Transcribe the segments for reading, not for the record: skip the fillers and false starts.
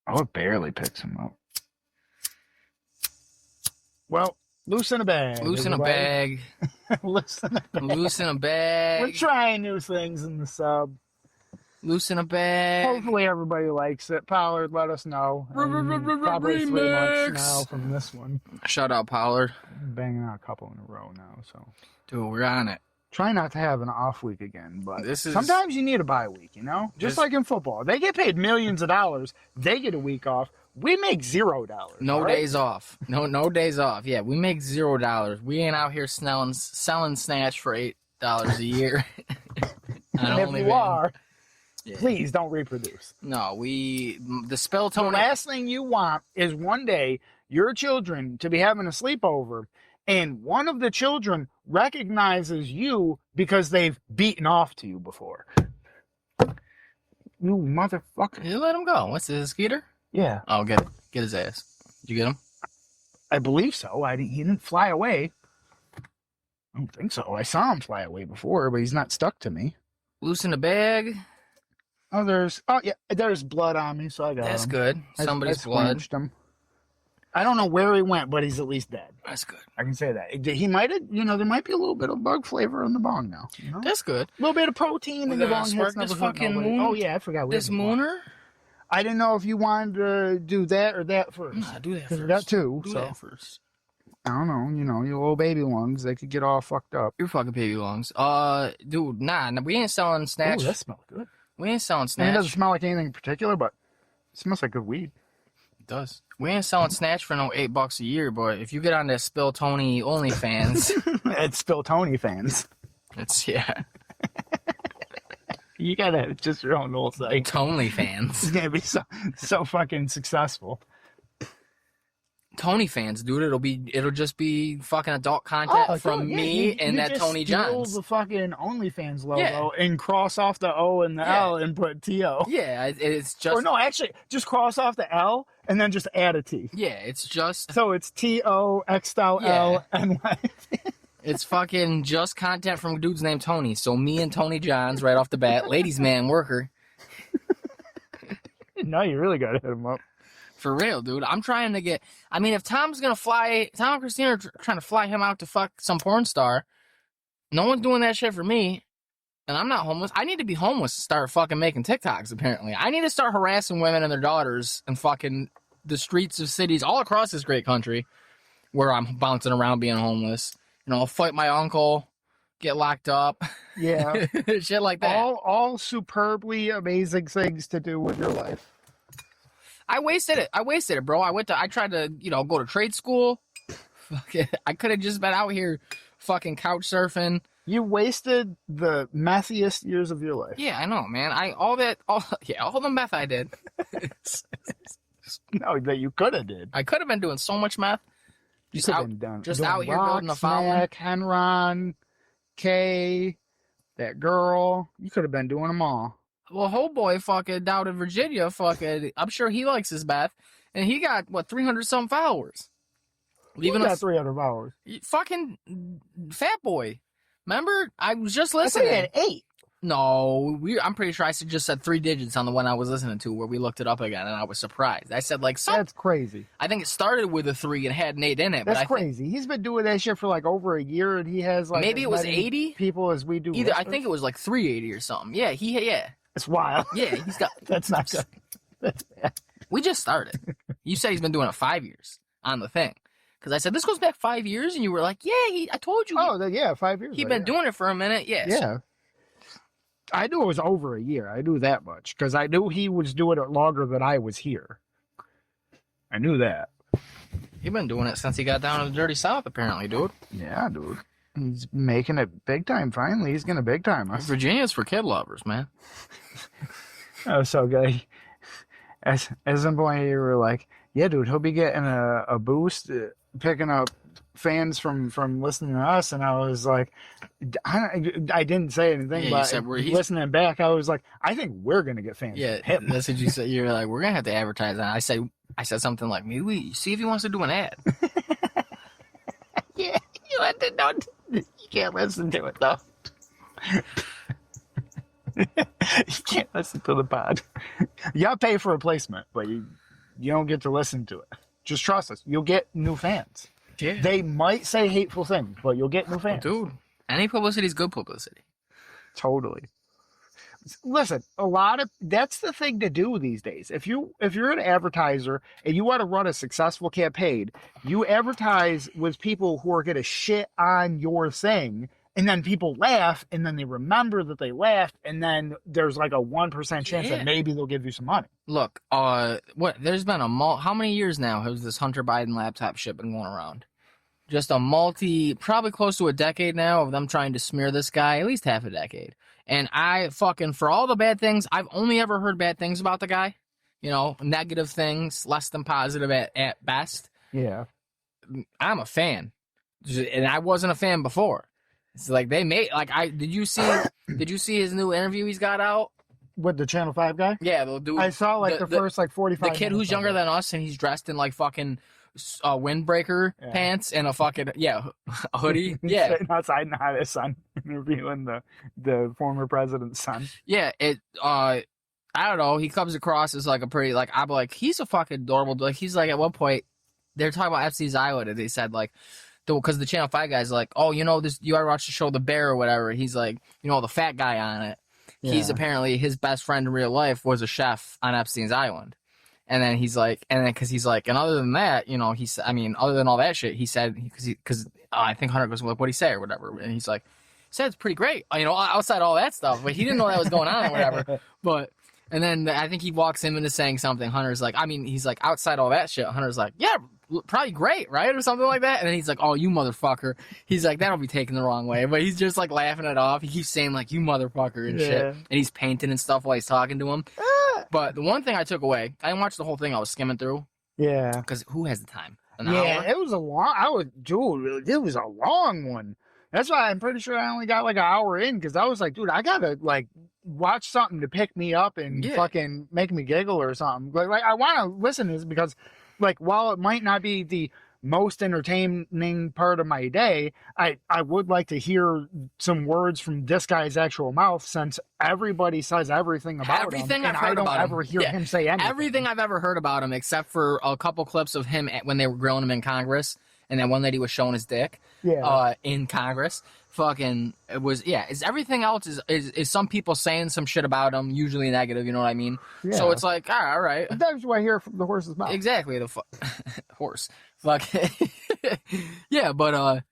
Oh, it barely picks him up. Well, loosen a bag. Loosen a everybody. bag. Loosen a bag. Loosen a bag. We're trying new things in the sub. Loosen a bag. Hopefully everybody likes it. Pollard, let us know. Probably 3 months now from this one. Shout out Pollard. I'm banging out a couple in a row now, so. Dude, we're on it. Try not to have an off week again, but This is- sometimes you need a bye week, you know? Just like in football. They get paid millions of dollars. They get a week off. We make $0. No right? days off. No days off. Yeah, we make $0. We ain't out here selling snatch for $8 a year. And if you are, yeah. please don't reproduce. No, the spell The Tony. last thing you want is one day your children to be having a sleepover and one of the children recognizes you because they've beaten off to you before. You motherfucker. You let him go. What's this, Skeeter? Yeah. Oh, get it. Get his ass. Did you get him? I believe so. He didn't fly away. I don't think so. I saw him fly away before, but he's not stuck to me. Loosen the bag. Oh, there's blood on me, so I got him. That's good. Somebody's I blood. squanched him. I don't know where he went, but he's at least dead. That's good. I can say that. He might have, there might be a little bit of bug flavor in the bong now. You know? That's good. A little bit of protein in the bong. Spark this fucking moon. Oh, yeah, I forgot. This mooner? I didn't know if you wanted to do that or that first. Nah, do that first. Because we got two. Do that first. I don't know. Your little baby lungs, they could get all fucked up. Your fucking baby lungs. Dude, nah, we ain't selling snatch. Oh, that smells good. We ain't selling snatch. And it doesn't smell like anything in particular, but it smells like good weed. It does. We ain't selling snatch for no $8 a year, but if you get on that Spill Tony OnlyFans, It's Spill Tony fans. it's yeah. You gotta have just your own little site. Tony It's fans. gonna be so fucking successful. Tony fans, dude. It'll just be fucking adult content from me and that Tony Johns. The fucking OnlyFans logo and cross off the O and the L and put TO. Yeah, it's just. Or no, actually, just cross off the L and then just add a T. Yeah, it's just. So it's TO L N Y. It's fucking just content from a dude's named Tony. So me and Tony Johns right off the bat, ladies man worker. No, you really gotta hit him up. For real, dude. I'm trying to get. I mean, if Tom's gonna fly, Tom and Christina are trying to fly him out to fuck some porn star. No one's doing that shit for me, and I'm not homeless. I need to be homeless to start fucking making TikToks. Apparently, I need to start harassing women and their daughters and fucking the streets of cities all across this great country, where I'm bouncing around being homeless. I'll fight my uncle, get locked up. Yeah, shit like that. All superbly amazing things to do with your life. I wasted it, bro. I tried to, go to trade school. I could have just been out here fucking couch surfing. You wasted the methiest years of your life. Yeah, I know, man. All the meth I did. No, that you could have did. I could have been doing so much meth. Just out here Rock, building a following. Snack, Henron, Kay, that girl. You could have been doing them all. Well, whole boy fucking down in Virginia, fucking, I'm sure he likes his meth, and he got 300-something followers. Leaving us 300 followers. Fucking fat boy. Remember? I was just listening. I said he had 8. No, I'm pretty sure I just said 3 digits on the one I was listening to where we looked it up again, and I was surprised. I said That's crazy. I think it started with a 3 and had an 8 in it. That's crazy. He's been doing that shit for over a year, and he has maybe it was 80 people as we do. Either I think it was 380 or something. Yeah, It's wild. Yeah, he's got. That's not good. That's bad. We just started. You said he's been doing it 5 years on the thing. Because I said, this goes back 5 years, and you were like, yeah, I told you. Oh, 5 years. He'd been doing it for a minute, yes. Yeah. I knew it was over a year. I knew that much. Because I knew he was doing it longer than I was here. I knew that. He's been doing it since he got down to the dirty South, apparently, dude. Yeah, dude. He's making it big time, finally. He's going to big time us. Virginia's for kid lovers, man. Oh, so good. At some point, you were like, yeah, dude, he'll be getting a boost, picking up fans from listening to us. And I was like, I didn't say anything, but listening back, I was like, I think we're going to get fans. Yeah, that's what you said. You're like, we're going to have to advertise that. I said something like, maybe we see if he wants to do an ad. Yeah, you can't listen to it, though. You can't listen to the pod. Y'all pay for a placement, but you don't get to listen to it. Just trust us. You'll get new fans. Yeah. They might say hateful things, but you'll get new fans. Dude, any publicity is good publicity. Totally. Listen, that's the thing to do these days. If you're an advertiser and you want to run a successful campaign, you advertise with people who are going to shit on your thing, and then people laugh, and then they remember that they laughed, and then there's like a 1% chance that maybe they'll give you some money. Look, there's been how many years now has this Hunter Biden laptop shit been going around? Just probably close to a decade now of them trying to smear this guy, at least half a decade. And for all the bad things, I've only ever heard bad things about the guy. You know, negative things, less than positive at best. Yeah. I'm a fan. And I wasn't a fan before. It's like did you see his new interview he's got out? With the Channel 5 guy? Yeah, the dude. I saw the first 45 The kid who's younger than us and he's dressed in like fucking windbreaker pants and a fucking a hoodie. Yeah. Sitting outside and had his son interviewing the former president's son. Yeah, I don't know, he comes across as like a pretty I'm like, he's a fucking adorable, like he's like at one point they're talking about Epstein's Island and they said like because the Channel 5 guy's like, oh, you know this, you ever watch the show The Bear or whatever? He's like, you know, the fat guy on it. Yeah. He's apparently his best friend in real life was a chef on Epstein's Island. And then he's like, because he's like, and other than that, you know, other than all that shit, he said, because I think Hunter goes, well, what'd he say or whatever? And he's like, he said it's pretty great, you know, outside all that stuff, but he didn't know that was going on or whatever. But, and then I think he walks him into saying something. Hunter's like, he's like, outside all that shit, Hunter's like, yeah, probably great, right? Or something like that. And then he's like, oh, you motherfucker. He's like, that'll be taken the wrong way. But he's just like laughing it off. He keeps saying like, you motherfucker and shit. And he's painting and stuff while he's talking to him. But the one thing I took away, I didn't watch the whole thing. I was skimming through. Yeah. Because who has the time? An hour? It was a long. It was a long one. That's why I'm pretty sure I only got like an hour in because I was like, dude, I gotta like watch something to pick me up and fucking make me giggle or something. Like I want to listen to this because, like, while it might not be the most entertaining part of my day, I would like to hear some words from this guy's actual mouth since everybody says everything about him. And I don't ever hear him say anything. Everything I've ever heard about him, except for a couple clips of him when they were grilling him in Congress, and then one lady was showing his dick in Congress. Fucking, it was, is everything else is some people saying some shit about him, usually negative, you know what I mean? Yeah. So it's like, all right. That's what I hear from the horse's mouth. Exactly, the horse. Fuck. Yeah, but,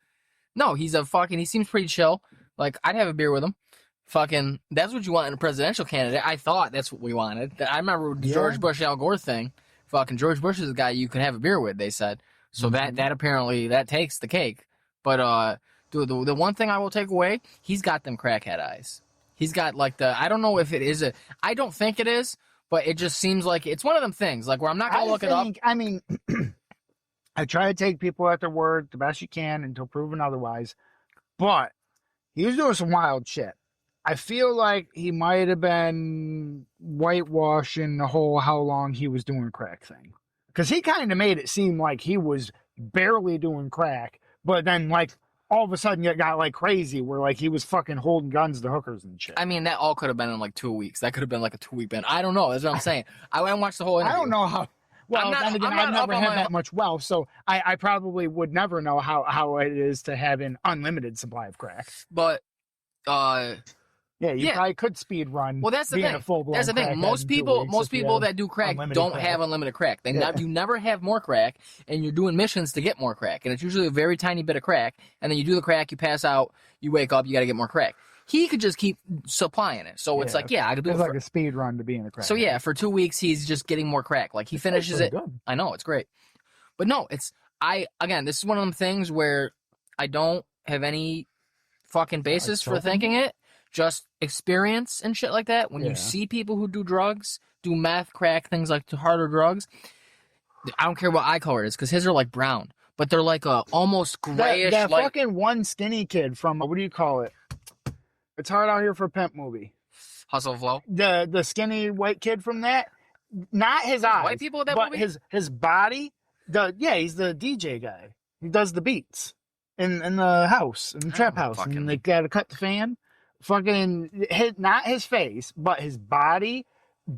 no, he seems pretty chill. Like, I'd have a beer with him. Fucking, that's what you want in a presidential candidate. I thought that's what we wanted. I remember the George Bush, Al Gore thing. Fucking George Bush is the guy you could have a beer with, they said. So that apparently, that takes the cake. But, dude, the one thing I will take away, he's got them crackhead eyes. He's got like I don't know if it is I don't think it is, but it just seems like it's one of them things, like where I'm not going to look it up. I mean, I try to take people at their word the best you can until proven otherwise, but he was doing some wild shit. I feel like he might have been whitewashing the whole how long he was doing crack thing. Because he kind of made it seem like he was barely doing crack, but then like all of a sudden it got like crazy where like he was fucking holding guns to hookers and shit. I mean, that all could have been in like 2 weeks. That could have been like a 2-week ban. I don't know. That's what I'm saying. I went and watched the whole interview. I don't know how. Well, then again, I've never had that much wealth, so I probably would never know how it is to have an unlimited supply of crack. But, you probably could speed run. Well, that's the thing. That's the thing. Most people that do crack don't have unlimited crack. You never have more crack, and you're doing missions to get more crack, and it's usually a very tiny bit of crack. And then you do the crack, you pass out, you wake up, you got to get more crack. He could just keep supplying it. So it's I could do it. It's like a speed run to be in the crack. So for 2 weeks, he's just getting more crack. Like he finishes it. Good. I know, it's great. But no, this is one of them things where I don't have any fucking basis for thinking it. Just experience and shit like that. When you see people who do drugs, do meth, crack, things like harder drugs, I don't care what eye color it is, because his are like brown, but they're like a almost grayish. That fucking one skinny kid from, what do you call it? It's Hard Out Here for a Pimp movie. Hustle Flow? The skinny white kid from that. Not his eyes. White people in that but movie? his body. He's the DJ guy. He does the beats in the house, in the trap house. And they got to cut the fan. Fucking not his face, but his body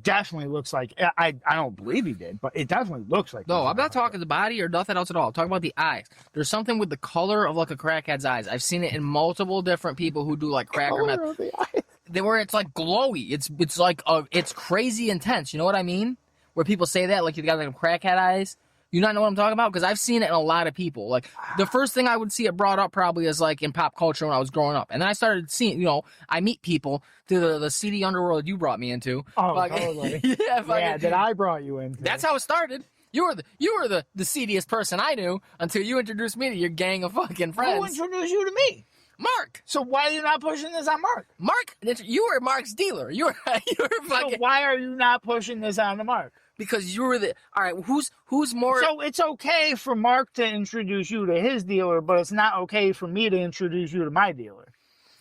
definitely looks like I don't believe he did, but it definitely looks like. No, I'm not talking the body or nothing else at all. I'm talking about the eyes. There's something with the color of like a crackhead's eyes. I've seen it in multiple different people who do like crack or meth. Where it's like glowy. It's like it's crazy intense. You know what I mean? Where people say that like you got like crackhead eyes. You not know what I'm talking about? Because I've seen it in a lot of people. Like, the first thing I would see it brought up probably is, like, in pop culture when I was growing up. And then I started seeing, I meet people through the seedy underworld you brought me into. Oh, totally. Yeah, that I brought you into. That's how it started. You were the seediest person I knew until you introduced me to your gang of fucking friends. Who introduced you to me? Mark. So why are you not pushing this on Mark? Mark, you were Mark's dealer. You were fucking... So why are you not pushing this on the Mark? Because you were all right, who's more... So it's okay for Mark to introduce you to his dealer, but it's not okay for me to introduce you to my dealer.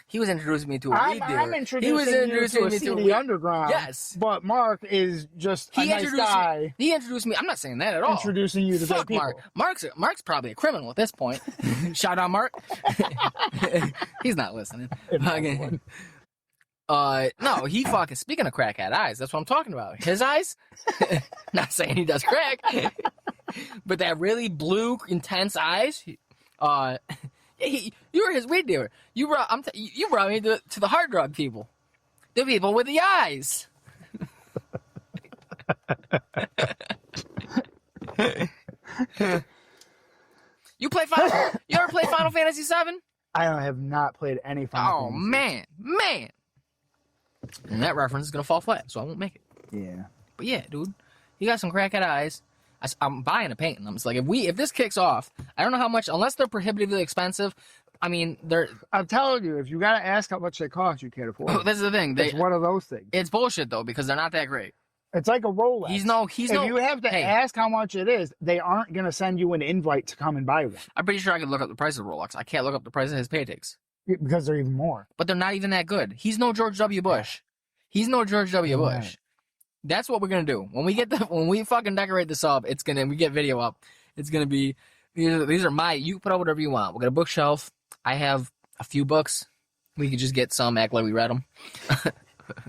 He was introducing me to a weed dealer. I'm introducing you to a CD underground. Yes. But Mark is just a nice guy. He introduced me. I'm not saying that at all. Introducing you to good people. Mark's probably a criminal at this point. Shout out, Mark. He's not listening. No, he fucking, speaking of crackhead eyes, that's what I'm talking about. His eyes, not saying he does crack, but that really blue, intense eyes, you were his weed dealer. You brought me to the hard drug people. The people with the eyes. You ever play Final Fantasy VII? I have not played any Final Fantasy. Man. And that reference is going to fall flat, so I won't make it. Yeah. But yeah, dude, you got some crackhead eyes. I'm buying a painting. I'm just like, if this kicks off, I don't know how much, unless they're prohibitively expensive. I mean, I'm telling you, if you got to ask how much they cost, you can't afford it. This is the thing. It's one of those things. It's bullshit, though, because they're not that great. It's like a Rolex. If you have to ask how much it is, they aren't going to send you an invite to come and buy one. I'm pretty sure I could look up the price of Rolex. I can't look up the price of his Paytex. Because they're even more. But they're not even that good. He's no George W. Bush. He's no George W. Bush. Right. That's what we're gonna do when we fucking decorate this up. We get video up. It's gonna be these are you put up whatever you want. We got a bookshelf. I have a few books. We could just get some, act like we read them.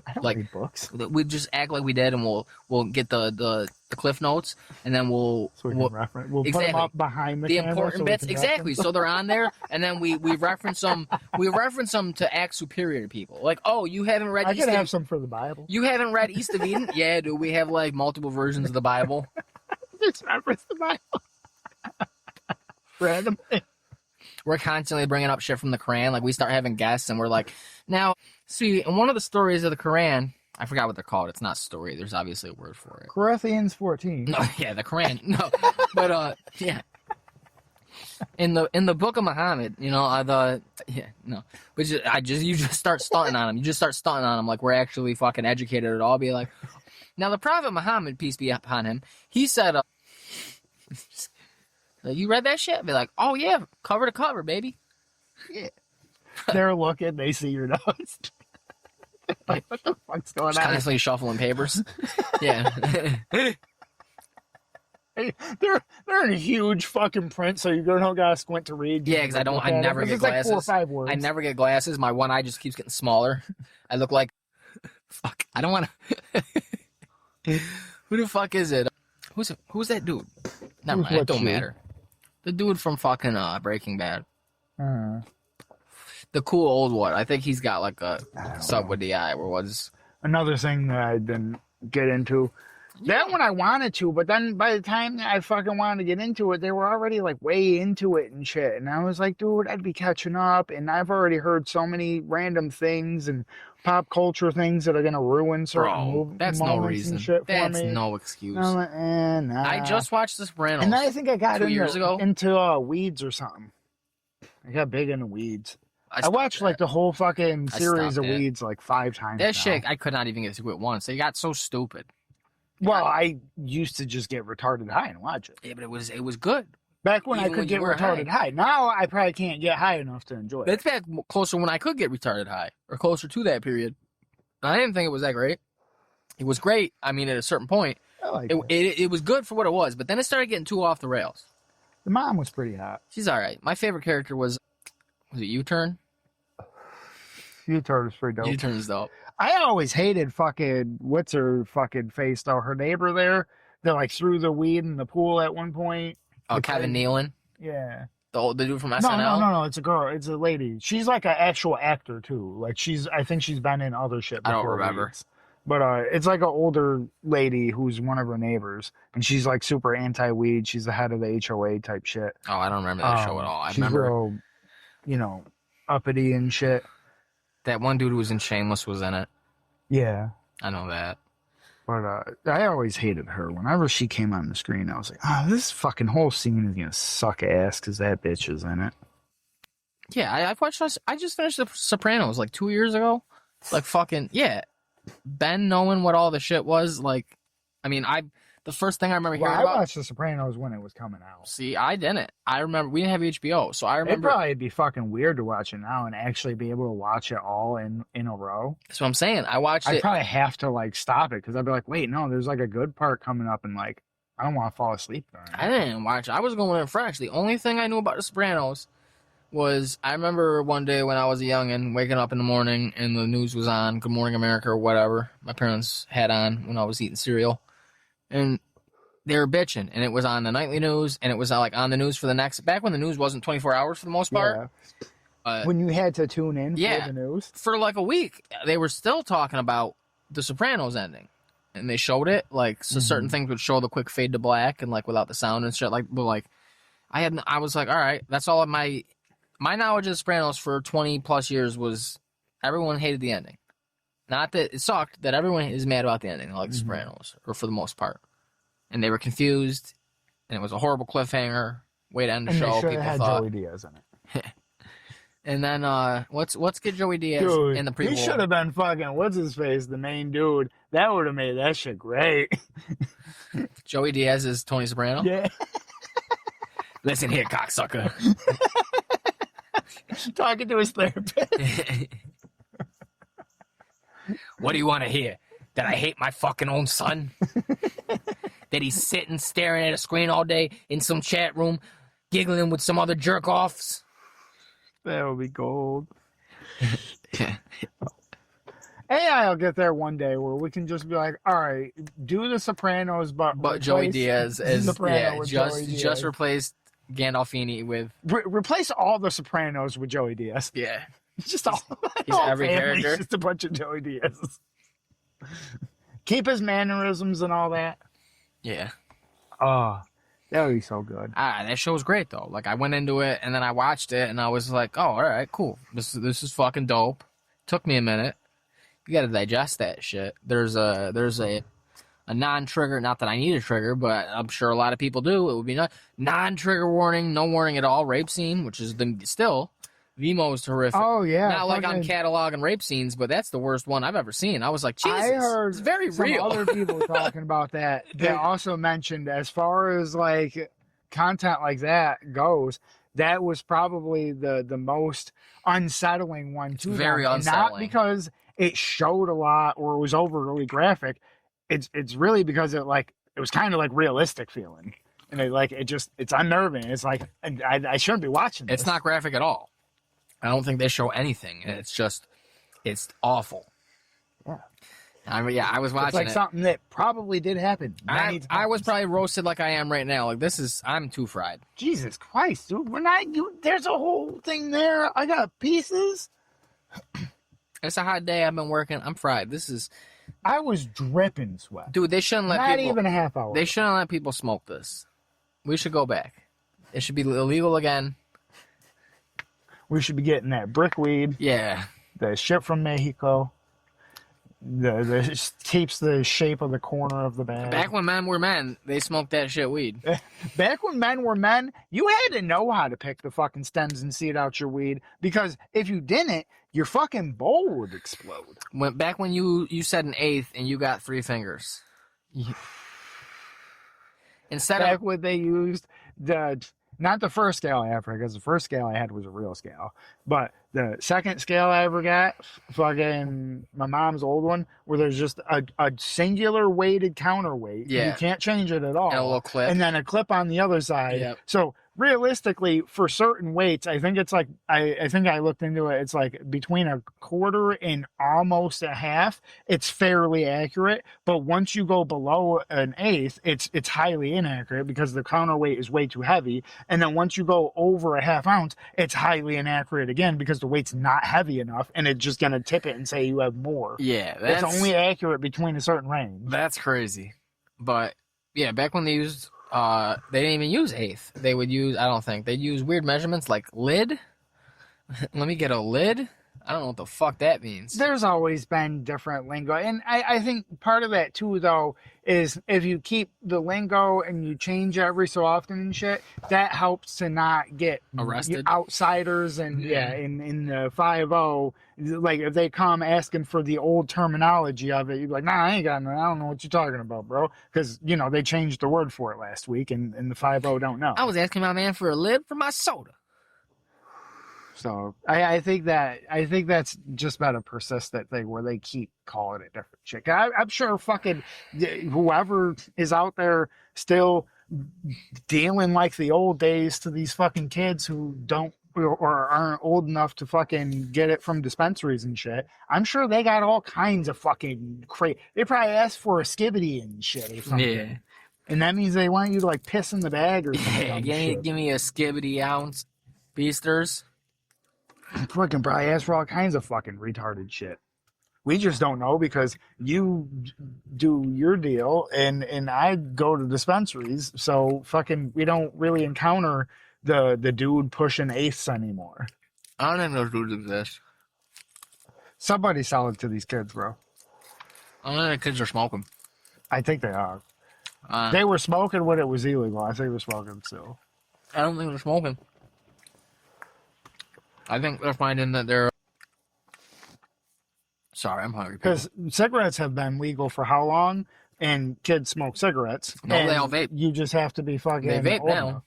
I don't read books. We just act like we did, and we'll get the cliff notes, and then we'll reference. We'll put them up behind the important bits. Exactly. So they're on there, and then we reference them. We reference them to act superior to people. Like, oh, you haven't read. I could have some for the Bible. You haven't read East of Eden? Yeah, dude. We have like multiple versions of the Bible. Just reference the Bible. Random. We're constantly bringing up shit from the Quran. Like, we start having guests, and we're like, now, see, in one of the stories of the Quran, I forgot what they're called. It's not story. There's obviously a word for it. Corinthians 14. No, yeah, the Quran. No, but yeah. In the book of Muhammad, you just start stunting on him. You just start stunting on him like we're actually fucking educated at all. Be like, now the Prophet Muhammad, peace be upon him, he said, you read that shit? Be like, oh yeah, cover to cover, baby. Yeah. They're looking, they see your nose. Like, what the fuck's going on? Constantly shuffling papers. Yeah. They're in a huge fucking print, so you don't gotta squint to read. Yeah, because I never get glasses. Like 4 or 5 words. I never get glasses. My one eye just keeps getting smaller. I look like, fuck. I don't want to. Who the fuck is it? Who's that dude? Never mind. It don't matter. The dude from fucking Breaking Bad. The cool old one. I think he's got like a sub with the eye. Or was another thing that I didn't get into. That one I wanted to, but then by the time I fucking wanted to get into it, they were already like way into it and shit. And I was like, dude, I'd be catching up. And I've already heard so many random things and pop culture things that are gonna ruin certain movies. That's no reason. That's no excuse. I'm like, nah. I just watched The Sopranos. And then I think I got 2 years ago into Weeds or something. I got big into Weeds. I watched like the whole fucking series of Weeds like 5 times. That shit, I could not even get through it once. They got so stupid. Well, I used to just get retarded high and watch it. Yeah, but it was good. Back when I could get retarded high. Now I probably can't get high enough to enjoy it. It's back closer when I could get retarded high, or closer to that period. I didn't think it was that great. It was great. I mean, at a certain point, it was good for what it was. But then it started getting too off the rails. The mom was pretty hot. She's all right. My favorite character was it U-Turn? U-Turn is pretty dope. U-Turn is dope. I always hated fucking what's her fucking face though. Her neighbor there, that like threw the weed in the pool at one point. Oh, Kevin Nealon, Yeah. the dude from No, SNL. no. It's a girl. It's a lady. She's like an actual actor too. Like I think she's been in other shit. I don't before remember. Weeds. But it's like an older lady who's one of her neighbors, and she's like super anti-weed. She's the head of the HOA type shit. Oh, I don't remember that show at all. I she's remember real, you know, uppity and shit. that one dude who was in Shameless was in it. Yeah. I know that. But I always hated her. Whenever she came on the screen, I was like, oh, this fucking whole scene is gonna suck ass because that bitch is in it. Yeah, I just finished The Sopranos like 2 years ago. Like fucking yeah. Ben knowing what all the shit was, like, I mean, the first thing I remember hearing I about. watched The Sopranos when it was coming out. See, I didn't. I remember we didn't have HBO, so I It'd remember. probably be fucking weird to watch it now and actually be able to watch it all in a row. That's what I'm saying. I watched I'd it. probably have to like stop it because I'd be like, wait, no, there's like a good part coming up, and like I don't want to fall asleep during it. I didn't watch it. I was going in fresh. The only thing I knew about The Sopranos was I remember one day when I was a youngin' waking up in the morning and the news was on, Good Morning America or whatever my parents had on when I was eating cereal, and they were bitching, and it was on the nightly news, and it was like on the news for the next. Back when the news wasn't 24 hours for the most part. Yeah. When you had to tune in yeah, for the news for like a week, they were still talking about The Sopranos ending. And they showed it, like, so certain things would show the quick fade to black and like without the sound and shit. Like, but like, I was like, all right, that's all of my knowledge of The Sopranos for 20 plus years was everyone hated the ending. Not that it sucked, that everyone is mad about the ending, like The Sopranos, or for the most part. And they were confused, and it was a horrible cliffhanger. Way to end the show. They People had thought. Joey Diaz in it. And then let's get Joey Diaz Dude, in the prequel. he should have been fucking what's his face, the main dude. That would have made that shit great. Joey Diaz is Tony Soprano. Yeah. Listen here, cocksucker. Talking to his therapist. What do you want to hear? That I hate my fucking own son? That he's sitting staring at a screen all day in some chat room, giggling with some other jerk offs? That would be gold. AI will get there one day where we can just be like, all right, do The Sopranos, but Joey Diaz is Soprano with Joey Diaz. just replaced Gandolfini with replace all The Sopranos with Joey Diaz. yeah. Just all. He's all every families, character. Just a bunch of Joey Diaz's. Keep his mannerisms and all that. Yeah. Oh, that would be so good. That show was great though. Like I went into it and then I watched it and I was like, oh, all right, cool. This is fucking dope. Took me a minute. You got to digest that shit. There's a non-trigger. Not that I need a trigger, but I'm sure a lot of people do. It would be non-trigger warning, no warning at all. Rape scene, which is still the most horrific. Oh yeah. Not like I'm cataloging rape scenes, but that's the worst one I've ever seen. I was like, Jesus, I heard it's very some real. other people talking about that. They also mentioned as far as like content like that goes, that was probably the most unsettling one too. Very unsettling. Not because it showed a lot or it was overly graphic. It's really because it was kind of like realistic feeling. And it's unnerving. It's like I shouldn't be watching this. It's not graphic at all. I don't think they show anything. It's awful. Yeah. I I was watching it's like it. something that probably did happen. I was probably roasted like I am right now. Like I'm too fried. Jesus Christ, dude. There's a whole thing there. I got pieces. It's a hot day. I've been working. I'm fried. I was dripping sweat. Dude, they shouldn't let Not people. even a half hour. They shouldn't let people smoke this. We should go back. It should be illegal again. We should be getting that brick weed. Yeah. The shit from Mexico. The keeps the shape of the corner of the bag. Back when men were men, they smoked that shit weed. Back when men were men, you had to know how to pick the fucking stems and seed out your weed, because if you didn't, your fucking bowl would explode. Back when you said an eighth and you got 3 fingers. Back when they used not the first scale I ever, because the first scale I had was a real scale, but the second scale I ever got, fucking my mom's old one, where there's just a singular weighted counterweight. Yeah. You can't change it at all. And a little clip. And then a clip on the other side. Yep. So realistically, for certain weights, I think it's like I think I looked into it. It's like between a quarter and almost a half. It's fairly accurate, but once you go below an eighth, it's highly inaccurate because the counterweight is way too heavy. And then once you go over a half ounce, it's highly inaccurate again because the weight's not heavy enough, and it's just gonna tip it and say you have more. Yeah, It's only accurate between a certain range. That's crazy. But yeah, back when they used they didn't even use eighth. They would use, I don't think, they'd use weird measurements like lid. Let me get a lid. I don't know what the fuck that means. There's always been different lingo. And I think part of that too, though, is if you keep the lingo and you change every so often and shit, that helps to not get Arrested. Outsiders and in the 5-0, like if they come asking for the old terminology of it, you're like, nah, I ain't got no, I don't know what you're talking about, bro. Because, you know, they changed the word for it last week and the 5-0 don't know. I was asking my man for a lid for my soda. So I think that's just about a persistent thing where they keep calling it different shit. I'm sure fucking whoever is out there still dealing like the old days to these fucking kids who don't or aren't old enough to fucking get it from dispensaries and shit. I'm sure they got all kinds of fucking crazy. They probably asked for a skibbity and shit or something. Yeah. And that means they want you to like piss in the bag or something. Yeah, give me a skibbity ounce. Beasters. Fucking probably ask for all kinds of fucking retarded shit. We just don't know because you do your deal and I go to dispensaries, so fucking we don't really encounter the dude pushing eighths anymore. I don't even know who did this. Somebody sell it to these kids, bro. I don't know if the kids are smoking. I think they are. They were smoking when it was illegal. I think they were smoking still. I don't think they're smoking. I think they're finding that they're... Sorry, I'm hungry. Because cigarettes have been legal for how long? And kids smoke cigarettes. No, they all vape. You just have to be fucking... They vape now. Enough.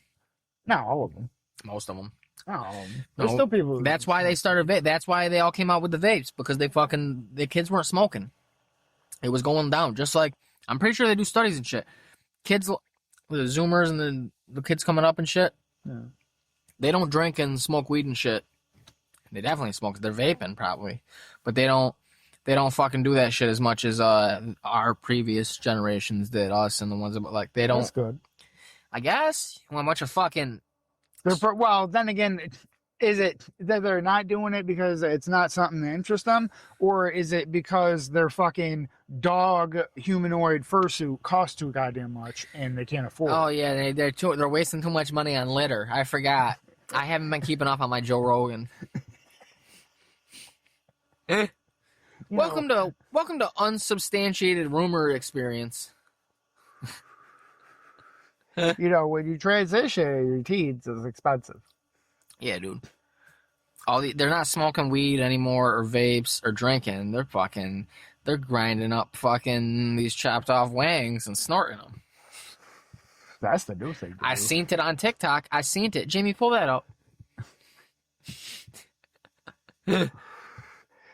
Not all of them. Most of them. Not all of them. No, There's still people... That's why they started vape. That's why they all came out with the vapes. Because the kids weren't smoking. It was going down. Just like... I'm pretty sure they do studies and shit. Kids... The Zoomers and the kids coming up and shit. Yeah. They don't drink and smoke weed and shit. They definitely smoke. They're vaping probably, but they don't fucking do that shit as much as our previous generations did. Us and the ones that like they don't. That's good. I guess you want a bunch of fucking. Well, then again, is it that they're not doing it because it's not something that interests them, or is it because their fucking dog humanoid fursuit costs too goddamn much and they can't afford it? Oh yeah, they're wasting too much money on litter. I forgot. I haven't been keeping up on my Joe Rogan. Welcome to unsubstantiated rumor experience. You know, when you transition your teens, it's expensive. Yeah, dude. They're not smoking weed anymore or vapes or drinking. They're grinding up fucking these chopped off wangs and snorting them. That's the new thing. I seen it on TikTok. I seen it. Jamie, pull that up.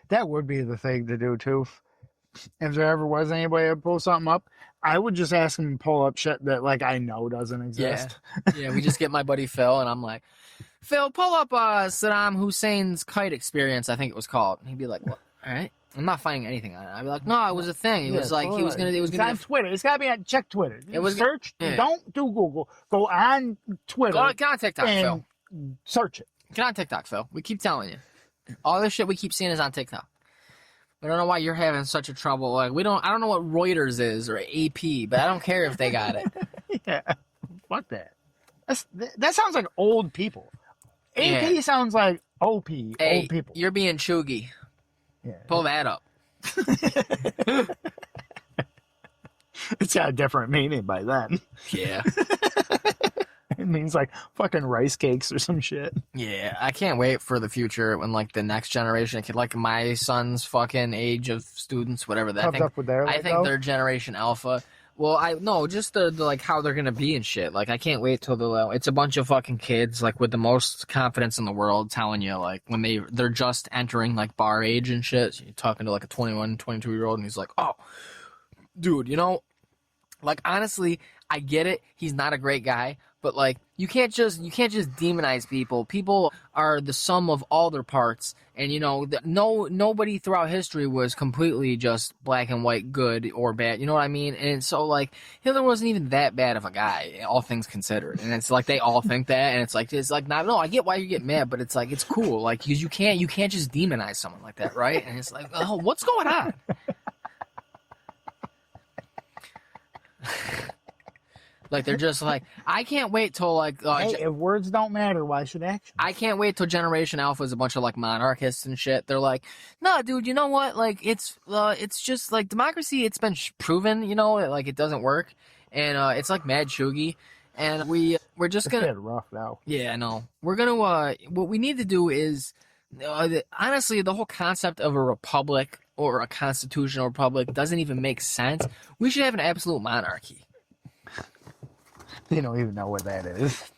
That would be the thing to do too. If there ever was anybody to pull something up, I would just ask him to pull up shit that like I know doesn't exist. Yeah, we just get my buddy Phil, and I'm like, Phil, pull up Saddam Hussein's kite experience, I think it was called. And he'd be like, what? All right. I'm not finding anything on it. I'd be like, no, it was a thing. It was like it was gonna on Twitter. It's gotta be on check Twitter. It was search. Yeah. Don't do Google. Go on Twitter. Get on TikTok, Phil. Search it. Get on TikTok, Phil. We keep telling you. All this shit we keep seeing is on TikTok. I don't know why you're having such a trouble. Like I don't know what Reuters is or AP, but I don't care if they got it. Yeah. Fuck that. That sounds like old people. AP sounds like OP, hey, old people. You're being chuggy. Yeah. Pull that up. It's got a different meaning by then. Yeah. It means like fucking rice cakes or some shit. Yeah, I can't wait for the future when like the next generation, like my son's fucking age of students, whatever that. I think they're Generation Alpha. Well, just the like how they're gonna be and shit. Like I can't wait till it's a bunch of fucking kids like with the most confidence in the world telling you like when they're just entering like bar age and shit. So you're talking to like a 21, 22-year-old and he's like, oh, dude, you know, like honestly, I get it. He's not a great guy. But like you can't just demonize people. People are the sum of all their parts, and you know, nobody throughout history was completely just black and white, good or bad. You know what I mean? And so like Hitler wasn't even that bad of a guy, all things considered. And it's like they all think that, and it's like not. No, I get why you get mad, but it's like it's cool, like because you can't just demonize someone like that, right? And it's like, oh, what's going on? Like they're just like, I can't wait till like hey, if words don't matter, why should action? I can't wait till Generation Alpha is a bunch of like monarchists and shit. They're like, no, dude, you know what? Like it's just like democracy. It's been proven, you know, like it doesn't work, and it's like mad chuggy, and we're just gonna rough now. Yeah, I know. We're gonna what we need to do is honestly, the whole concept of a republic or a constitutional republic doesn't even make sense. We should have an absolute monarchy. You don't even know what that is.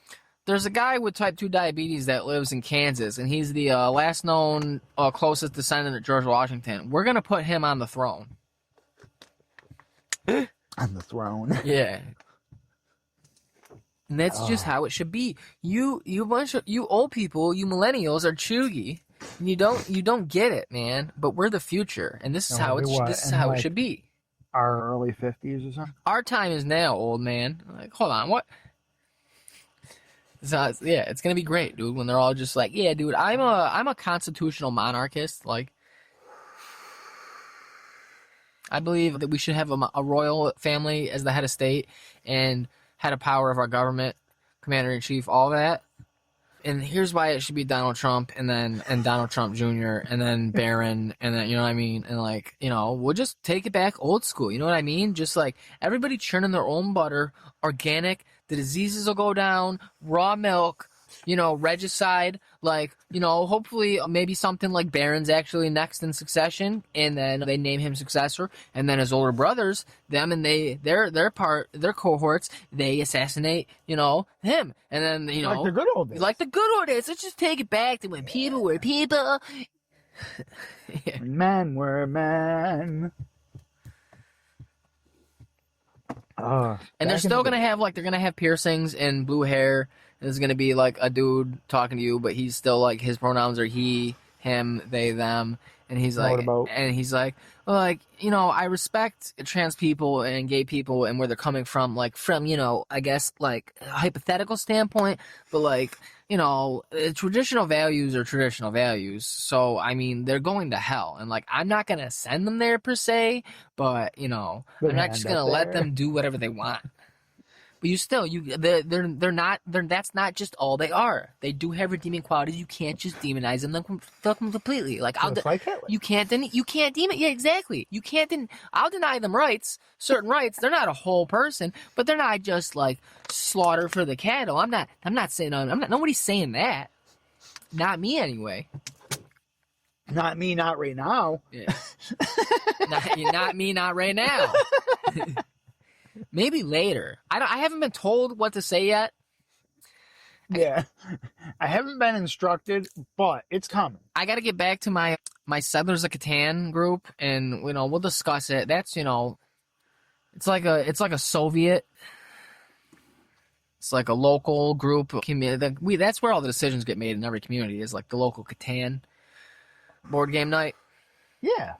There's a guy with type 2 diabetes that lives in Kansas, and he's the last known closest descendant of George Washington. We're going to put him on the throne. On the throne? Yeah. And that's just how it should be. You old people, you millennials are chuggy. And you don't get it, man. But we're the future, and this is how it should be. Our early 50s or something? Our time is now, old man. Like, hold on, what? So, yeah, it's gonna be great, dude. When they're all just like, yeah, dude, I'm a constitutional monarchist. Like, I believe that we should have a royal family as the head of state and head of power of our government, commander in chief, all that. And here's why it should be Donald Trump, and Donald Trump Jr., and then Barron, and then, you know what I mean? And like, you know, we'll just take it back old school. You know what I mean? Just like everybody churning their own butter, organic, the diseases will go down, raw milk, you know, regicide, like, you know, hopefully maybe something like Barron's actually next in succession, and then they name him successor, and then his older brothers, them and their cohorts, they assassinate, you know, him, and then, you know, like the good old days. Like the good old days. Let's just take it back to when people were people. Yeah. Men were men. And they're still gonna have they're gonna have piercings and blue hair. There's gonna be like a dude talking to you, but he's still like his pronouns are he, him, they, them, and he's like, well, like, you know, I respect trans people and gay people and where they're coming from, like from, you know, I guess like a hypothetical standpoint, but like, you know, traditional values are traditional values. So I mean, they're going to hell, and like I'm not gonna send them there per se, but you know, I'm not just gonna let them do whatever they want. But that's not just all they are. They do have redeeming qualities. You can't just demonize them completely. Like you can't demon. Yeah, exactly. You can't. I'll deny them certain rights. They're not a whole person, but they're not just like slaughter for the cattle. I'm not saying. Nobody's saying that. Not me anyway. Not me. Not right now. Yeah. not me. Not right now. Maybe later. I haven't been told what to say yet. Yeah. I haven't been instructed, but it's coming. I got to get back to my Settlers of Catan group, and you know, we'll discuss it. That's, you know, it's like a Soviet. It's like a local group community. That's where all the decisions get made in every community, is like the local Catan board game night. Yeah.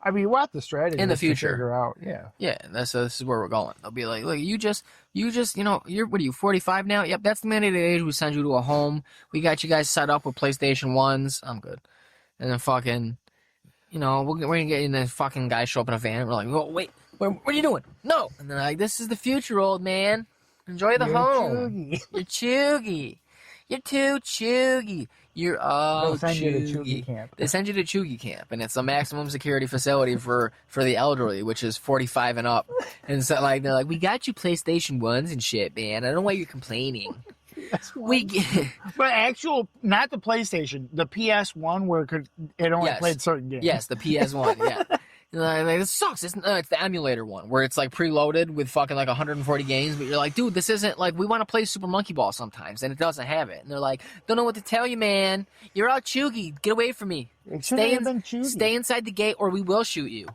I mean, we'll have the strategy in the future. To figure out, yeah. This is where we're going. They'll be like, look, you just, you know, what are you, 45 now? Yep, that's the mandated age. We send you to a home. We got you guys set up with PlayStation 1s. I'm good. And then fucking, you know, we're gonna get in the fucking guy show up in a van. We're like, oh, wait, what are you doing? No. And they're like, this is the future, old man. Enjoy the home. You're chuggy. You're too chuggy. You're all chuggy. Camp. They send you to chuggy camp, and it's a maximum security facility for the elderly, which is 45 and up. And so, like, they're like, we got you PlayStation 1s and shit, man. I don't know why you're complaining. But not the PlayStation, the PS1 where it only played certain games. Yes, the PS1, yeah. Like, this sucks. It's the emulator one where it's like preloaded with fucking like 140 games, but you're like, dude, this isn't like, we want to play Super Monkey Ball sometimes, and it doesn't have it. And they're like, don't know what to tell you, man. You're all chuggy. Get away from me. Stay inside the gate, or we will shoot you.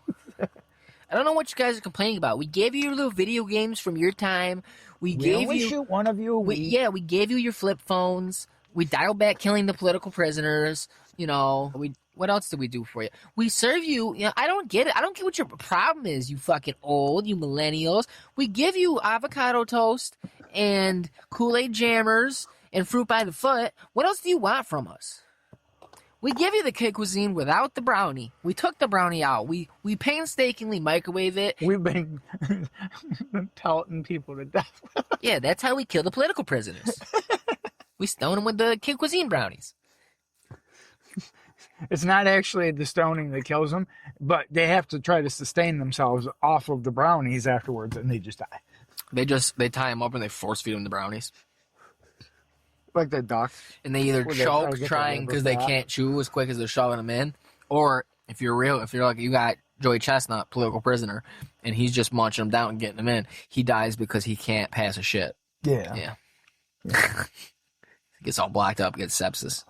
I don't know what you guys are complaining about. We gave you your little video games from your time. We gave only you shoot one of you a week. we gave you your flip phones. We dialed back killing the political prisoners. You know, what else did we do for you? We serve you. You know, I don't get it. I don't get what your problem is. You fucking old. You millennials. We give you avocado toast and Kool-Aid jammers and fruit by the foot. What else do you want from us? We give you the kid cuisine without the brownie. We took the brownie out. We painstakingly microwave it. We've been pelting people to death. Yeah, that's how we kill the political prisoners. We stone them with the kid cuisine brownies. It's not actually the stoning that kills them, but they have to try to sustain themselves off of the brownies afterwards, and they just die. They tie them up and they force feed them the brownies. Like the duck. And they either choke trying because they can't chew as quick as they're shoving them in, or if you're like you got Joey Chestnut, political prisoner, and he's just munching them down and getting them in, he dies because he can't pass a shit. Yeah. Gets all blacked up, gets sepsis.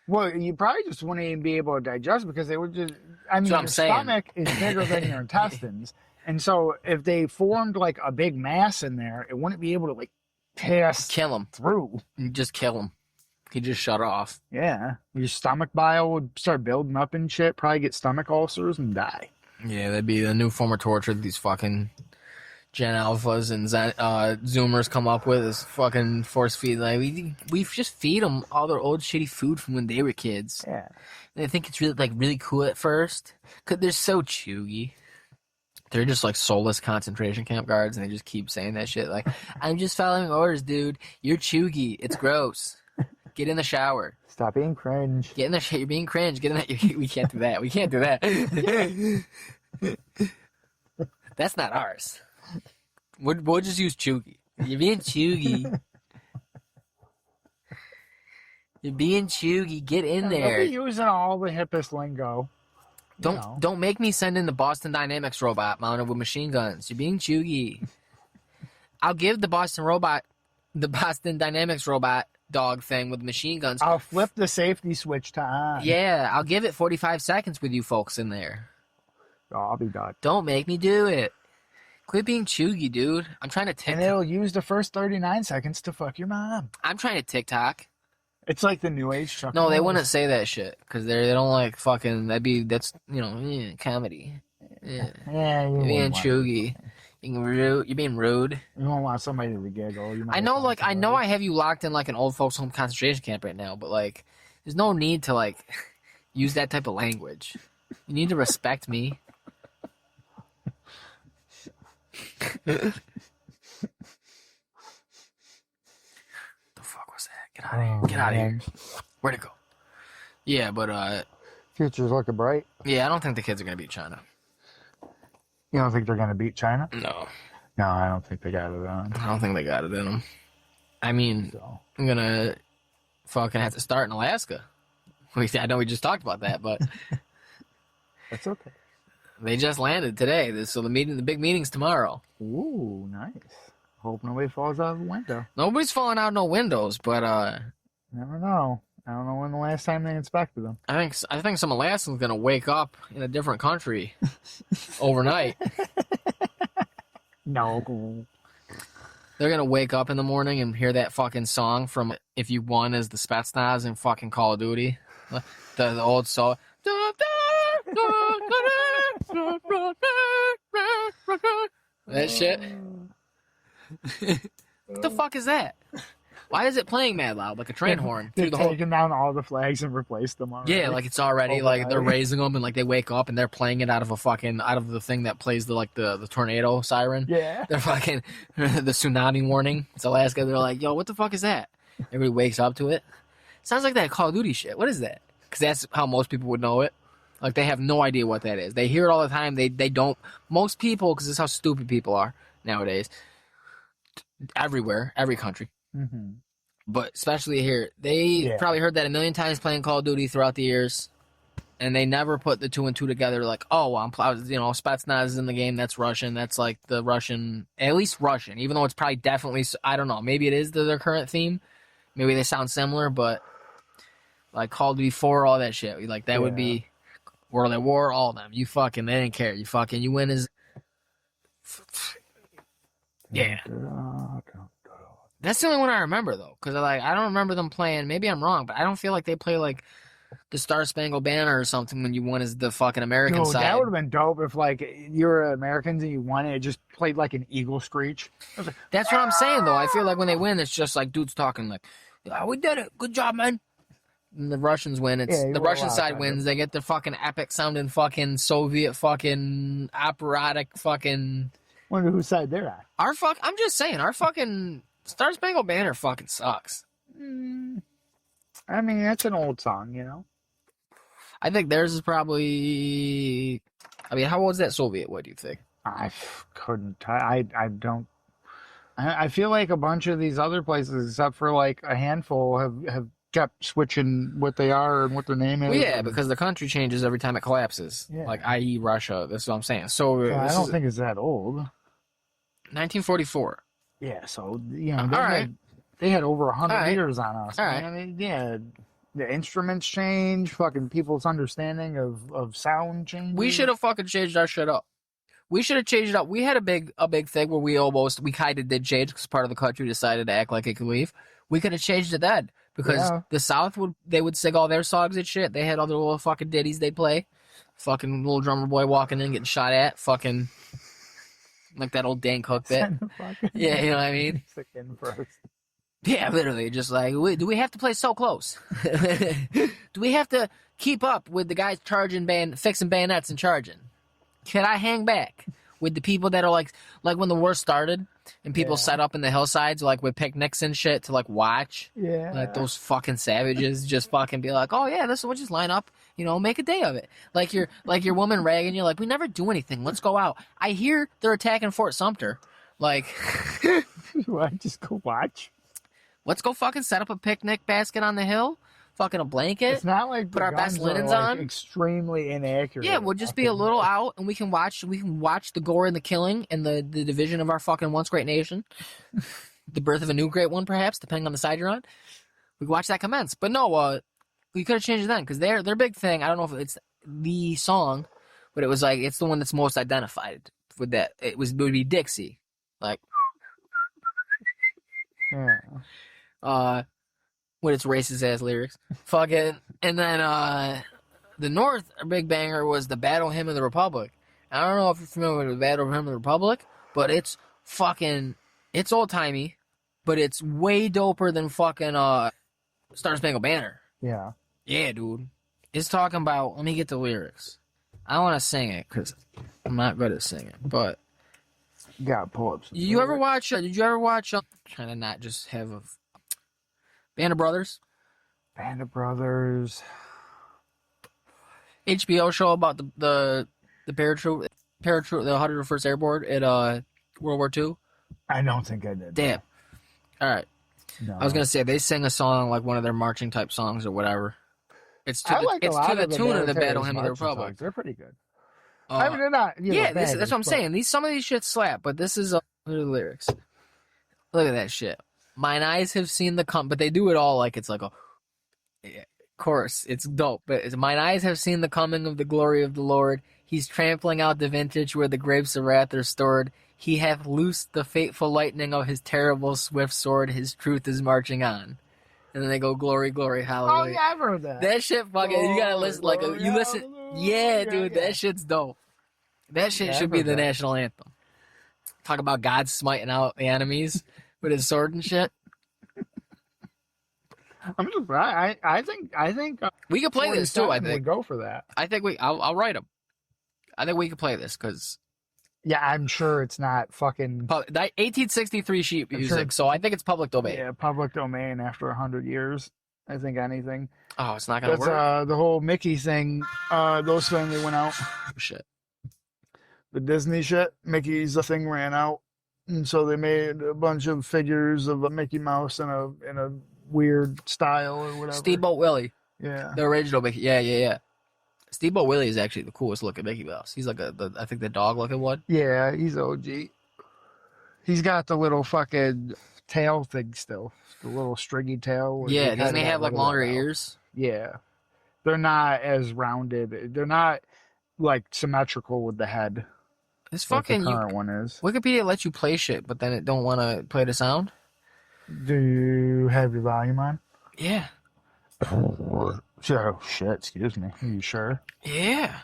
Well, you probably just wouldn't even be able to digest because they would just. I mean, your stomach is bigger than your intestines, and so if they formed like a big mass in there, it wouldn't be able to like kill him through. You just kill him. He just shut off. Yeah, your stomach bile would start building up and shit. Probably get stomach ulcers and die. Yeah, that'd be a new form of torture. These fucking Gen Alphas and Zoomers come up with is fucking force feed. Like we just feed them all their old shitty food from when they were kids. Yeah, and they think it's really cool at first because they're so chewy. They're just like soulless concentration camp guards, and they just keep saying that shit. Like, I'm just following orders, dude. You're chuggy. It's gross. Get in the shower. Stop being cringe. Get in the shower. You're being cringe. Get in that. We can't do that. We can't do that. That's not ours. We'll just use chuggy. You're being chuggy. You're being chuggy. Get in there. They'll be using all the hippest lingo. Don't make me send in the Boston Dynamics robot mounted with machine guns. You're being chuggy. I'll give the Boston Dynamics robot dog thing with machine guns. I'll flip the safety switch to on. Yeah, I'll give it 45 seconds with you folks in there. Oh, I'll be done. Don't make me do it. Quit being chuggy, dude. I'm trying to TikTok. And it'll use the first 39 seconds to fuck your mom. I'm trying to TikTok. It's like the new age Chuck No, Norris. they wouldn't say that shit because they don't like fucking. That's comedy. Yeah, you're being chuggy. You're being rude. You don't want somebody to giggle. I know I have you locked in like an old folks home concentration camp right now, but like, there's no need to like use that type of language. You need to respect me. The fuck was that? Get out of here. Get out of here. Where'd it go? Yeah, but future's looking bright. Yeah, I don't think the kids are gonna beat China. You don't think they're gonna beat China? No. No, I don't think they got it on. I don't think they got it in them. I mean, I'm gonna fucking have to start in Alaska. I know we just talked about that, but that's okay. They just landed today, so the big meeting's tomorrow. Ooh, nice. Hope nobody falls out of the window. Nobody's falling out no windows, but never know. I don't know when the last time they inspected them. I think some Alaskans gonna wake up in a different country overnight. No. They're gonna wake up in the morning and hear that fucking song from If You Won as the Spetsnaz in fucking Call of Duty. The old song. That shit. What the fuck is that? Why is it playing mad loud like a train horn They're through the whole? taking down all the flags and replaced them already. Yeah, like it's already like they're raising them and like they wake up and they're playing it out of the thing that plays the tornado siren. Yeah. They're fucking the tsunami warning. It's Alaska. They're like, yo, what the fuck is that? Everybody wakes up to it. Sounds like that Call of Duty shit. What is that? Because that's how most people would know it. Like they have no idea what that is. They hear it all the time. They don't. Most people, because this is how stupid people are nowadays. Everywhere, every country. Mm-hmm. But especially here, they probably heard that a million times playing Call of Duty throughout the years, and they never put the two and two together. Like, oh, Spetsnaz is in the game. That's Russian. That's like the Russian, at least Russian. Even though it's probably definitely, I don't know. Maybe it is their current theme. Maybe they sound similar, but like Call of Duty 4, all that shit. Like that would be World at War, all of them. They didn't care. You win as Yeah. That's the only one I remember though, because I don't remember them playing. Maybe I'm wrong, but I don't feel like they play like the Star Spangled Banner or something when you won as the fucking American Dude, side. that would have been dope if like you were Americans and you won it just played like an eagle screech. Like, That's what I'm saying though. I feel like when they win, it's just like dudes talking like, "Oh, we did it, good job, man." And the Russians win. It's the Russian side wins. They get the fucking epic sounding fucking Soviet fucking operatic fucking. Wonder whose side they're at. I'm just saying, our fucking Star Spangled Banner fucking sucks. I mean, that's an old song, you know. I think theirs is probably. I mean, how old is that Soviet? What do you think? I couldn't. I don't. I feel like a bunch of these other places, except for like a handful, have kept switching what they are and what their name is. Well, yeah, because the country changes every time it collapses. Yeah. Like, i.e., Russia. That's what I'm saying. So yeah, I don't think it's that old. 1944. Yeah, so you know they had over 100 years on us. All right. I mean, yeah, the instruments change. Fucking people's understanding of sound changes. We should have fucking changed our shit up. We should have changed it up. We had a big thing where we kind of did change because part of the country decided to act like it could leave. We could have changed it then because the South would sing all their songs and shit. They had other little fucking ditties they'd play. Fucking little drummer boy walking in getting shot at. Fucking like that old Dan Cook bit. Yeah, you know what I mean? Yeah, literally, just like, do we have to play so close? Do we have to keep up with the guys fixing bayonets and charging? Can I hang back with the people that are like when the war started and people set up in the hillsides like with picnics and shit to like watch? Yeah. Like those fucking savages just fucking be like, oh yeah, we'll just line up, make a day of it. Like your woman Reagan, you're like, we never do anything. Let's go out. I hear they're attacking Fort Sumter. Like, what? Just go watch. Let's go fucking set up a picnic basket on the hill, fucking a blanket. It's not like put our best linens like on. Extremely inaccurate. Yeah, we'll just be a little out, and we can watch the gore and the killing and the division of our fucking once great nation, the birth of a new great one, perhaps, depending on the side you're on. We can watch that commence. But no, we could have changed it then because their big thing. I don't know if it's the song, but it was like it's the one that's most identified with that. It would be Dixie, like. Yeah. With its racist ass lyrics. Fucking and then the North big banger was the Battle Hymn of the Republic. I don't know if you're familiar with the Battle Hymn of the Republic, but it's old timey, but it's way doper than fucking Star Spangled Banner. Yeah. Yeah, dude. It's talking about let me get the lyrics. I want to sing it because I'm not good at singing, but got pull-ups. Did you ever watch trying to not just have a Band of Brothers? Band of Brothers. HBO show about the paratroop, the 101st Airborne at World War II? I don't think I did. Damn. All right. No. I was going to say, they sing a song like one of their marching type songs or whatever. It's to the tune of the Battle Hymn of the Republic. Songs. They're pretty good. I mean, they're not. That's what I'm saying. Some of these shit slap, but this is the lyrics. Look at that shit. Mine eyes have seen the but they do it all like it's like a chorus. It's dope, but it's mine eyes have seen the coming of the glory of the Lord. He's trampling out the vintage where the grapes of wrath are stored. He hath loosed the fateful lightning of his terrible swift sword. His truth is marching on. And then they go glory, glory, hallelujah. Oh yeah, I've heard that. That shit fucking you gotta listen listen. Yeah, dude, that shit's dope. That shit should be the national anthem. Talk about God smiting out the enemies with his sword and shit. I'm just I think we could play this too. I think would go for that. I think I'll write them. I think we could play this because. Yeah, I'm sure it's not fucking 1863 sheet music, so I think it's public domain. Yeah, public domain after 100 years. I think anything. Oh, it's not gonna work. The whole Mickey thing. Those finally went out. Shit. The Disney shit. Mickey's thing ran out, and so they made a bunch of figures of a Mickey Mouse in a weird style or whatever. Steamboat Willie. Yeah. The original Mickey. Yeah. Steamboat Willie is actually the coolest looking Mickey Mouse. He's like I think the dog looking one. Yeah, he's OG. He's got the little fucking tail thing still. The little stringy tail. Yeah, doesn't he have like longer ears? Yeah. They're not as rounded. They're not like symmetrical with the head. This like the fucking current one is. Wikipedia lets you play shit, but then it don't want to play the sound. Do you have your volume on? Yeah. Oh shit! Excuse me. Are you sure? Yeah.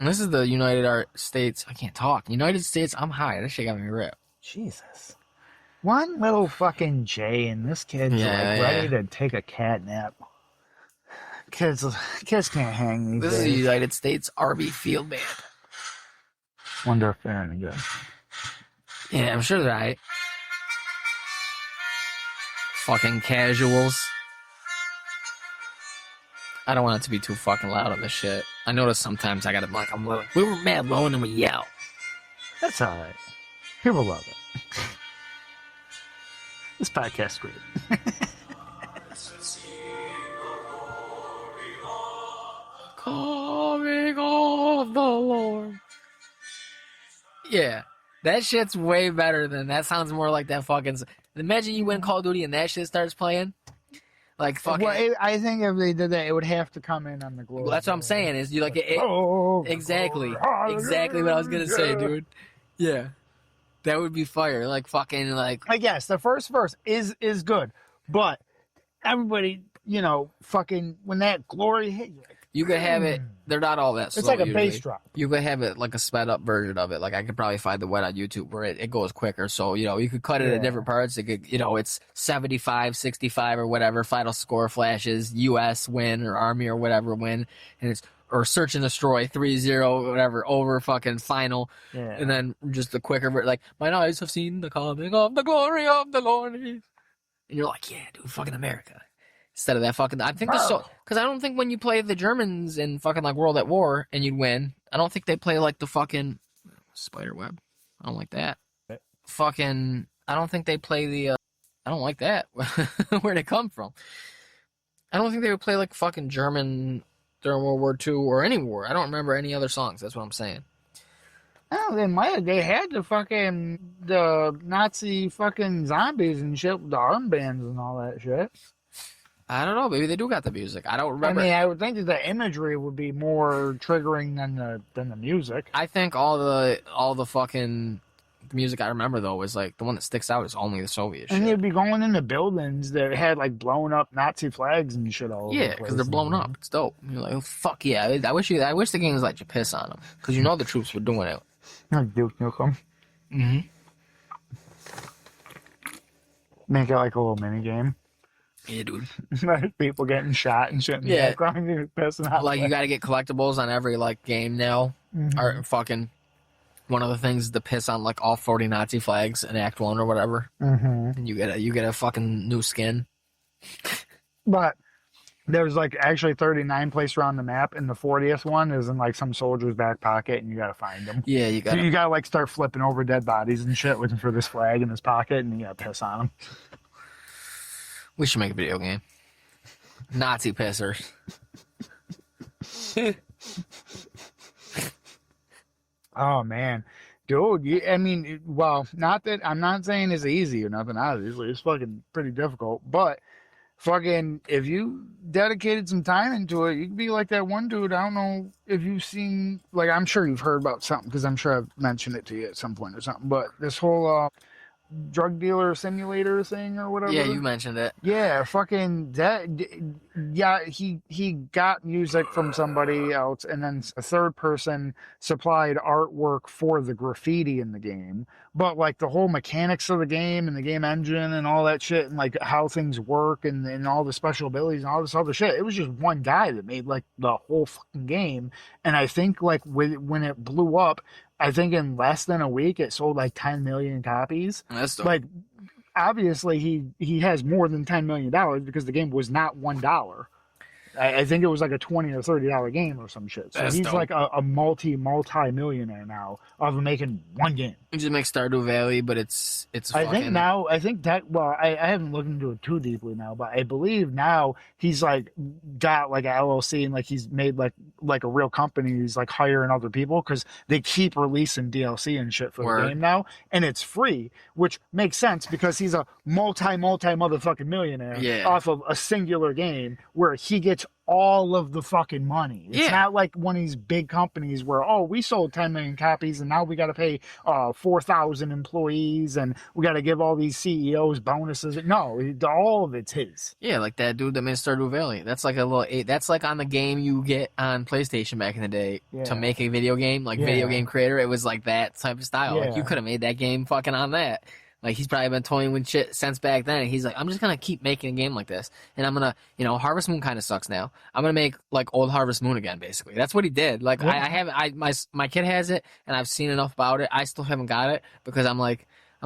And this is the United States. I can't talk. United States. I'm high. This shit got me ripped. Jesus. One little fucking J, and this kid's ready to take a cat nap. Kids can't hang these This days. is the United States Army Field Band. Wonder if they're any good. Yeah, I'm sure they're right. Fucking casuals. I don't want it to be too fucking loud on this shit. I notice sometimes I gotta we were mad low and then we yell. That's all right. People love it. This podcast's great. Coming of the Lord. Yeah, that shit's way better than that. Sounds more like that fucking. Imagine you win Call of Duty and that shit starts playing. Like fucking. Well, I think if they did that, it would have to come in on the glory. Well, that's what I'm saying. Is you like it exactly what I was gonna say, dude. Yeah, that would be fire. Like fucking like. I guess the first verse is good, but everybody, fucking when that glory hit you. You could have it. They're not all that slow. It's like a usually. bass drop. You could have it like a sped up version of it. Like I could probably find the one on YouTube where it goes quicker. So, you could cut it at different parts. It could, it's 75, 65 or whatever. Final score flashes, US win or Army or whatever win. And it's, or search and destroy 3-0, whatever, over fucking final. Yeah. And then just the quicker, like, mine eyes have seen the coming of the glory of the Lord. And you're like, yeah, dude, fucking America. Instead of that fucking, I think because I don't think when you play the Germans in fucking like World at War and you'd win, I don't think they play like the fucking spider web. I don't like that. Fucking, I don't think they play the. I don't like that. Where'd it come from? I don't think they would play like fucking German during World War II or any war. I don't remember any other songs. That's what I'm saying. Oh, they might have. They had the Nazi fucking zombies and shit with the armbands and all that shit. I don't know. Maybe they do got the music. I don't remember. I mean, I would think that the imagery would be more triggering than the music. I think all the fucking music I remember though was like the one that sticks out is only the Soviet shit. And you'd be going into buildings that had like blown up Nazi flags and shit all over. Yeah, because they're blown up. It's dope. You're like, oh, fuck yeah. I wish the games let you piss on them because the troops were doing it. Like Duke Nukem. Mm-hmm. Make it like a little mini game. Yeah, dude. People getting shot and shit in the background. You're pissing out. Like you got to get collectibles on every like game now. Mm-hmm. Or fucking one of the things is to piss on like all 40 Nazi flags in Act 1 or whatever. Mm-hmm. And you get a fucking new skin. But there's like actually 39 placed around the map, and the 40th one is in like some soldier's back pocket, and you gotta find them. Yeah, you gotta like start flipping over dead bodies and shit, looking for this flag in his pocket, and you gotta piss on them. We should make a video game. Nazi pissers. Oh man, dude. I mean, well, not that I'm not saying it's easy or nothing. Obviously, it's fucking pretty difficult. But fucking, if you dedicated some time into it, you could be like that one dude. I don't know if you've seen, like, I'm sure you've heard about something because I'm sure I've mentioned it to you at some point or something. But this whole drug dealer simulator thing or whatever. Yeah, you mentioned it. Yeah, fucking that. Yeah, he got music from somebody else, and then a third person supplied artwork for the graffiti in the game. But like the whole mechanics of the game and the game engine and all that shit, and like how things work and all the special abilities and all this other shit, it was just one guy that made like the whole fucking game. And I think like when it blew up, I think in less than a week it sold like 10 million copies. That's dope. Like obviously he has more than $10 million because the game was not $1. I think it was like a $20 or $30 game or some shit. So That's he's dope. like a multi-millionaire now of making one game. You just make Stardew Valley, but it's I fucking... think that well, I haven't looked into it too deeply now, but I believe now he's like got like a LLC and like he's made like a real company. He's like hiring other people because they keep releasing DLC and shit for the game now, and it's free, which makes sense because he's a multi motherfucking millionaire off of a singular game where he gets all of the fucking money. It's Yeah. not like one of these big companies where, oh, we sold 10 million copies and now we got to pay 4,000 employees and we got to give all these CEOs bonuses. No, all of it's his. Yeah, like that dude that made Stardew Valley. That's like a little. That's like on the game you get on PlayStation back in the day to make a video game, like video game creator. It was like that type of style. Yeah. Like you could have made that game fucking on that. Like he's probably been toying with shit since back then. And he's like, I'm just gonna keep making a game like this, and I'm gonna, Harvest Moon kind of sucks now. I'm gonna make like old Harvest Moon again, basically. That's what he did. Like my kid has it, and I've seen enough about it. I still haven't got it because I'm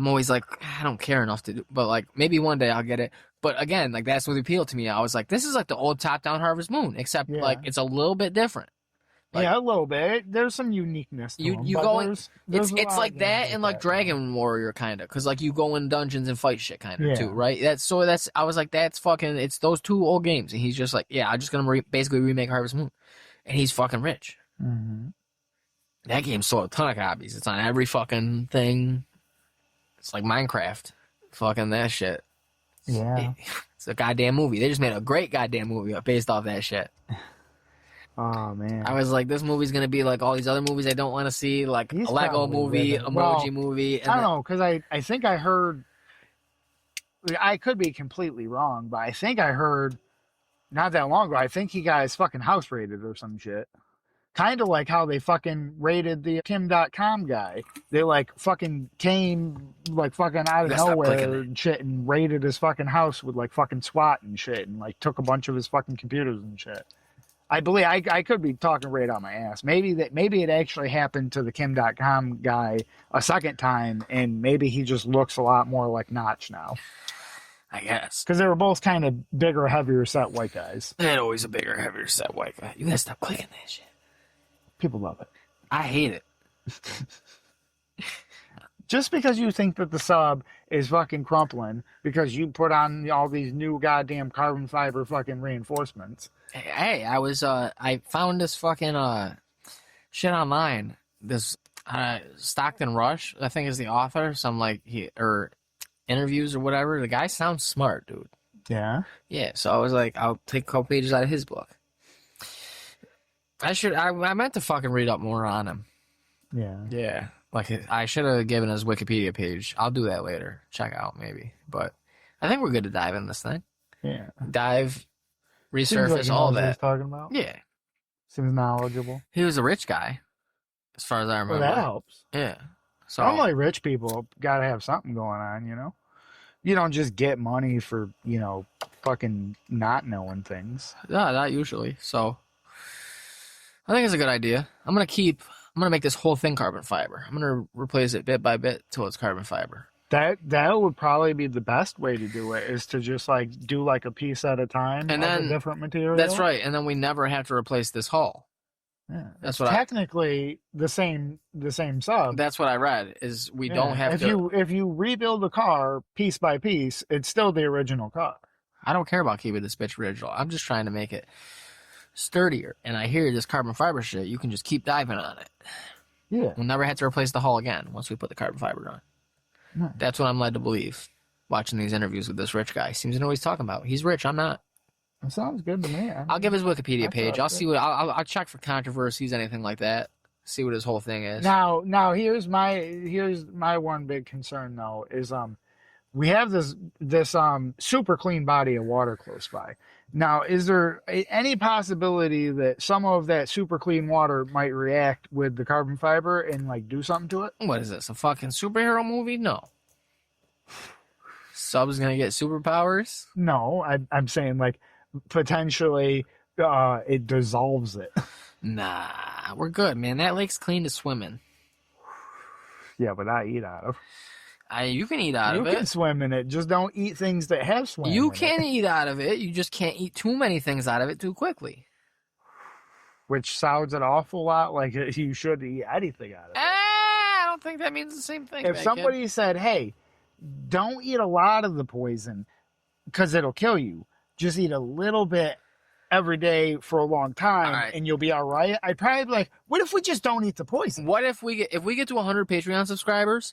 always like, I don't care enough to do, but like maybe one day I'll get it. But again, like that's what appealed to me. I was like, this is like the old top-down Harvest Moon, except like it's a little bit different. Like, a little bit. There's some uniqueness to them, you but go in, there's it's like that and like Dragon Warrior kind of, because like you go in dungeons and fight shit kind of too, right? I was like, that's fucking, it's those two old games, and he's just like, yeah, I'm just gonna basically remake Harvest Moon, and he's fucking rich. Mm-hmm. That game sold a ton of copies. It's on every fucking thing. It's like Minecraft, fucking that shit. Yeah, it's a goddamn movie. They just made a great goddamn movie based off that shit. Oh man, I was like, this movie's gonna be like all these other movies I don't want to see, like a Lego movie, emoji movie. And I don't know, because I think I heard, I could be completely wrong, but I think I heard not that long ago, I think he got his fucking house raided or some shit. Kind of like how they fucking raided the Kim.com guy. They like fucking came like fucking out of nowhere and shit and raided his fucking house with like fucking SWAT and shit and like took a bunch of his fucking computers and shit. I believe I could be talking right out my ass. Maybe it actually happened to the Kim.com guy a second time, and maybe he just looks a lot more like Notch now. I guess because they were both kind of bigger, heavier set white guys. They had always a bigger, heavier set white guy. You gotta stop clicking that shit. People love it. I hate it. Just because you think that the sub is fucking crumpling because you put on all these new goddamn carbon fiber fucking reinforcements. Hey, I found this fucking shit online. This Stockton Rush, I think is the author. Some or interviews or whatever. The guy sounds smart, dude. Yeah. Yeah. So I was like, I'll take a couple pages out of his book. I meant to fucking read up more on him. Yeah. Yeah. Like, I should have given his Wikipedia page. I'll do that later. Check out, maybe. But I think we're good to dive in this thing. Yeah. Dive, resurface, all that. What he's talking about? Yeah. Seems knowledgeable. He was a rich guy, as far as I remember. Well, that helps. Yeah. So normally rich people got to have something going on, you know? You don't just get money for, fucking not knowing things. Yeah, not usually. So I think it's a good idea. I'm going to make this whole thing carbon fiber. I'm going to replace it bit by bit till it's carbon fiber. That would probably be the best way to do it, is to just do like a piece at a time and then different material. That's right. And then we never have to replace this hull. Yeah. That's what technically the same sub. That's what I read, is we don't have to. If you rebuild the car piece by piece, it's still the original car. I don't care about keeping this bitch original. I'm just trying to make it sturdier. And I hear this carbon fiber shit, you can just keep diving on it. Yeah. We'll never have to replace the hull again once we put the carbon fiber on. Nice. That's what I'm led to believe, watching these interviews with this rich guy. Seems to know what he's talking about. He's rich, I'm not. That sounds good to me. I'll give his Wikipedia page. I'll see what I'll check for controversies, anything like that. See what his whole thing is. Now here's my one big concern though, is we have this super clean body of water close by. Now, is there any possibility that some of that super clean water might react with the carbon fiber and do something to it? What is this, a fucking superhero movie? No. Sub's gonna get superpowers? No, I'm saying potentially it dissolves it. Nah, we're good, man. That lake's clean to swim in. Yeah, but I eat out of. You can eat out of it. You can swim in it. Just don't eat things that have swim. You can eat out of it. You just can't eat too many things out of it too quickly. Which sounds an awful lot like you should eat anything out of it. I don't think that means the same thing. If somebody said, hey, don't eat a lot of the poison because it'll kill you. Just eat a little bit every day for a long time and you'll be all right. I'd probably be like, what if we just don't eat the poison? What if we get to 100 Patreon subscribers?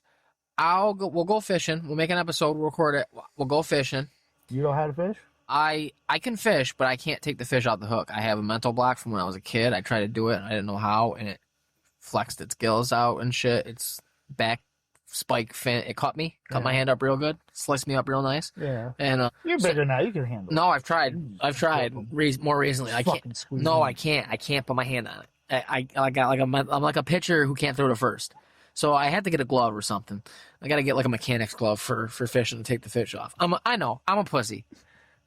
We'll go fishing. We'll make an episode. We'll record it. We'll go fishing. You know how to fish? I can fish, but I can't take the fish out the hook. I have a mental block from when I was a kid. I tried to do it, and I didn't know how, and it flexed its gills out and shit. Its back spike fin, it cut my hand up real good, sliced me up real nice. Yeah. And You're bigger now. You can handle it. no, I've tried more recently. I can't. No, I can't. I can't put my hand on it. I'm like a pitcher who can't throw to first. So I had to get a glove or something. I got to get like a mechanic's glove for fishing to take the fish off. I know, I'm a pussy.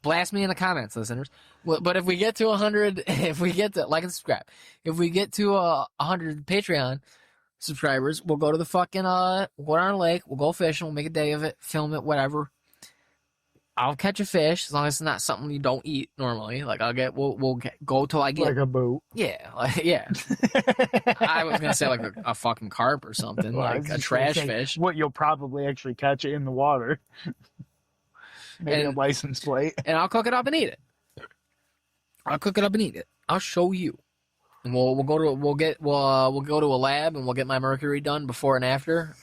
Blast me in the comments, listeners. But if we get to 100, if we get to, like and subscribe, if we get to 100 Patreon subscribers, we'll go to the fucking, we'll go down the lake, we'll go fishing, we'll make a day of it, film it, whatever. I'll catch a fish as long as it's not something you don't eat normally. Like we'll go till I get like a boat. Yeah, yeah. I was gonna say like a fucking carp or something, Well, like a trash fish. What you'll probably actually catch it in the water. Maybe a license plate. And I'll cook it up and eat it. I'll show you. And we'll go to a lab and we'll get my mercury done before and after.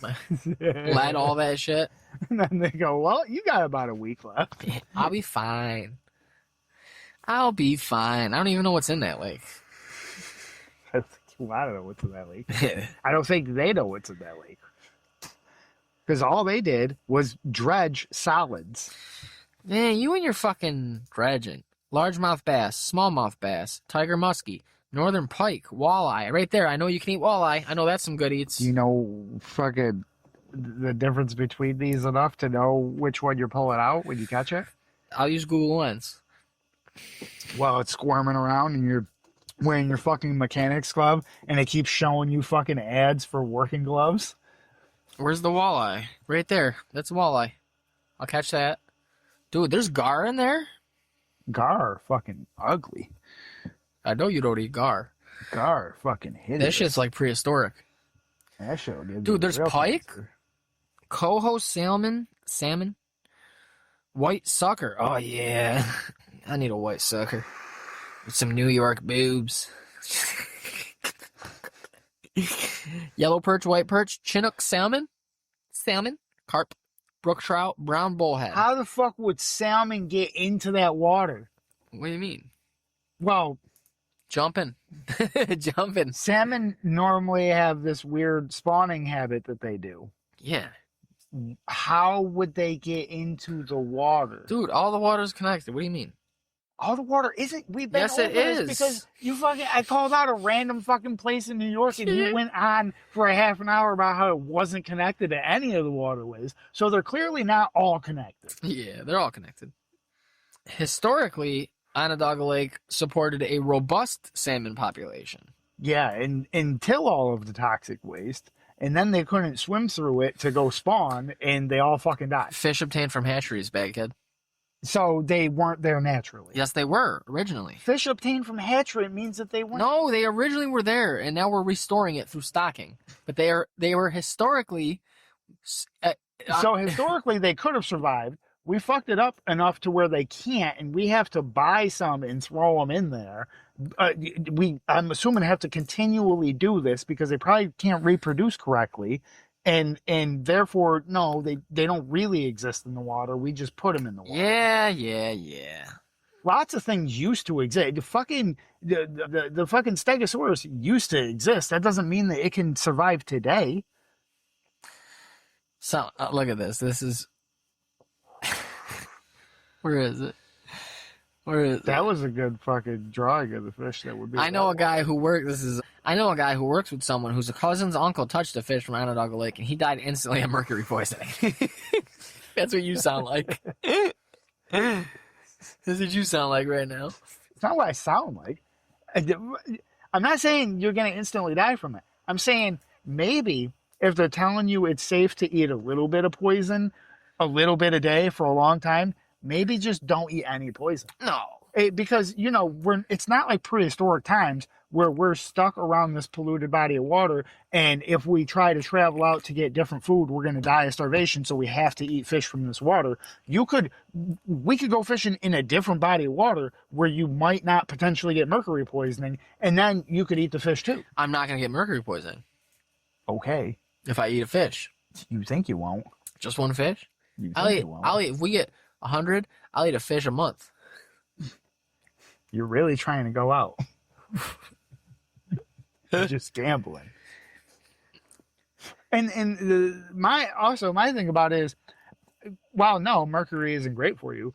Lead, all that shit. And then they go, well, you got about a week left. I'll be fine. I don't even know what's in that lake. I don't know what's in that lake. I don't think they know what's in that lake. Because all they did was dredge solids. Man, you and your fucking dredging. Largemouth bass, smallmouth bass, tiger muskie, northern pike, walleye. Right there. I know you can eat walleye. I know that's some good eats. You know fucking the difference between these enough to know which one you're pulling out when you catch it? I'll use Google Lens. Well, it's squirming around and you're wearing your fucking mechanic's glove and it keeps showing you fucking ads for working gloves. Where's the walleye? Right there. That's a walleye. I'll catch that. Dude, there's gar in there? Gar are fucking ugly. I know you don't eat gar. Gar are fucking hideous. That shit's like prehistoric. That shit will give Dude, you there's real pike, cancer. coho, salmon, white sucker. Oh, yeah. I need a white sucker. With some New York boobs. Yellow perch, white perch, Chinook salmon, carp, brook trout, brown bullhead. How the fuck would salmon get into that water? What do you mean? Well, Jumping. salmon normally have this weird spawning habit that they do. Yeah. How would they get into the water? Dude, all the water's connected. What do you mean? All the water isn't. We've been Yes, over it this is. because you fucking. I called out a random fucking place in New York, and you went on for a half an hour about how it wasn't connected to any of the waterways. So they're clearly not all connected. Yeah, they're all connected. Historically, Onondaga Lake supported a robust salmon population. Yeah, and until all of the toxic waste, and then they couldn't swim through it to go spawn, and they all fucking died. Fish obtained from hatcheries, bad kid. So they weren't there naturally. Yes, they were originally. Fish obtained from hatchery means that they weren't. No, they originally were there, and now we're restoring it through stocking. But they were historically. So historically, they could have survived. We fucked it up enough to where they can't, and we have to buy some and throw them in there. I'm assuming have to continually do this because they probably can't reproduce correctly, and therefore no, they don't really exist in the water. We just put them in the water. Yeah. Lots of things used to exist. The fucking Stegosaurus used to exist. That doesn't mean that it can survive today. So look at this. This is. Where is it? That was a good fucking drawing of the fish that would be. I know a guy who works with someone whose cousin's uncle touched a fish from Onondaga Lake and he died instantly of mercury poisoning. That's what you sound like. That's what you sound like right now. It's not what I sound like. I'm not saying you're going to instantly die from it. I'm saying maybe if they're telling you it's safe to eat a little bit of poison, a little bit a day for a long time, maybe just don't eat any poison. No. Because, it's not like prehistoric times where we're stuck around this polluted body of water, and if we try to travel out to get different food, we're going to die of starvation, so we have to eat fish from this water. We could go fishing in a different body of water where you might not potentially get mercury poisoning, and then you could eat the fish too. I'm not going to get mercury poisoning. Okay. If I eat a fish. You think you won't. Just one fish? You won't. If we get 100, I'll eat a fish a month. You're really trying to go out. You're just gambling. And my thing about it is, while no, mercury isn't great for you,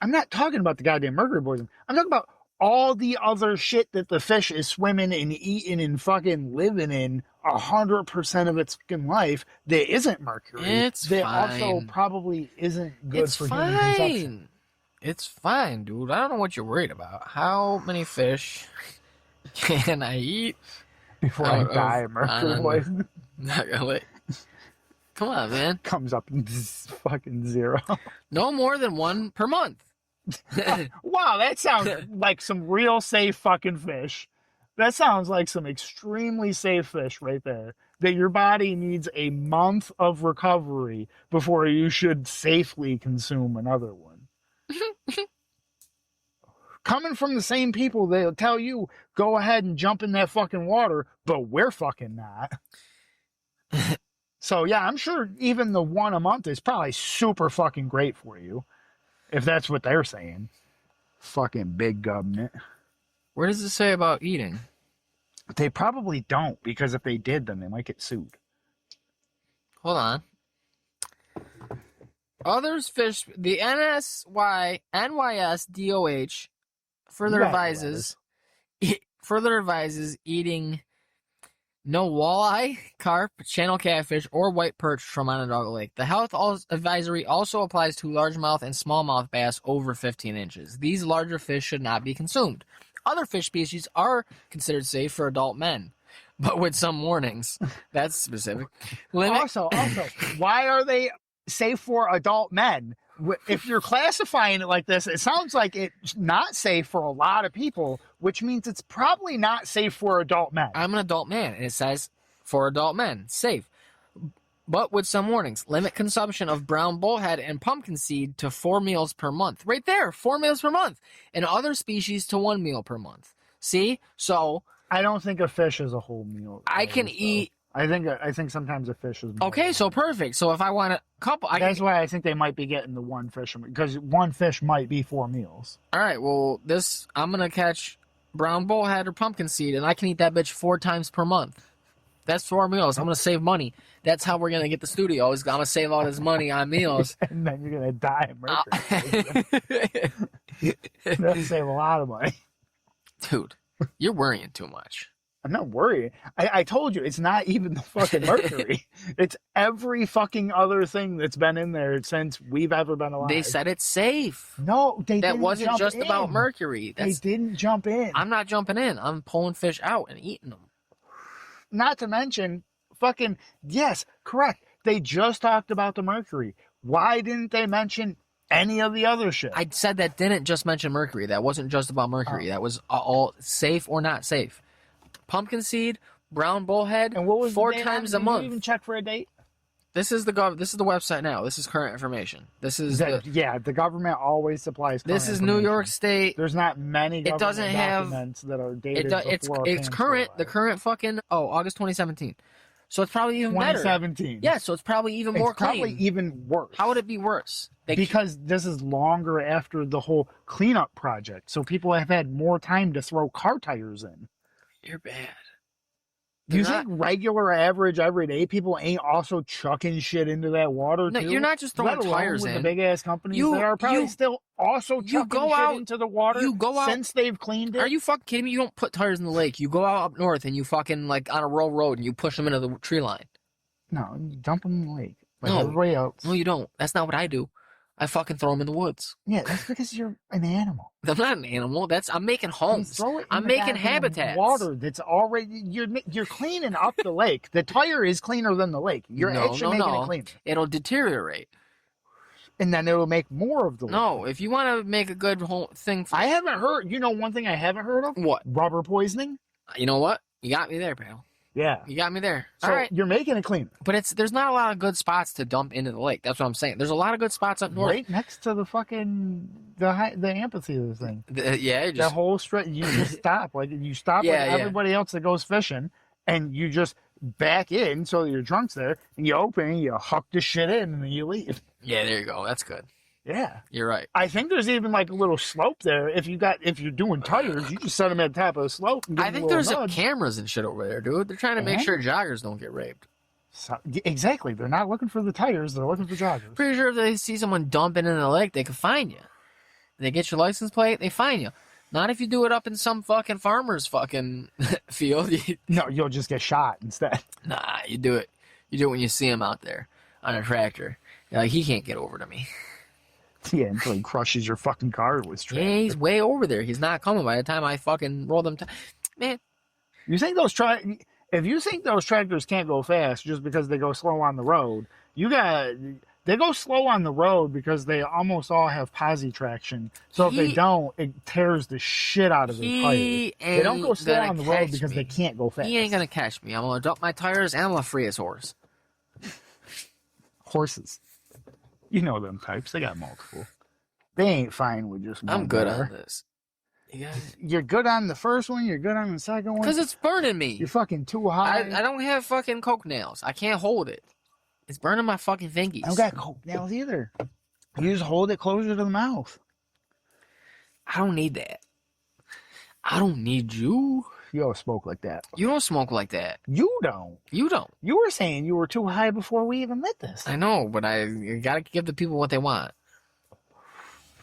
I'm not talking about the goddamn mercury poison. I'm talking about all the other shit that the fish is swimming and eating and fucking living in 100% of its fucking life that isn't mercury. It's that fine. also probably isn't good It's for human consumption. It's fine, dude. I don't know what you're worried about. How many fish can I eat Before I die of mercury poison. Not gonna let. Come on, man. Comes up fucking 0. No more than 1 per month. Wow, that sounds like some real safe fucking fish. That sounds like some extremely safe fish right there. That your body needs a month of recovery before you should safely consume another one. Coming from the same people, they'll tell you, go ahead and jump in that fucking water, but we're fucking not. So yeah, I'm sure even the 1 a month is probably super fucking great for you. If that's what they're saying. Fucking big government. Where does it say about eating? They probably don't, because if they did, then they might get sued. Hold on. Others fish. The NYSDOH further advises eating no walleye, carp, channel catfish, or white perch from Onondaga Lake. The health advisory also applies to largemouth and smallmouth bass over 15 inches. These larger fish should not be consumed. Other fish species are considered safe for adult men, but with some warnings. That's specific. Also, why are they safe for adult men? If you're classifying it like this, it sounds like it's not safe for a lot of people, which means it's probably not safe for adult men. I'm an adult man, and it says for adult men, safe. But with some warnings. Limit consumption of brown bullhead and pumpkin seed to 4 meals per month. Right there, 4 meals per month. And other species to 1 meal per month. See? So I don't think a fish is a whole meal. I can eat. I think sometimes a fish is more. Okay, so perfect. So if I want a couple, that's why I think they might be getting the 1 fish, because 1 fish might be 4 meals. All right, well, I'm gonna catch brown bullhead or pumpkin seed, and I can eat that bitch 4 times per month. That's 4 meals. I'm gonna save money. That's how we're gonna get the studio. Is I'm gonna save all this money on meals, and then you're gonna die of mercury. That'll save a lot of money, dude. You're worrying too much. I'm not worried. I told you, it's not even the fucking mercury. It's every fucking other thing that's been in there since we've ever been alive. They said it's safe. No, they didn't. That wasn't just in. about mercury. They didn't jump in. I'm not jumping in. I'm pulling fish out and eating them. Not to mention, fucking, yes, correct. They just talked about the mercury. Why didn't they mention any of the other shit? I said that didn't just mention mercury. That wasn't just about mercury. That was all safe or not safe. Pumpkin seed, brown bullhead, and what was 4 times a month. Did you even check for a date? This is the website now. This is current information. This is the government always supplies. This is New York State. There's not many. It doesn't have documents that are dated. It's current. The current fucking August 2017. So it's probably even 2017. better. Yeah, so it's probably even more clean. Probably even worse. How would it be worse? Because this is longer after the whole cleanup project, so people have had more time to throw car tires in. You're bad. You think regular, average, everyday people ain't also chucking shit into that water, no, too? You're not just throwing tires in. The big-ass companies that are probably still also chucking shit into the water since they've cleaned it. Are you fucking kidding me? You don't put tires in the lake. You go out up north and you fucking, like, on a rural road and you push them into the tree line. No, you dump them in the lake. Like no. everybody else. No, you don't. That's not what I do. I fucking throw them in the woods. Yeah, that's because you're an animal. I'm not an animal. I'm making homes. I'm making habitats. Water that's already you're cleaning up the lake. The tire is cleaner than the lake. You're actually making it cleaner. It'll deteriorate, and then it'll make more of the lake. No, if you want to make a good thing, I haven't heard. You know, one thing I haven't heard of. What? Rubber poisoning. You know what? You got me there, pal. Yeah. You got me there. So all right. You're making it cleaner. But there's not a lot of good spots to dump into the lake. That's what I'm saying. There's a lot of good spots up north. Right next to the fucking the amphitheater thing. Yeah. The whole stretch. You just stop. Like everybody else that goes fishing, and you just back in so your trunk's there, and you open and you huck the shit in, and then you leave. Yeah, there you go. That's good. Yeah. You're right. I think there's even like a little slope there. If you're doing tires, you just set them at the top of the slope. And give I them a think little there's nudge. cameras and shit over there, dude. They're trying to make And? sure joggers don't get raped. So, exactly. They're not looking for the tires. They're looking for joggers. Pretty sure if they see someone dumping in the lake, they can fine you. They get your license plate, they fine you. Not if you do it up in some fucking farmer's fucking field. No, you'll just get shot instead. Nah, you do it. You do it when you see him out there on a tractor. You're like, he can't get over to me. Yeah, until he crushes your fucking car with straight. Yeah, he's way over there. He's not coming by the time I fucking roll them. Man, You think if you think those tractors can't go fast just because they go slow on the road, they go slow on the road because they almost all have posi traction. So if they don't, it tears the shit out of their tires. They don't go slow on the road because they can't go fast. He ain't gonna catch me. I'm gonna dump my tires and I'm gonna free his horse. Horses. You know them types. They got multiple. They ain't fine with just one. I'm good bar. on this. You're good on the first one. You're good on the second one. Because it's burning me. You're fucking too high. I don't have fucking coke nails. I can't hold it. It's burning my fucking fingies. I don't got coke nails either. You just hold it closer to the mouth. I don't need that. I don't need you. You don't smoke like that. You don't smoke like that. You don't. You don't. You were saying you were too high before we even lit this. I know, but you gotta give the people what they want.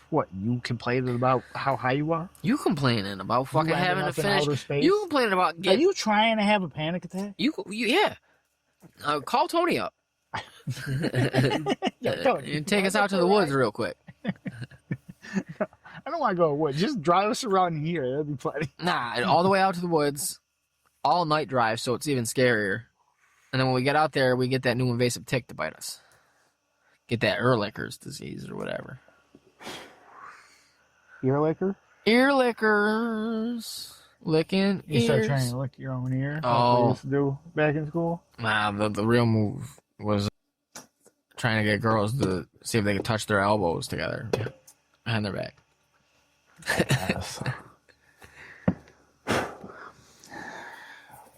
What, you complaining about how high you are? You complaining about fucking having to finish. Outer space? You complaining about Are getting. you trying to have a panic attack? Yeah. Call Tony up. And take us out to the woods real quick. I don't want to go to woods. Just drive us around here. That'd be plenty. Nah, all the way out to the woods. All night drive, so it's even scarier. And then when we get out there, we get that new invasive tick to bite us. Get that Ehrlich's disease or whatever. Ear licker? Ear lickers. Licking You start ears. trying to lick your own ear? Oh. Like we used to do back in school? Nah, the real move was trying to get girls to see if they could touch their elbows together behind their back. Yes. You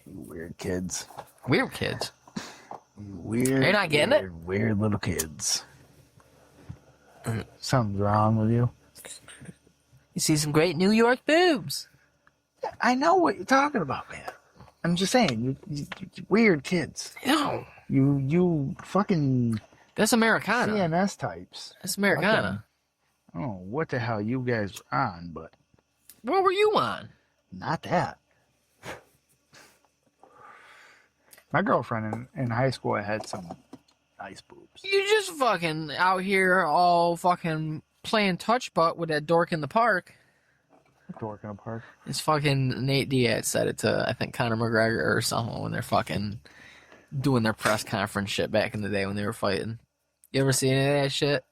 weird kids. Weird kids. You weird. You're not getting it? Weird little kids. Something's wrong with you. You see some great New York boobs. I know what you're talking about, man. I'm just saying, you weird kids. No. You fucking That's Americana. CNS types. That's Americana. I don't know what the hell you guys are on, but What were you on? not that. My girlfriend in high school had some nice boobs. You just fucking out here all fucking playing touch butt with that dork in the park. Dork in a park. It's fucking Nate Diaz said it to, I think, Conor McGregor or someone when they're fucking doing their press conference shit back in the day when they were fighting. You ever see any of that shit?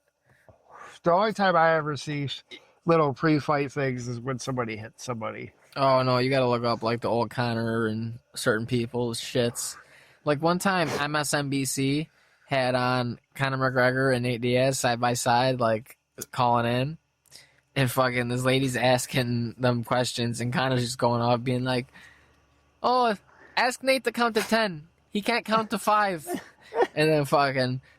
The only time I ever see little pre-fight things is when somebody hits somebody. Oh, no, you gotta look up, like, the old Conor and certain people's shits. Like, one time, MSNBC had on Conor McGregor and Nate Diaz side by side, like, calling in. And fucking this lady's asking them questions, and Connor's just going off being like, oh, ask Nate to count to 10. He can't count to 5. And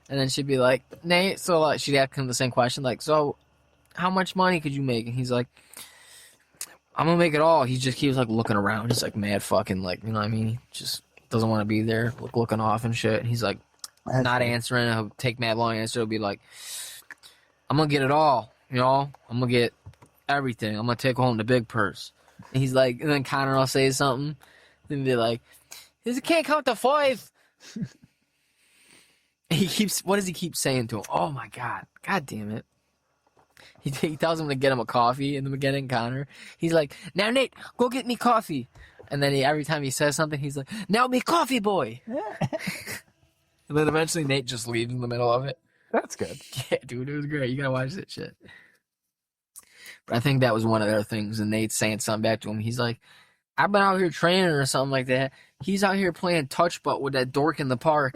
then she'd be like, Nate, so she'd ask him the same question, like, so how much money could you make? And he's like, I'm gonna make it all. He just keeps like looking around. He's like mad fucking, like, you know what I mean? He just doesn't want to be there, looking off and shit. And he's like, not answering. He'll take mad long answer. He'll be like, I'm gonna get it all. You know, I'm gonna get everything. I'm gonna take home the big purse. And he's like, and then Connor will say something, and be like, he can't count to 5. What does he keep saying to him? Oh my God, God damn it! He tells him to get him a coffee in the beginning. Connor, he's like, now Nate, go get me coffee. And then every time he says something, he's like, now me coffee boy. And then eventually Nate just leaves in the middle of it. That's good. Yeah, dude, it was great. You gotta watch that shit. But I think that was one of their things, and Nate's saying something back to him. He's like, I've been out here training or something like that. He's out here playing touch butt with that dork in the park.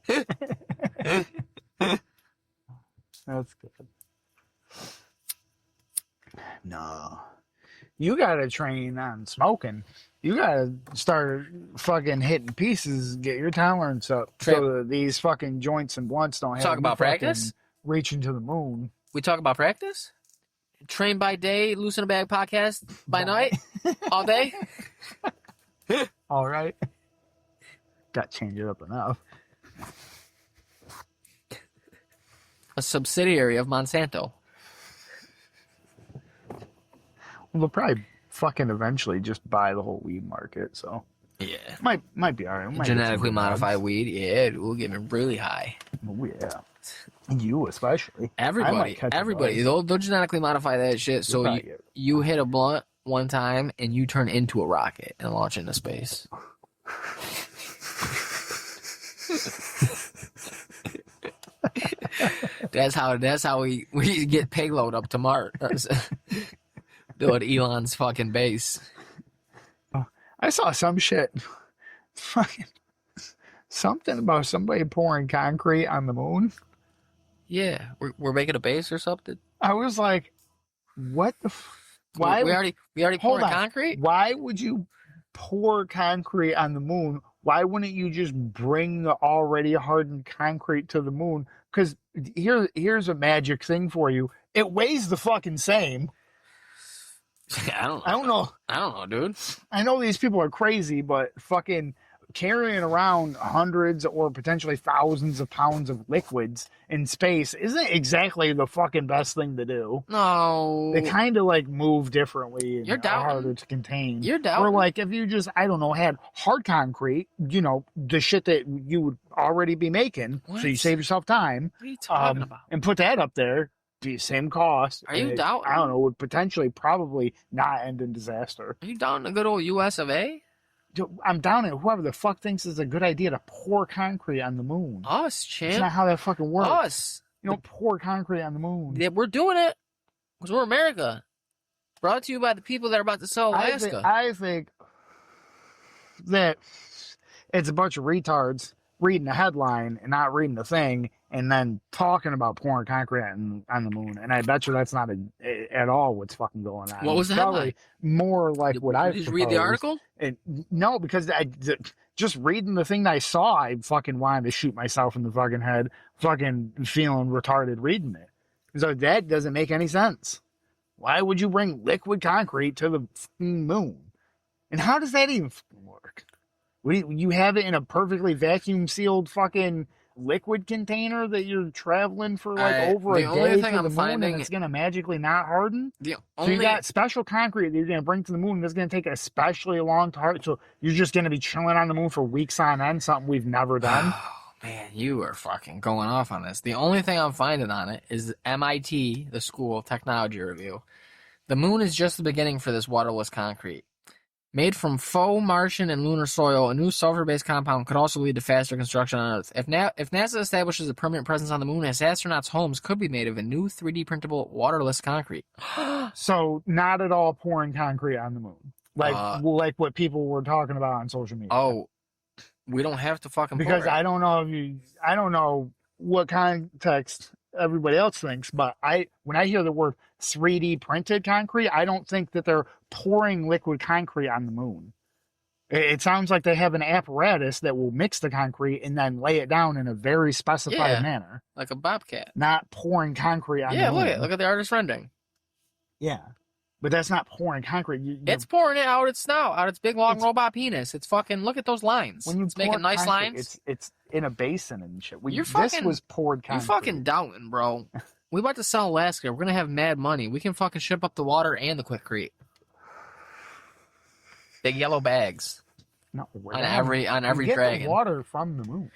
That's good. No. You gotta train on smoking. You gotta start fucking hitting pieces, get your tolerance up, so that these fucking joints and blunts don't have. Talk about practice? reaching to the moon. We talk about practice? Train by day, loose in a bag podcast by night? All day? All right. Got to change it up enough. A subsidiary of Monsanto. Well, they'll probably fucking eventually just buy the whole weed market, so Yeah. might be all right. Might Genetically modified weed. Yeah, it will get me really high. Oh, yeah. You especially. Everybody. They'll genetically modify that shit so you hit a blunt one time and you turn into a rocket and launch into space. That's how we get payload up to Mars. Build Elon's fucking base. I saw some shit. Fucking something about somebody pouring concrete on the moon. Yeah, we're making a base or something. I was like, what the why we already poured concrete? Why would you pour concrete on the moon? Why wouldn't you just bring the already hardened concrete to the moon? Because here's a magic thing for you. It weighs the fucking same. I don't know, dude. I know these people are crazy, but fucking carrying around hundreds or potentially thousands of pounds of liquids in space isn't exactly the fucking best thing to do. No. They kind of like move differently and You're doubting. are harder to contain. You're doubting. Or like if you just, I don't know, had hard concrete, you know, the shit that you would already be making, so you save yourself time. What are you talking about? And put that up there, be the same cost. Are you doubting? I don't know, would potentially probably not end in disaster. Are you down the good old US of A? I'm down at whoever the fuck thinks it's a good idea to pour concrete on the moon. Us, champ. That's not how that fucking works. Us. You don't pour concrete on the moon. Yeah, we're doing it because we're America. Brought to you by the people that are about to sell Alaska. I think that it's a bunch of retards reading the headline and not reading the thing and then talking about pouring concrete on the moon. And I bet you that's not at all what's fucking going on. What was the headline? More like what I Did you read the article? No, because just reading the thing that I saw, I fucking wanted to shoot myself in the fucking head, fucking feeling retarded reading it. So that doesn't make any sense. Why would you bring liquid concrete to the fucking moon? And how does that even fucking work? You have it in a perfectly vacuum sealed fucking liquid container that you're traveling for like over a day to the moon and it's going to magically not harden? So you got special concrete that you're going to bring to the moon that's going to take especially long to harden. So you're just going to be chilling on the moon for weeks on end, something we've never done. Oh, man, you are fucking going off on this. The only thing I'm finding on it is MIT, the school technology review. The moon is just the beginning for this waterless concrete. Made from faux Martian and lunar soil, a new sulfur-based compound could also lead to faster construction on Earth. If NASA establishes a permanent presence on the moon, its astronauts' homes could be made of a new 3D printable waterless concrete. So not at all pouring concrete on the moon, like what people were talking about on social media. Oh, we don't have to fucking because pour it. I don't know what context everybody else thinks, but when I hear the word 3D printed concrete, I don't think that they're pouring liquid concrete on the moon. It sounds like they have an apparatus that will mix the concrete and then lay it down in a very specified manner. Like a bobcat. Not pouring concrete on the moon. Yeah, look at the artist rendering. Yeah. But that's not pouring concrete. It's pouring it out its snout, out its big long robot penis. It's fucking, look at those lines. When it's making nice lines. It's in a basin and shit. This was poured concrete. You're fucking doubting, bro. We about to sell Alaska. We're gonna have mad money. We can fucking ship up the water and the quickcrete. Big yellow bags. No, on every dragon. The water from the moon.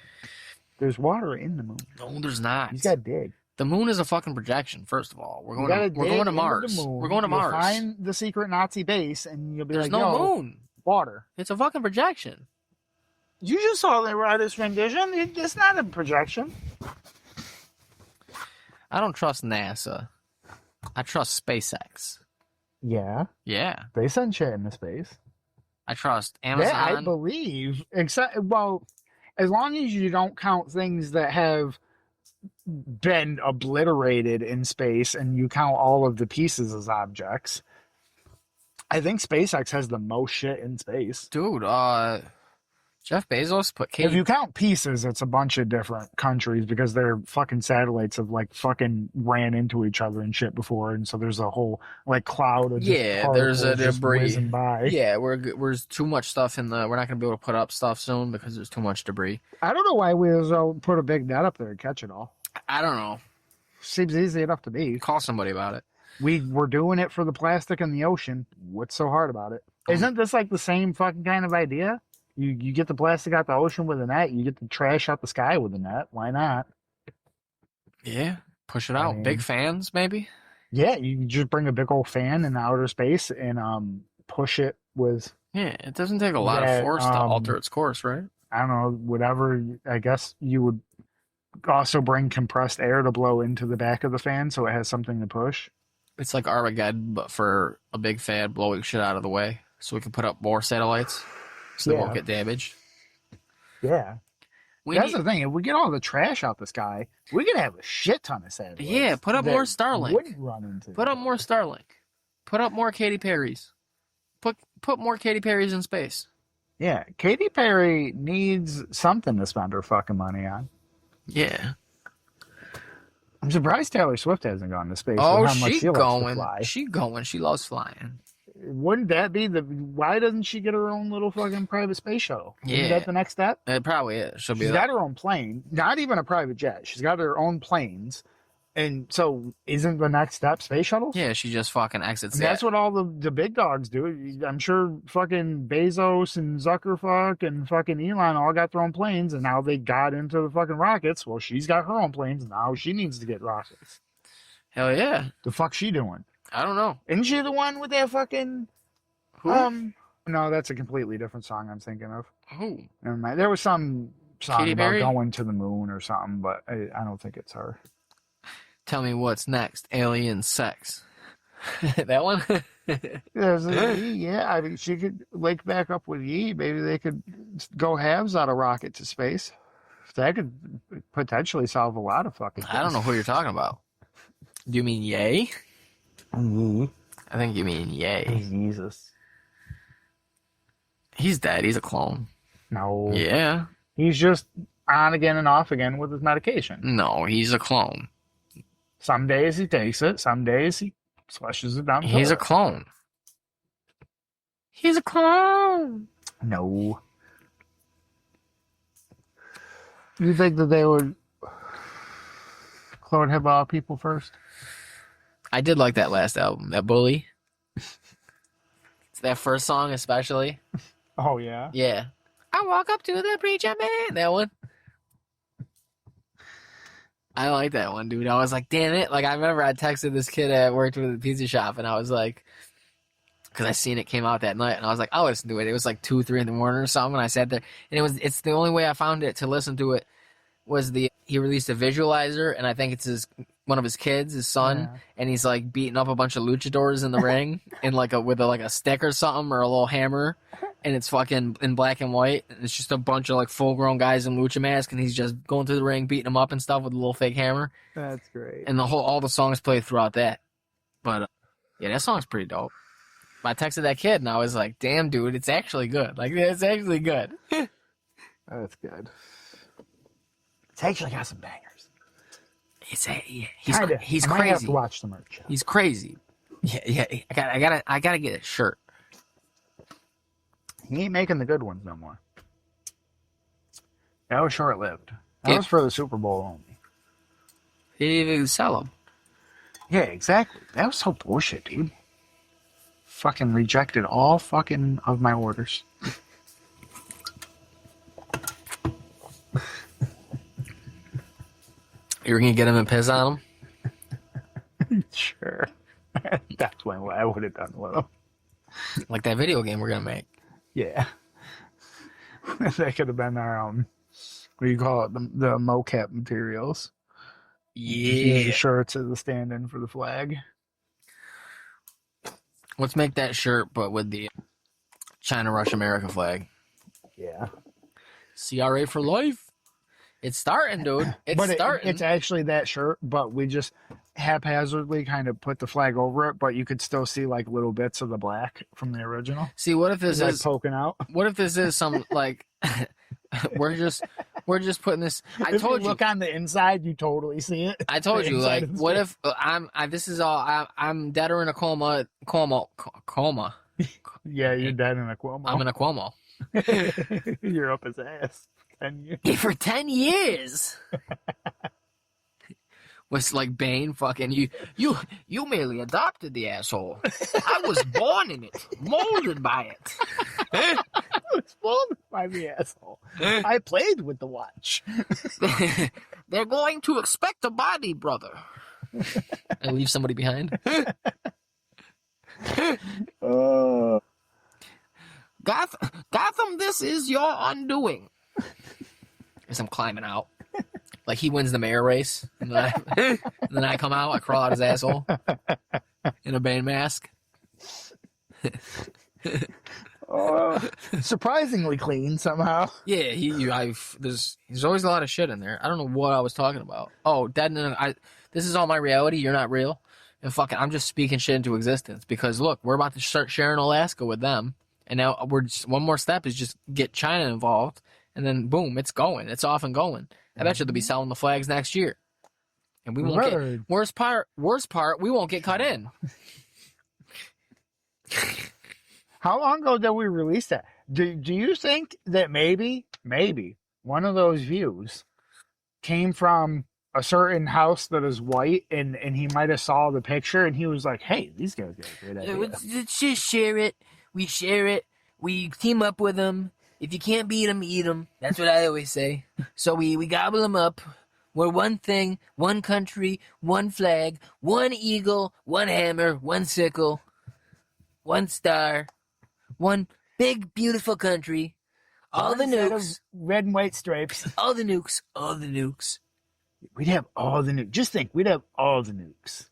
There's water in the moon. No, there's not. You gotta dig. The moon is a fucking projection. First of all, we're going to Mars. We're going to Mars. Find the secret Nazi base, and you'll be there's no moon. Water. It's a fucking projection. You just saw the artist rendition. It's not a projection. I don't trust NASA. I trust SpaceX. Yeah. Yeah. They send shit into space. I trust Amazon. That I believe. Except, well, as long as you don't count things that have been obliterated in space and you count all of the pieces as objects, I think SpaceX has the most shit in space. Dude, Jeff Bezos put If Katie. you count pieces, it's a bunch of different countries because their fucking satellites have like fucking ran into each other and shit before, and so there's a whole like cloud of just Yeah, there's a particles just debris. whizzing by. Yeah, there's too much stuff in the. We're not gonna be able to put up stuff soon because there's too much debris. I don't know why we put a big net up there and catch it all. I don't know. Seems easy enough to me. Call somebody about it. We were doing it for the plastic in the ocean. What's so hard about it? Isn't this like the same fucking kind of idea? You get the plastic out the ocean with a net. You get the trash out the sky with a net. Why not? Yeah, push it out. mean- Big fans, maybe. Yeah, you just bring a big old fan in outer space and push it with, Yeah, it doesn't take a lot Yeah, of force to alter its course, right? I don't know, whatever. I guess you would also bring compressed air to blow into the back of the fan so it has something to push. It's like Armageddon, but for a big fan blowing shit out of the way, so we can put up more satellites, so they Yeah. won't get damaged. Yeah. That's the thing. If we get all the trash out the sky, we could have a shit ton of satellites. Yeah, put up that more Starlink. Wouldn't run into. Put up more Starlink. Put up more Katy Perry's. Put more Katy Perry's in space. Yeah, Katy Perry needs something to spend her fucking money on. Yeah. I'm surprised Taylor Swift hasn't gone to space. Oh, with how much she she likes to going. fly. She going. She loves flying. Wouldn't that be the? Why doesn't she get her own little fucking private space shuttle? Isn't Yeah. that the next step? It probably is. She'll be She's like, got her own plane, not even a private jet. She's got her own planes, and so isn't the next step space shuttles? yeah, she just fucking exits And that's that. what all the big dogs do. I'm sure fucking Bezos and Zuckerfuck and fucking Elon all got their own planes, and now they got into the fucking rockets. Well, she's got her own planes, and now she needs to get rockets. Hell yeah. The fuck's she doing? I don't know. Isn't she the one with that fucking Who? No, that's a completely different song I'm thinking of. Who? Never mind. There was some song Katy about Perry? going to the moon or something, but I don't think it's her. Tell me what's next. Alien sex. That one? There's yeah, I mean, she could link back up with Yee. Maybe they could go halves on a rocket to space. That could potentially solve a lot of fucking things. I don't know who you're talking about. Do you mean Yay? I think you mean Yay. Jesus. He's dead. He's a clone. No. Yeah. He's just on again and off again with his medication. No, he's a clone. Some days he takes it, some days he flushes it down. He's a toilet. clone. He's a clone. No. You think that they would clone him all people first? I did like that last album, that Bully. It's that first song especially. Oh, yeah? Yeah. I walk up to the preacher man. That one. I like that one, dude. I was like, damn it. Like, I remember I texted this kid that worked with the pizza shop, and I was like, because I seen it came out that night, and I was like, I'll listen to it. It was like 2, 3 in the morning or something, and I sat there, and it's the only way I found it to listen to it was he released a visualizer, and I think it's one of his kids, his son, Yeah. and he's like beating up a bunch of luchadors in the ring in like with a stick or something or a little hammer, and it's fucking in black and white. And it's just a bunch of like full grown guys in lucha masks, and he's just going through the ring beating them up and stuff with a little fake hammer. That's great. And all the songs played throughout that. But yeah, that song's pretty dope. I texted that kid and I was like, "Damn, dude, it's actually good. Like, it's actually good." That's good. It's actually got some bangers. He's Kinda. he's I might have crazy. to watch the merch. He's crazy. Yeah. I gotta get a shirt. He ain't making the good ones no more. That was short lived. That Yeah. was for the Super Bowl only. He didn't even sell them. Yeah, exactly. That was so bullshit, dude. Fucking rejected all fucking of my orders. You were gonna get him and piss on him, Sure. That's what I would have done with them. like that video game we're gonna make. Yeah. That could have been our, what do you call it? The mocap materials. Use the shirts as the stand-in for the flag. Let's make that shirt, but with the China Russia America flag. Yeah. CRA for life. It's starting, dude. It's But starting. it's actually that shirt, but we just haphazardly kind of put the flag over it, but you could still see like little bits of the black from the original. See, what if this Like is poking out. What if this is some like we're just putting this. I If told you look on the inside, you totally see it. I told The you, inside like, of the what shirt. if this is all I'm dead or in a coma. Yeah, you're dead in a Cuomo. I'm in a Cuomo You're up his ass. 10 years. for 10 years. Was like Bane, fucking you merely adopted the asshole. I was born in it, molded by it. It's molded by the asshole. I played with the watch. They're going to expect a body, brother. And leave somebody behind. Oh. Gotham, this is your undoing. As I'm climbing out. Like he wins the mayor race. And then I come out, I crawl out his asshole. In a Bane mask. Surprisingly clean somehow. Yeah, there's always a lot of shit in there. I don't know what I was talking about. Oh, this is all my reality. You're not real. And fucking, I'm just speaking shit into existence because look, we're about to start sharing Alaska with them, and now one more step is just get China involved, and then boom, it's going. It's off and going. I bet you they'll be selling the flags next year, and we won't get worst part. We won't get cut in. How long ago did we release that? Do you think that maybe one of those views came from a certain house that is white and he might have saw the picture and he was like, hey, these guys got a great idea. Let's just share it. We share it. We team up with them. If you can't beat them, eat them. That's what I always say. So we gobble them up. We're one thing, one country, one flag, one eagle, one hammer, one sickle, one star, one big, beautiful country. All the nukes. Red and white stripes. All the nukes. All the nukes. We'd have all the nukes. Just think, we'd have all the nukes.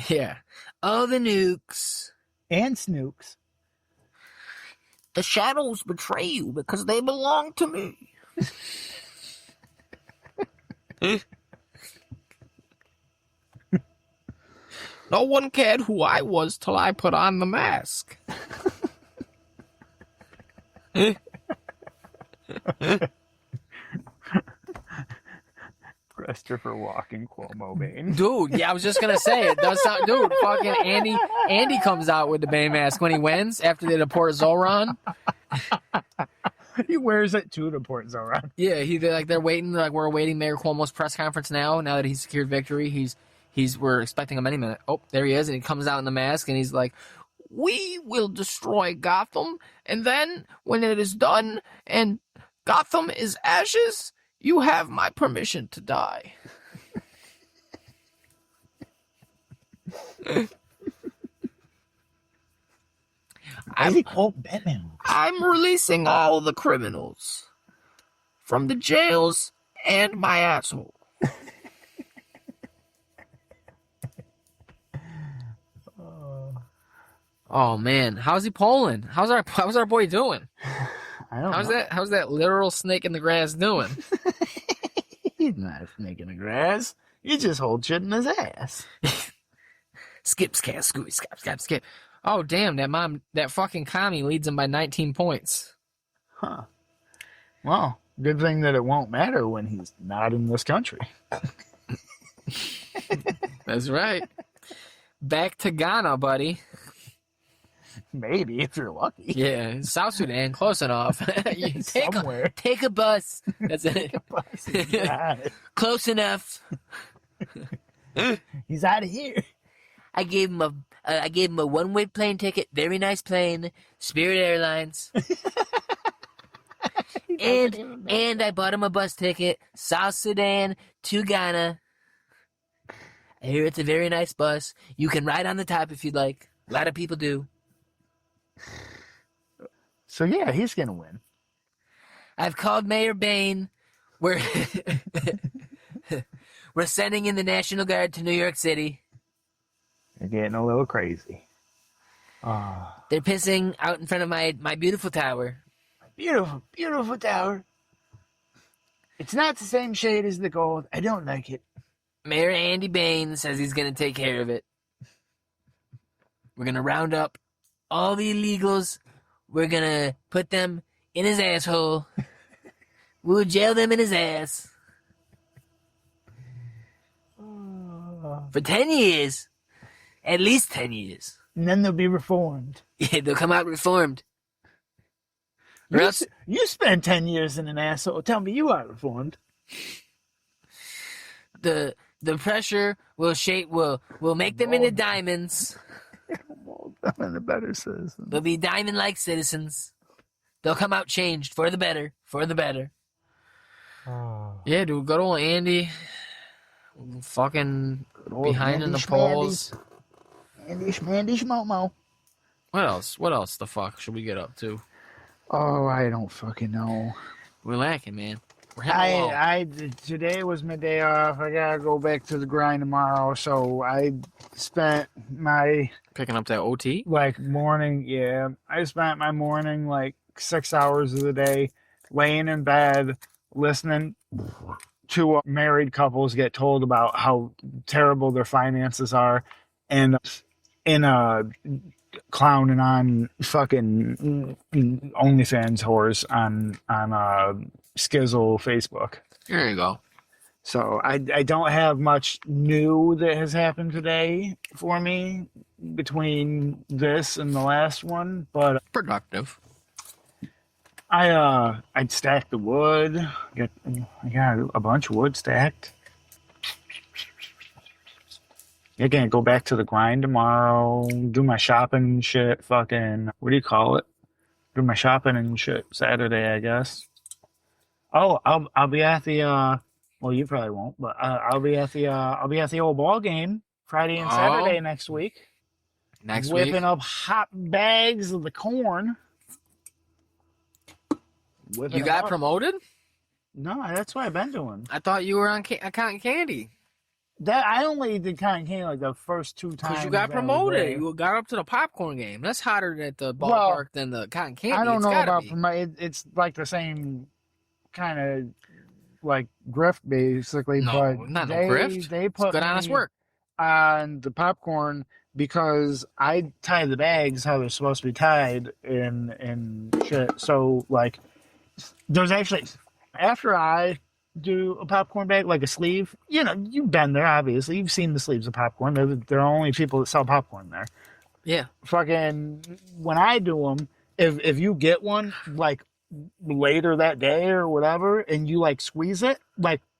Yeah. All the nukes. And snooks. The shadows betray you because they belong to me. No one cared who I was till I put on the mask. Christopher Walken, Cuomo Bane. Dude, yeah, I was just gonna say it. Does sound, dude, fucking Andy comes out with the Bane mask when he wins after they deport Zoran. He wears it to deport Zoran. Yeah, they're waiting, like we're awaiting Mayor Cuomo's press conference now. Now that he's secured victory, we're expecting him any minute. Oh, there he is, and he comes out in the mask, and he's like, "We will destroy Gotham, and then when it is done, and Gotham is ashes, you have my permission to die." Batman. I'm releasing all the criminals from the jails and my asshole. Oh man, how's he polling? How's our boy doing? I don't know. How's that literal snake in the grass doing? He's not a snake in the grass. He just holds shit in his ass. Skip, skip. Oh damn, that fucking commie leads him by 19 points. Huh. Well, good thing that it won't matter when he's not in this country. That's right. Back to Ghana, buddy. Maybe, if you're lucky. Yeah, South Sudan, close enough. Somewhere. Take a bus. That's it. Close enough. He's out of here. I gave him a one-way plane ticket. Very nice plane. Spirit Airlines. and I bought him a bus ticket. South Sudan to Ghana. I hear it's a very nice bus. You can ride on the top if you'd like. A lot of people do. So yeah, he's gonna win. I've called Mayor Bane. We're sending in the National Guard to New York City. They're getting a little crazy. They're pissing out in front of my beautiful tower. Beautiful, beautiful tower. It's not the same shade as the gold. I don't like it. Mayor Andy Bain says he's going to take care of it. We're going to round up all the illegals. We're going to put them in his asshole. We'll jail them in his ass. For 10 years. At least 10 years. And then they'll be reformed. Yeah, they'll come out reformed. You spent 10 years in an asshole. Tell me you are reformed. The pressure will make them into diamonds. Mold them into better citizens. They'll be diamond-like citizens. They'll come out changed for the better. For the better. Oh. Yeah, dude. Good old Andy. Fucking behind in the polls. Andy Schmandy. What else? What else the fuck should we get up to? Oh, I don't fucking know. We're lacking, man. We're hitting today was my day off. I gotta go back to the grind tomorrow, so I spent my picking up that OT morning. Yeah, I spent my morning 6 hours of the day laying in bed listening to married couples get told about how terrible their finances are, and clowning on fucking OnlyFans whores on Skizzle Facebook. There you go. So I don't have much new that has happened today for me between this and the last one, but productive. I'd stacked the wood. I got a bunch of wood stacked. I can't go back to the grind tomorrow, do my shopping and shit, fucking, what do you call it? Do my shopping and shit Saturday, I guess. Oh, I'll be at the, well, you probably won't, but I'll be at the old ball game Friday and Saturday next week. Whipping up hot bags of the corn. You got promoted? No, that's what I've been doing. I thought you were on cotton candy. That I only did cotton candy the first 2 times. Because you got promoted. You got up to the popcorn game. That's hotter at the ballpark than the cotton candy. I don't know about promoted. It's the same kind of grift basically. No, but not no grift. They put good honest work on the popcorn because I tie the bags how they're supposed to be tied and shit. So there's actually after I do a popcorn bag a sleeve, you've been there, obviously you've seen the sleeves of popcorn. They're only people that sell popcorn there. Yeah, fucking when I do them, if you get one later that day or whatever and you squeeze it,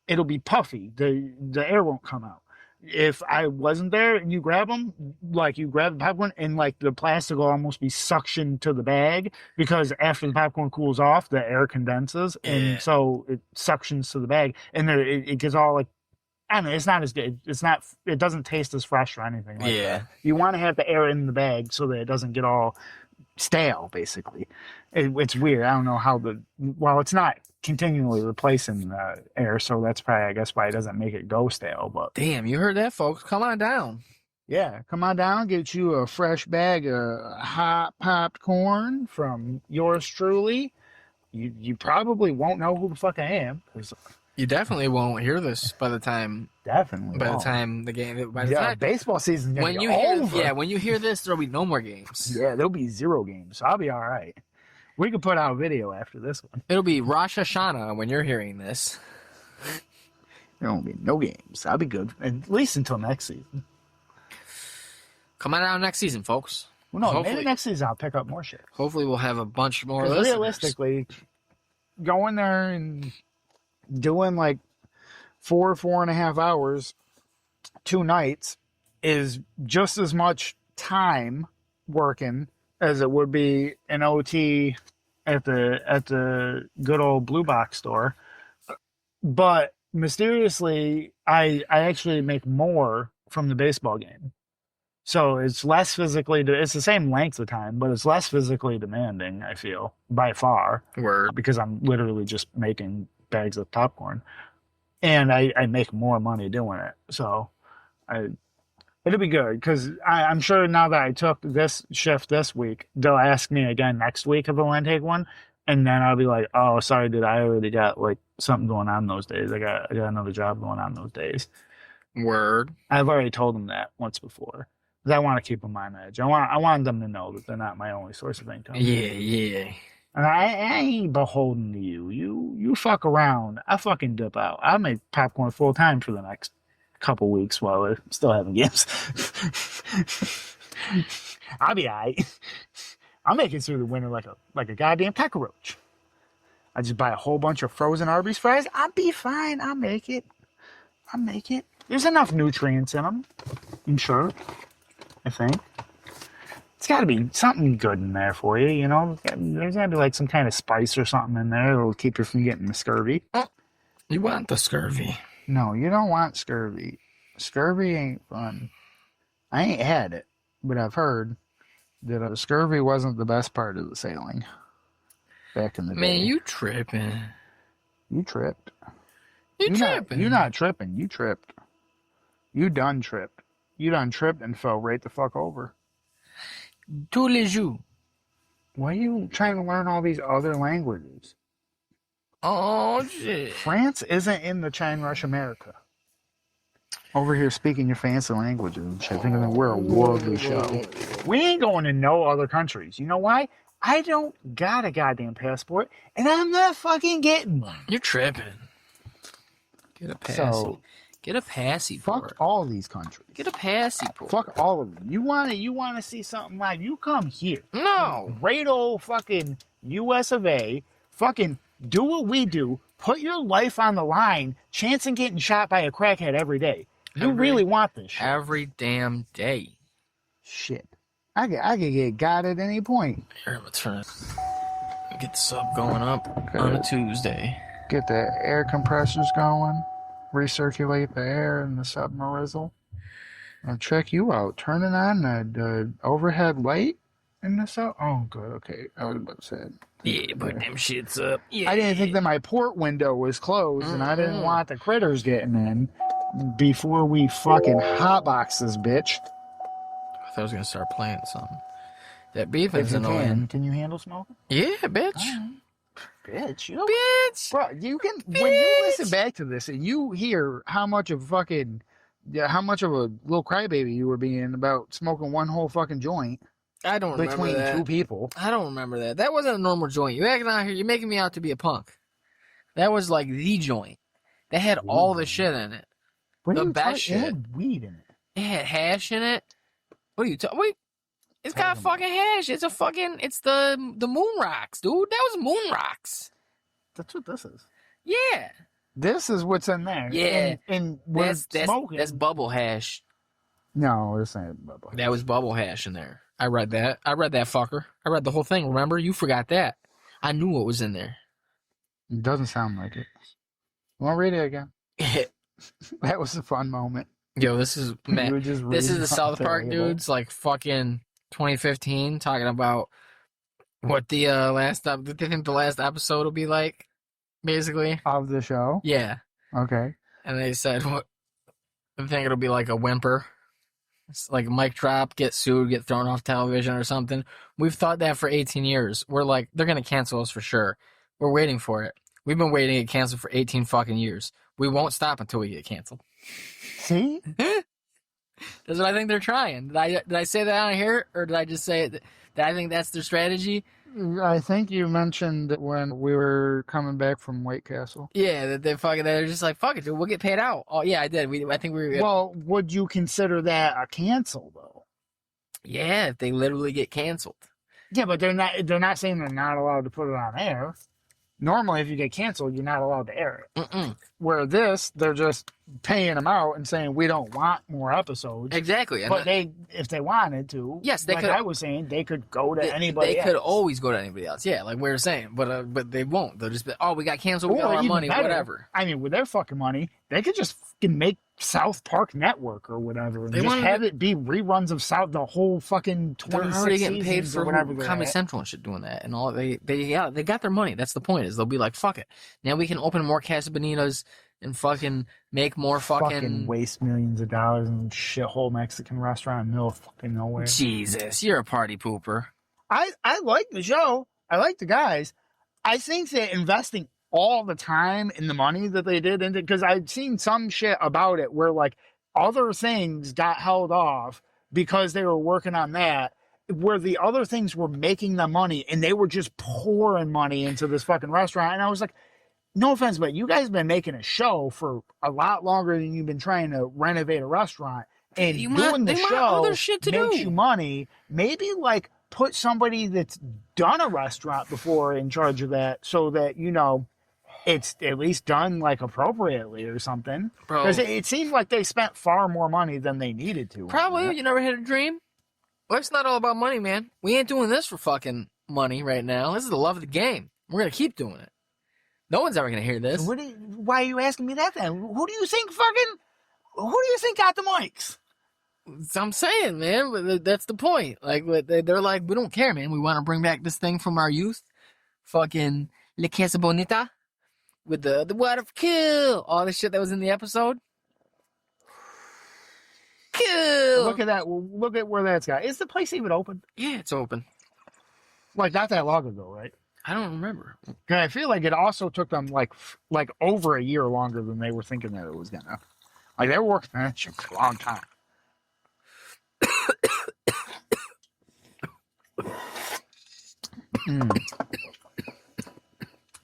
it'll be puffy, the air won't come out. If I wasn't there and you grab them, you grab the popcorn and the plastic will almost be suctioned to the bag because after the popcorn cools off, the air condenses and so it suctions to the bag and it gets all I don't know, it's not as good. It doesn't taste as fresh or anything like that. You want to have the air in the bag so that it doesn't get all stale, basically. It's weird. I don't know how it's not continually replacing the air, so that's probably, I guess, why it doesn't make it go stale. But damn, you heard that, folks. Come on down. Yeah, come on down, get you a fresh bag of hot popped corn from yours truly. You probably won't know who the fuck I am. You definitely won't hear this by the time. Definitely. By the time the game. By the time baseball season. When you hear, when you hear this, there'll be no more games. Yeah, there'll be 0 games. So I'll be all right. We could put out a video after this one. It'll be Rosh Hashanah when you're hearing this. There won't be no games. I'll be good, at least until next season. Come on out next season, folks. Well, no, maybe next season I'll pick up more shit. Hopefully we'll have a bunch more listeners. Realistically, going there and doing 4.5 hours 2 nights is just as much time working as it would be an OT at the good old Blue Box store. But mysteriously, I actually make more from the baseball game. So it's less physically, it's the same length of time, but it's less physically demanding, I feel, by far. Word. Because I'm literally just making bags of popcorn. And I make more money doing it. So it'll be good because I'm sure now that I took this shift this week, they'll ask me again next week if I want to take one. And then I'll be like, oh, sorry, dude, I already got like something going on those days. I got another job going on those days. Word. I've already told them that once before. Because I want to keep them on edge. I want them to know that they're not my only source of income. Yeah. And I ain't beholden to you. You fuck around. I fucking dip out. I make popcorn full time for the next couple weeks while we're still having games. I'll be alright. I'll make it through the winter like a goddamn cockroach. I just buy a whole bunch of frozen Arby's fries. I'll be fine. I'll make it. There's enough nutrients in them. I'm sure. I think. It's got to be something good in there for you, you know? There's got to be like some kind of spice or something in there that'll keep you from getting the scurvy. You want the scurvy. No, you don't want scurvy. Scurvy ain't fun. I ain't had it, but I've heard that scurvy wasn't the best part of the sailing back in the day. Man, you tripping. You tripped. You tripping. You're not tripping. You tripped. You done tripped. You done tripped and fell right the fuck over. Tous les jours. Why are you trying to learn all these other languages? Oh, shit. France isn't in the China Rush America. Over here speaking your fancy languages and shit, thinking that we're a worldly show. We ain't going to no other countries. You know why? I don't got a goddamn passport, and I'm not fucking getting one. You're tripping. Get a passy. So, get a passy. Fuck all these countries. Get a passy. Fuck all of them. You want to see something live? You come here. No. Great old fucking U.S. of A. Fucking do what we do. Put your life on the line. Chancing getting shot by a crackhead every day. You really want this shit. Every damn day. Shit. I could get got at any point. Here, let's turn it. Get the sub going up on a Tuesday. Get the air compressors going. Recirculate the air in the submersible. I'll check you out. Turn it on the overhead light in the sub. Oh, good. Okay. I was about to say it. Yeah, put them shits up. Yeah. I didn't think that my port window was closed, and I didn't want the critters getting in before we fucking hotbox this bitch. I thought I was gonna start playing something. That beef is annoying. Can you handle smoking? Yeah, bitch. Bitch, you know, Bitch. bro, you can Bitch. when you listen back to this and you hear how much of a little crybaby you were being about smoking one whole fucking joint I don't remember between that. two people. I don't remember that. That wasn't a normal joint. You acting out here. You're making me out to be a punk. That was like the joint. That had all the shit in it. What The are you best talking- shit. It had weed in it. It had hash in it. What are you talking? Wait, it's got fucking hash. It's the moon rocks, dude. That was moon rocks. That's what this is. Yeah. This is what's in there. Yeah. And we're smoking. That's bubble hash. No, this ain't bubble. That was bubble hash in there. I read that fucker. I read the whole thing. Remember? You forgot that. I knew what was in there. It doesn't sound like it. Want to read it again? That was a fun moment. Yo, this is man. This is the South Park dudes, like fucking 2015, talking about what the last up. They think the last episode will be like, basically. Of the show? Yeah. Okay. And they said what? I think it'll be like a whimper. It's like a mic drop, get sued, get thrown off television or something. We've thought that for 18 years. We're like, they're gonna cancel us for sure. We're waiting for it. We've been waiting to get canceled for 18 fucking years. We won't stop until we get canceled. See? That's what I think they're trying. Did I say that on here, or did I just say that I think that's their strategy? I think you mentioned that when we were coming back from White Castle. Yeah, that they're just like, fuck it, dude, we'll get paid out. Oh yeah, I did. I think we were. Well, would you consider that a cancel though? Yeah, if they literally get canceled. Yeah, but they're not saying they're not allowed to put it on air. Normally, if you get canceled, you're not allowed to air it. Mm-mm. Where they're just paying them out and saying we don't want more episodes. Exactly. But if they wanted to, yes, they like could. I was saying, they could go to anybody. They could always go to anybody else. Yeah, like we were saying, but they won't. They'll just be, oh, we got canceled. We got our money, better, whatever. I mean, with their fucking money, they could just fucking make South Park Network or whatever, and just have it be reruns of the whole fucking 26 They're already getting paid seasons for or whatever. Comedy Central and shit doing that, and all they got their money. That's the point. Is they'll be like, fuck it. Now we can open more Casa Bonitas and fucking make more fucking waste millions of dollars in shithole Mexican restaurant in the middle of fucking nowhere. Jesus, you're a party pooper. I like the show. I like the guys. I think that investing all the time in the money that they did into, because I'd seen some shit about it where like other things got held off because they were working on that, where the other things were making the money and they were just pouring money into this fucking restaurant. And I was like, no offense, but you guys have been making a show for a lot longer than you've been trying to renovate a restaurant. And doing the show makes you money. Maybe like put somebody that's done a restaurant before in charge of that, so that, you know, it's at least done like appropriately or something. Because it seemed like they spent far more money than they needed to. Probably. You never had a dream? Well, it's not all about money, man. We ain't doing this for fucking money right now. This is the love of the game. We're going to keep doing it. No one's ever going to hear this. Why are you asking me that then? Who do you think got the mics? I'm saying, man, that's the point. Like, they're like, we don't care, man. We want to bring back this thing from our youth. Fucking La Casa Bonita with the water kill. All the shit that was in the episode. Kill. Look at that. Look at where that's got. Is the place even open? Yeah, it's open. Like, not that long ago, right? I don't remember. Cause I feel like it also took them like over a year longer than they were thinking that it was gonna. Like, they were working on that shit for a long time.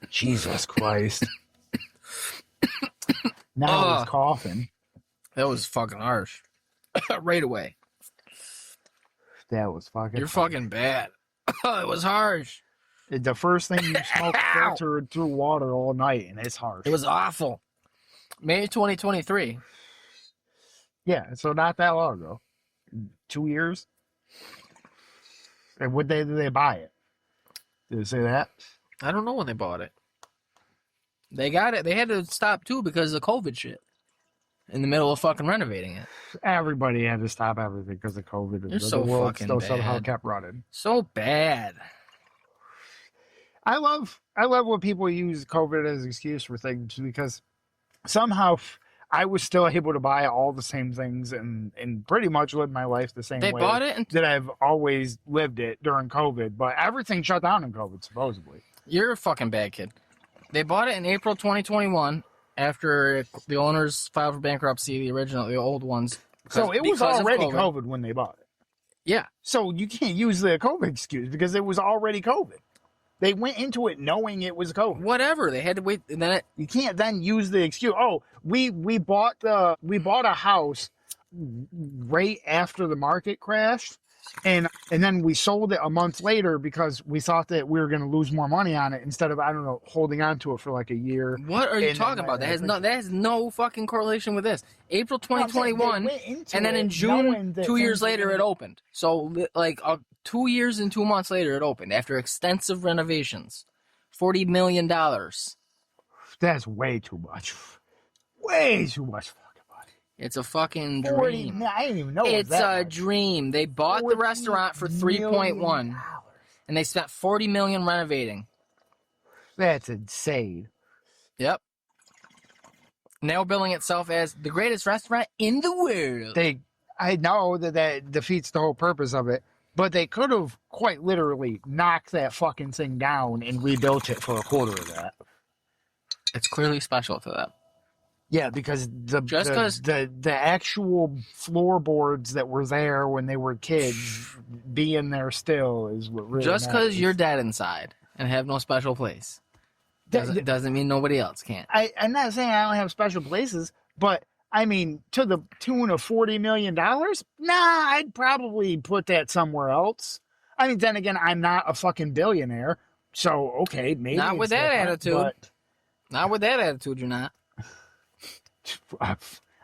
Jesus Christ. Now he's coughing. That was fucking harsh. Right away. That was fucking You're fucking bad. It was harsh. The first thing you smoke filtered through water all night, and it's harsh. It was awful. May 2023. Yeah, so not that long ago. 2 years? And what day did they buy it? Did it say that? I don't know when they bought it. They got it. They had to stop, too, because of COVID shit. In the middle of fucking renovating it. Everybody had to stop everything because of COVID. You're so world fucking still bad. Somehow kept running. So bad. I love when people use COVID as an excuse for things, because somehow I was still able to buy all the same things and pretty much live my life the same way. They bought it that I've always lived it during COVID, but everything shut down in COVID, supposedly. You're a fucking bad kid. They bought it in April 2021 after the owners filed for bankruptcy, the old ones. So it was already COVID when they bought it. Yeah. So you can't use the COVID excuse because it was already COVID. They went into it knowing it was COVID. Whatever. They had to wait, and then you can't then use the excuse. Oh, we bought a house right after the market crashed, and then we sold it a month later because we thought that we were going to lose more money on it instead of, I don't know, holding on to it for like a year. What are you talking about? That has no fucking correlation with this. April 2021, and then in June, 2 years later, it opened. So like 2 years and 2 months later, it opened after extensive renovations. $40 million. That's way too much. Way too much fucking money. It's a fucking dream. I didn't even know it's a dream. They bought the restaurant for 3.1, and they spent $40 million renovating. That's insane. Yep. Now billing itself as the greatest restaurant in the world. I know that defeats the whole purpose of it, but they could have quite literally knocked that fucking thing down and rebuilt it for a quarter of that. It's clearly special to them. Yeah, because the actual floorboards that were there when they were kids being there still is what really just matters. because you're dead inside and have no special place doesn't mean nobody else can't. I'm not saying I don't have special places, but I mean, to the tune of $40 million? Nah, I'd probably put that somewhere else. I mean, then again, I'm not a fucking billionaire, so okay, maybe not with that attitude. But not with that attitude, you're not.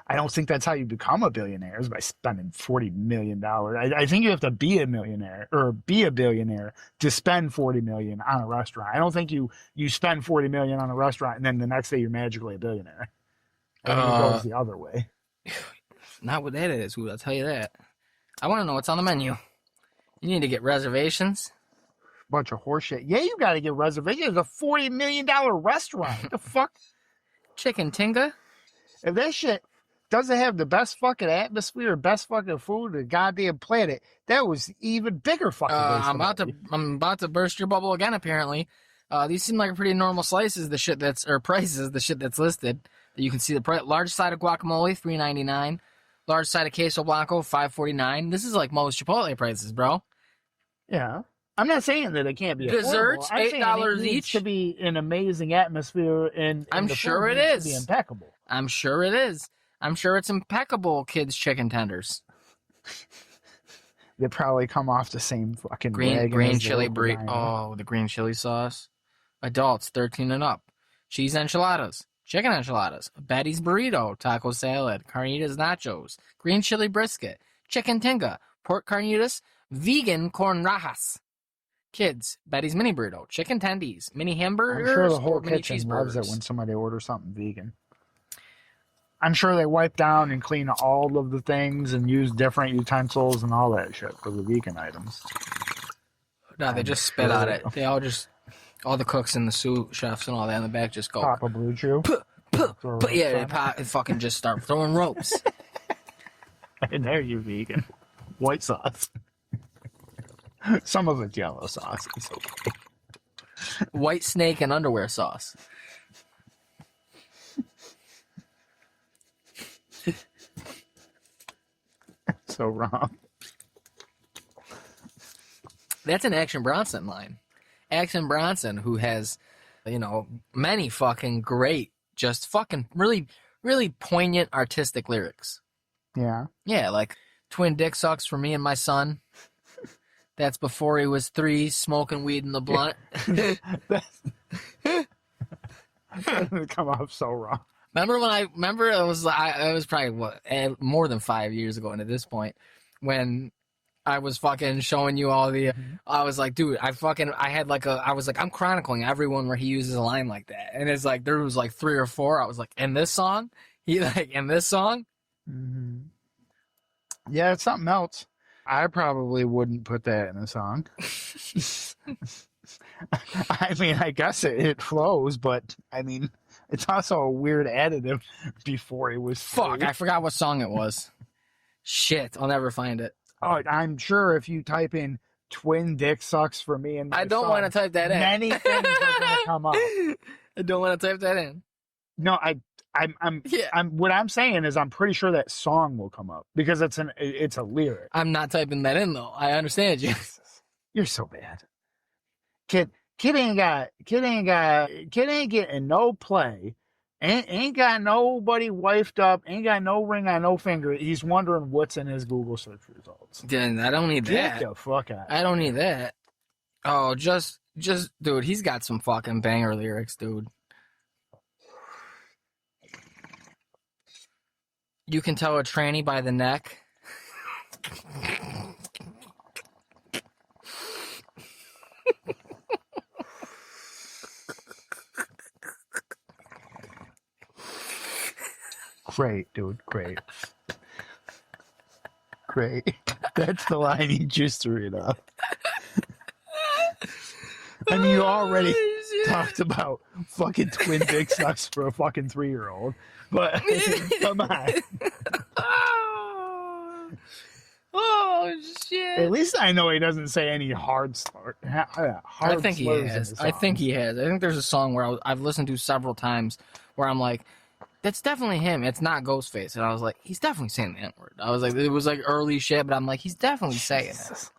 I don't think that's how you become a billionaire, is by spending $40 million. I think you have to be a millionaire or be a billionaire to spend $40 million on a restaurant. I don't think you spend $40 million on a restaurant and then the next day you're magically a billionaire. I think it goes the other way. Not with that attitude, I'll tell you that. I want to know what's on the menu. You need to get reservations. Bunch of horseshit. Yeah, you got to get reservations. It's a $40 million restaurant. What the fuck? Chicken tinga. If that shit doesn't have the best fucking atmosphere, best fucking food on the goddamn planet, that was even bigger fucking waste. I'm about to burst your bubble again, apparently. These seem like pretty normal slices. The shit that's or prices. The shit that's listed. You can see the price. Large side of guacamole, $3.99. Large side of queso blanco, $5.49. This is like most Chipotle prices, bro. Yeah. I'm not saying that it can't be Desserts, affordable. I'm saying $8 it needs each. to be an amazing atmosphere, and I'm the sure food it needs to be is. impeccable. I'm sure it is. I'm sure it's impeccable, kids' chicken tenders. They probably come off the same fucking Green wagon as the chili local burrito. diner. Oh, the green chili sauce. Adults, 13 and up. Cheese enchiladas. Chicken enchiladas. Betty's burrito. Taco salad. Carnitas nachos. Green chili brisket. Chicken tinga. Pork carnitas. Vegan corn rajas. Kids, Betty's mini burrito. Chicken tendies. Mini hamburgers. I'm sure the whole or mini kitchen loves it cheeseburgers. when somebody orders something vegan. I'm sure they wipe down and clean all of the things and use different utensils and all that shit for the vegan items. No, they just spit on it. They all the cooks and the sous chefs and all that in the back just go. Pop a Blue Chew. They fucking just start throwing ropes. And there you vegan. White sauce. Some of it's yellow sauce. It's okay. White snake and underwear sauce. So wrong. That's an Action Bronson line. Action Bronson, who has, many fucking great, just fucking really, really poignant artistic lyrics. Yeah. Yeah, like twin dick sucks for me and my son. That's before he was 3, smoking weed in the blunt. That would come off so wrong. Remember it was probably more than 5 years ago, and at this point, when I was fucking showing you all the, I was like, dude, I was like, I'm chronicling everyone where he uses a line like that, and it's like there was like 3 or 4. I was like, in this song, Mm-hmm. Yeah, it's something else. I probably wouldn't put that in a song. I mean, I guess it flows, but I mean, it's also a weird additive before it was. Fuck, I forgot what song it was. Shit, I'll never find it. Oh, I'm sure if you type in "twin dick sucks for me" and I don't want to type that in. Many things are going to come up. I don't want to type that in. No, what I'm saying is I'm pretty sure that song will come up because it's a lyric. I'm not typing that in though. I understand you. You're so bad. Kid ain't getting no play. Ain't got nobody wifed up. Ain't got no ring on no finger. He's wondering what's in his Google search results. Then I don't need that. Get the fuck out. I don't need that. Oh, just dude, he's got some fucking banger lyrics, dude. You can tell a tranny by the neck. Great, dude. Great. That's the line you just to read off. I mean, you already talked about fucking twin dick sucks for a fucking 3-year-old, but come on. Oh shit! At least I know he doesn't say any hard slur. I think he has. I think there's a song where I've listened to several times where I'm like, that's definitely him. It's not Ghostface. And I was like, he's definitely saying the N-word. I was like, it was like early shit, but I'm like, he's definitely saying it.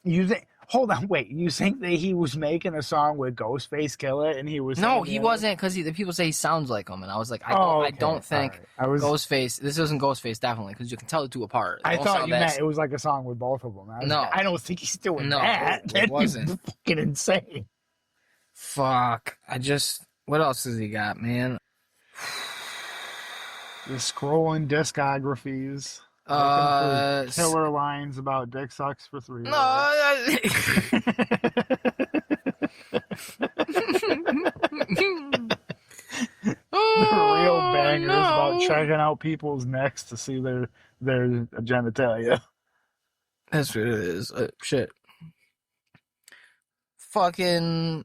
You think? Hold on, wait. You think that he was making a song with Ghostface Killah and he was? No, he wasn't, because the people say he sounds like him, and I was like, I don't think Ghostface. This isn't Ghostface, definitely, because you can tell the two apart. I thought you meant it was like a song with both of them. I don't think he's doing that. It wasn't. Fucking insane. Fuck. What else has he got, man? Just scrolling discographies. Killer lines about dick sucks for 3 years. The real bangers about checking out people's necks to see their genitalia. That's what it is. Shit. Fucking.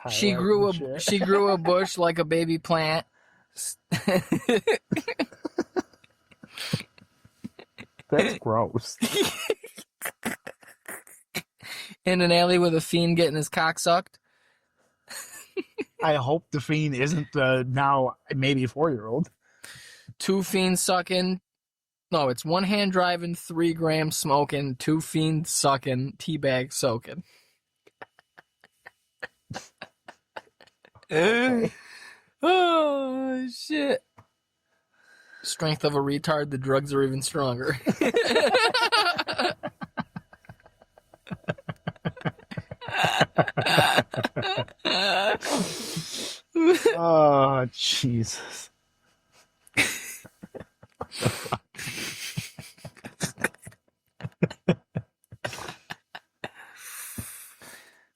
She grew a bush like a baby plant. That's gross. in an alley with a fiend getting his cock sucked. I hope the fiend isn't the now maybe 4-year-old. 2 fiends sucking. No, it's 1 hand driving, 3 grams smoking, 2 fiends sucking, teabag soaking. Okay. Oh, shit. Strength of a retard, the drugs are even stronger. Oh, Jesus.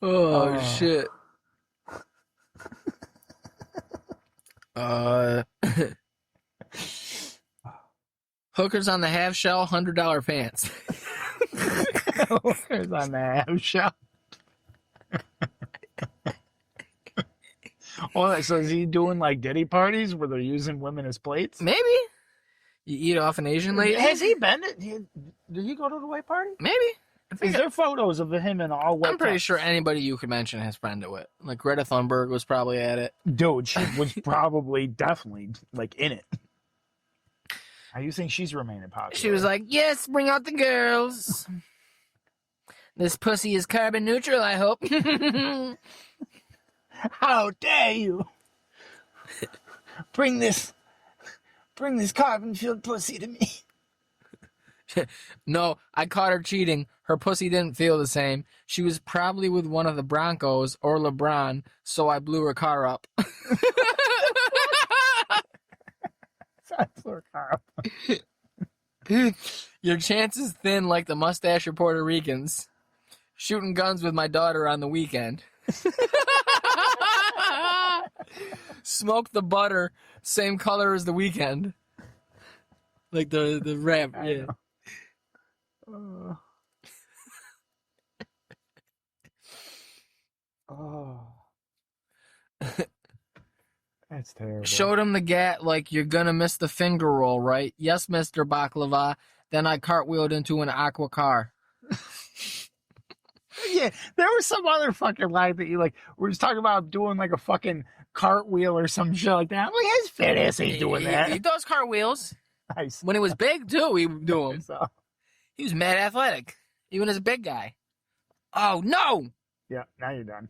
Oh, shit. Hookers on the half shell, $100 pants. Hookers on the half shell. Oh, so is he doing like Diddy parties where they're using women as plates? Maybe. You eat off an Asian lady? Has he been? Did he go to the white party? Maybe. Is there photos of him in all white? I'm pretty sure anybody you could mention has been to it. Like Greta Thunberg was probably at it. Dude, she was probably definitely like in it. How do you think she's remaining popular? She was like, yes, bring out the girls. This pussy is carbon neutral, I hope. How dare you? Bring this carbon-filled pussy to me. No, I caught her cheating. Her pussy didn't feel the same. She was probably with one of the Broncos or LeBron, so I blew her car up. That's her car. Your chance is thin like the mustache of Puerto Ricans. Shooting guns with my daughter on the weekend. Smoke the butter, same color as the weekend. Like the rap, yeah. Oh. That's terrible. Showed him the gat like you're gonna miss the finger roll, right? Yes, Mr. Baklava. Then I cartwheeled into an aqua car. Yeah, there was some other fucking line that you like. We was talking about doing like a fucking cartwheel or some shit like that. I'm like, his fat ass ain't doing that. He does cartwheels. Nice. When he was big too, he would do them. So, He was mad athletic, even as a big guy. Oh no! yeah, now you're done.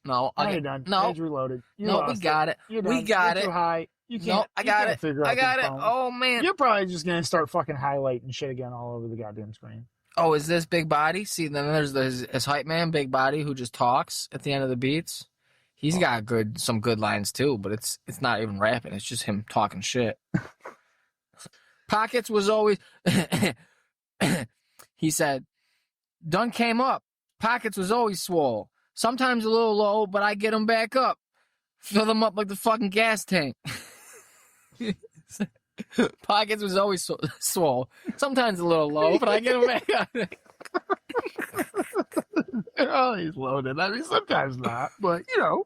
No, Now you're done. No, Page reloaded. You no, we lost got it. You're We done. got You're it. too high. You can't. No, I got you it. can't figure out I got this it. phone. Oh man. You're probably just gonna start fucking highlighting shit again all over the goddamn screen. Oh, is this Big Body? See, then there's his hype man, Big Body, who just talks at the end of the beats. He's got some good lines too, but it's not even rapping. It's just him talking shit. Pockets was always. He said, "Done came up. Pockets was always swole. Sometimes a little low, but I get them back up. Fill them up like the fucking gas tank." Pockets was always swole. Sometimes a little low, but I get them back up. They're always loaded. I mean, sometimes not, but you know,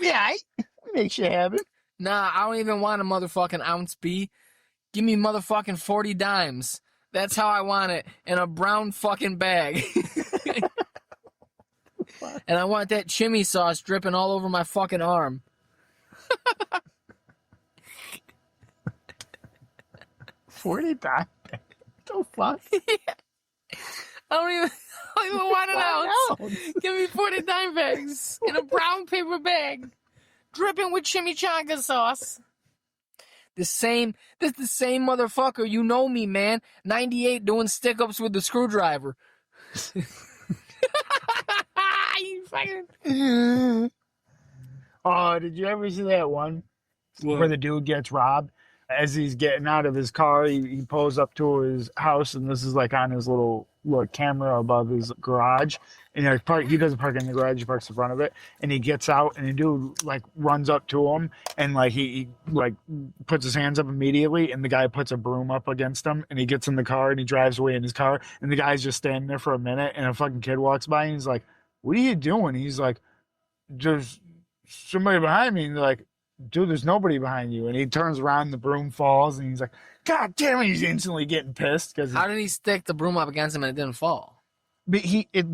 yeah, makes you happy. Nah, I don't even want a motherfucking ounce B. Give me motherfucking 40 dimes. That's how I want it, in a brown fucking bag. And I want that chimney sauce dripping all over my fucking arm. 40 times. The fuck? I don't even want an ounce. Give me 40 dime bags in a brown paper bag, dripping with chimichanga sauce. This the same motherfucker. You know me, man. 98 doing stick-ups with the screwdriver. You fucking... Oh, did you ever see that one What? where the dude gets robbed? As he's getting out of his car, he pulls up to his house, and this is like on his little camera above his garage. And he doesn't park in the garage; he parks in front of it. And he gets out, and the dude like runs up to him, and like he like puts his hands up immediately, and the guy puts a broom up against him, and he gets in the car, and he drives away in his car, and the guy's just standing there for a minute, and a fucking kid walks by, and he's like, "What are you doing?" He's like, "There's somebody behind me," and they're like, "Dude, there's nobody behind you." And he turns around, the broom falls, and he's like, "God damn it!" He's instantly getting pissed because How did he stick the broom up against him and it didn't fall? But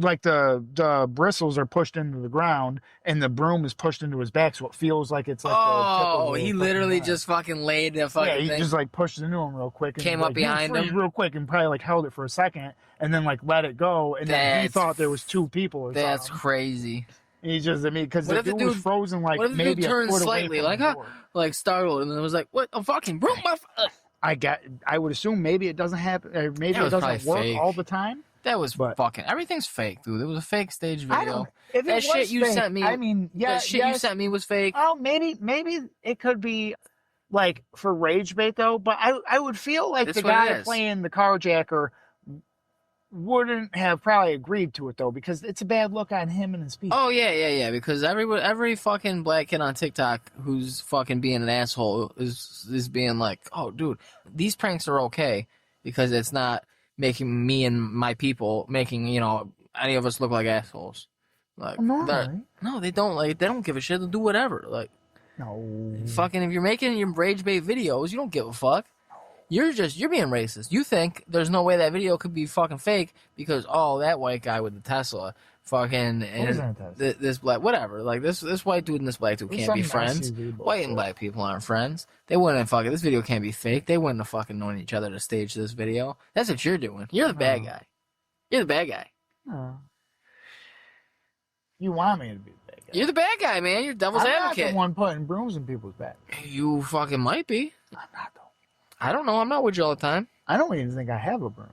like the bristles are pushed into the ground, and the broom is pushed into his back, so it feels like it's like the tip Oh, of a he fucking literally knife. just fucking laid the fucking Yeah, he thing. just like pushed into him real quick and Came was up like, "You're behind free," him. real quick, and probably like held it for a second, and then like let it go, and then he That's thought there was two people or That's something. crazy. He just, I mean, because What the if the dude was dude- frozen like What if the maybe dude a turned foot slightly, away like, from the huh? door. Like startled, and then was like, "What? A fucking broom!" I would assume maybe it doesn't happen, or maybe That it was doesn't probably work fake. all the time. That was But fucking. Everything's fake, dude. It was a fake stage I video. don't. If That it shit was you fake, sent me. I mean, yeah, That shit you sent me was fake. Oh, maybe it could be like for rage bait though. But I would feel like That's the what it guy is. playing the carjacker wouldn't have probably agreed to it though, because it's a bad look on him and his people. Oh yeah. Because every fucking black kid on TikTok who's fucking being an asshole is being like, "Oh, dude, these pranks are okay because it's not making me and my people making any of us look like assholes." Like, No, no, they don't. Like, they don't give a shit. They'll do whatever. Like, no. fucking, if you're making your rage bait videos, you don't give a fuck. You're being racist. You think there's no way that video could be fucking fake because that white guy with the Tesla, fucking, and this black, whatever. Like this white dude and this black dude can't be friends. White and black people aren't friends. They wouldn't fucking. This video can't be fake. They wouldn't have fucking known each other to stage this video. That's what you're doing. You're the bad guy. You're the bad guy. No. You want me to be the bad guy? You're the bad guy, man. You're devil's advocate. I'm not the one putting brooms in people's back. You fucking might be. I'm not though. I don't know. I'm not with you all the time. I don't even think I have a broom.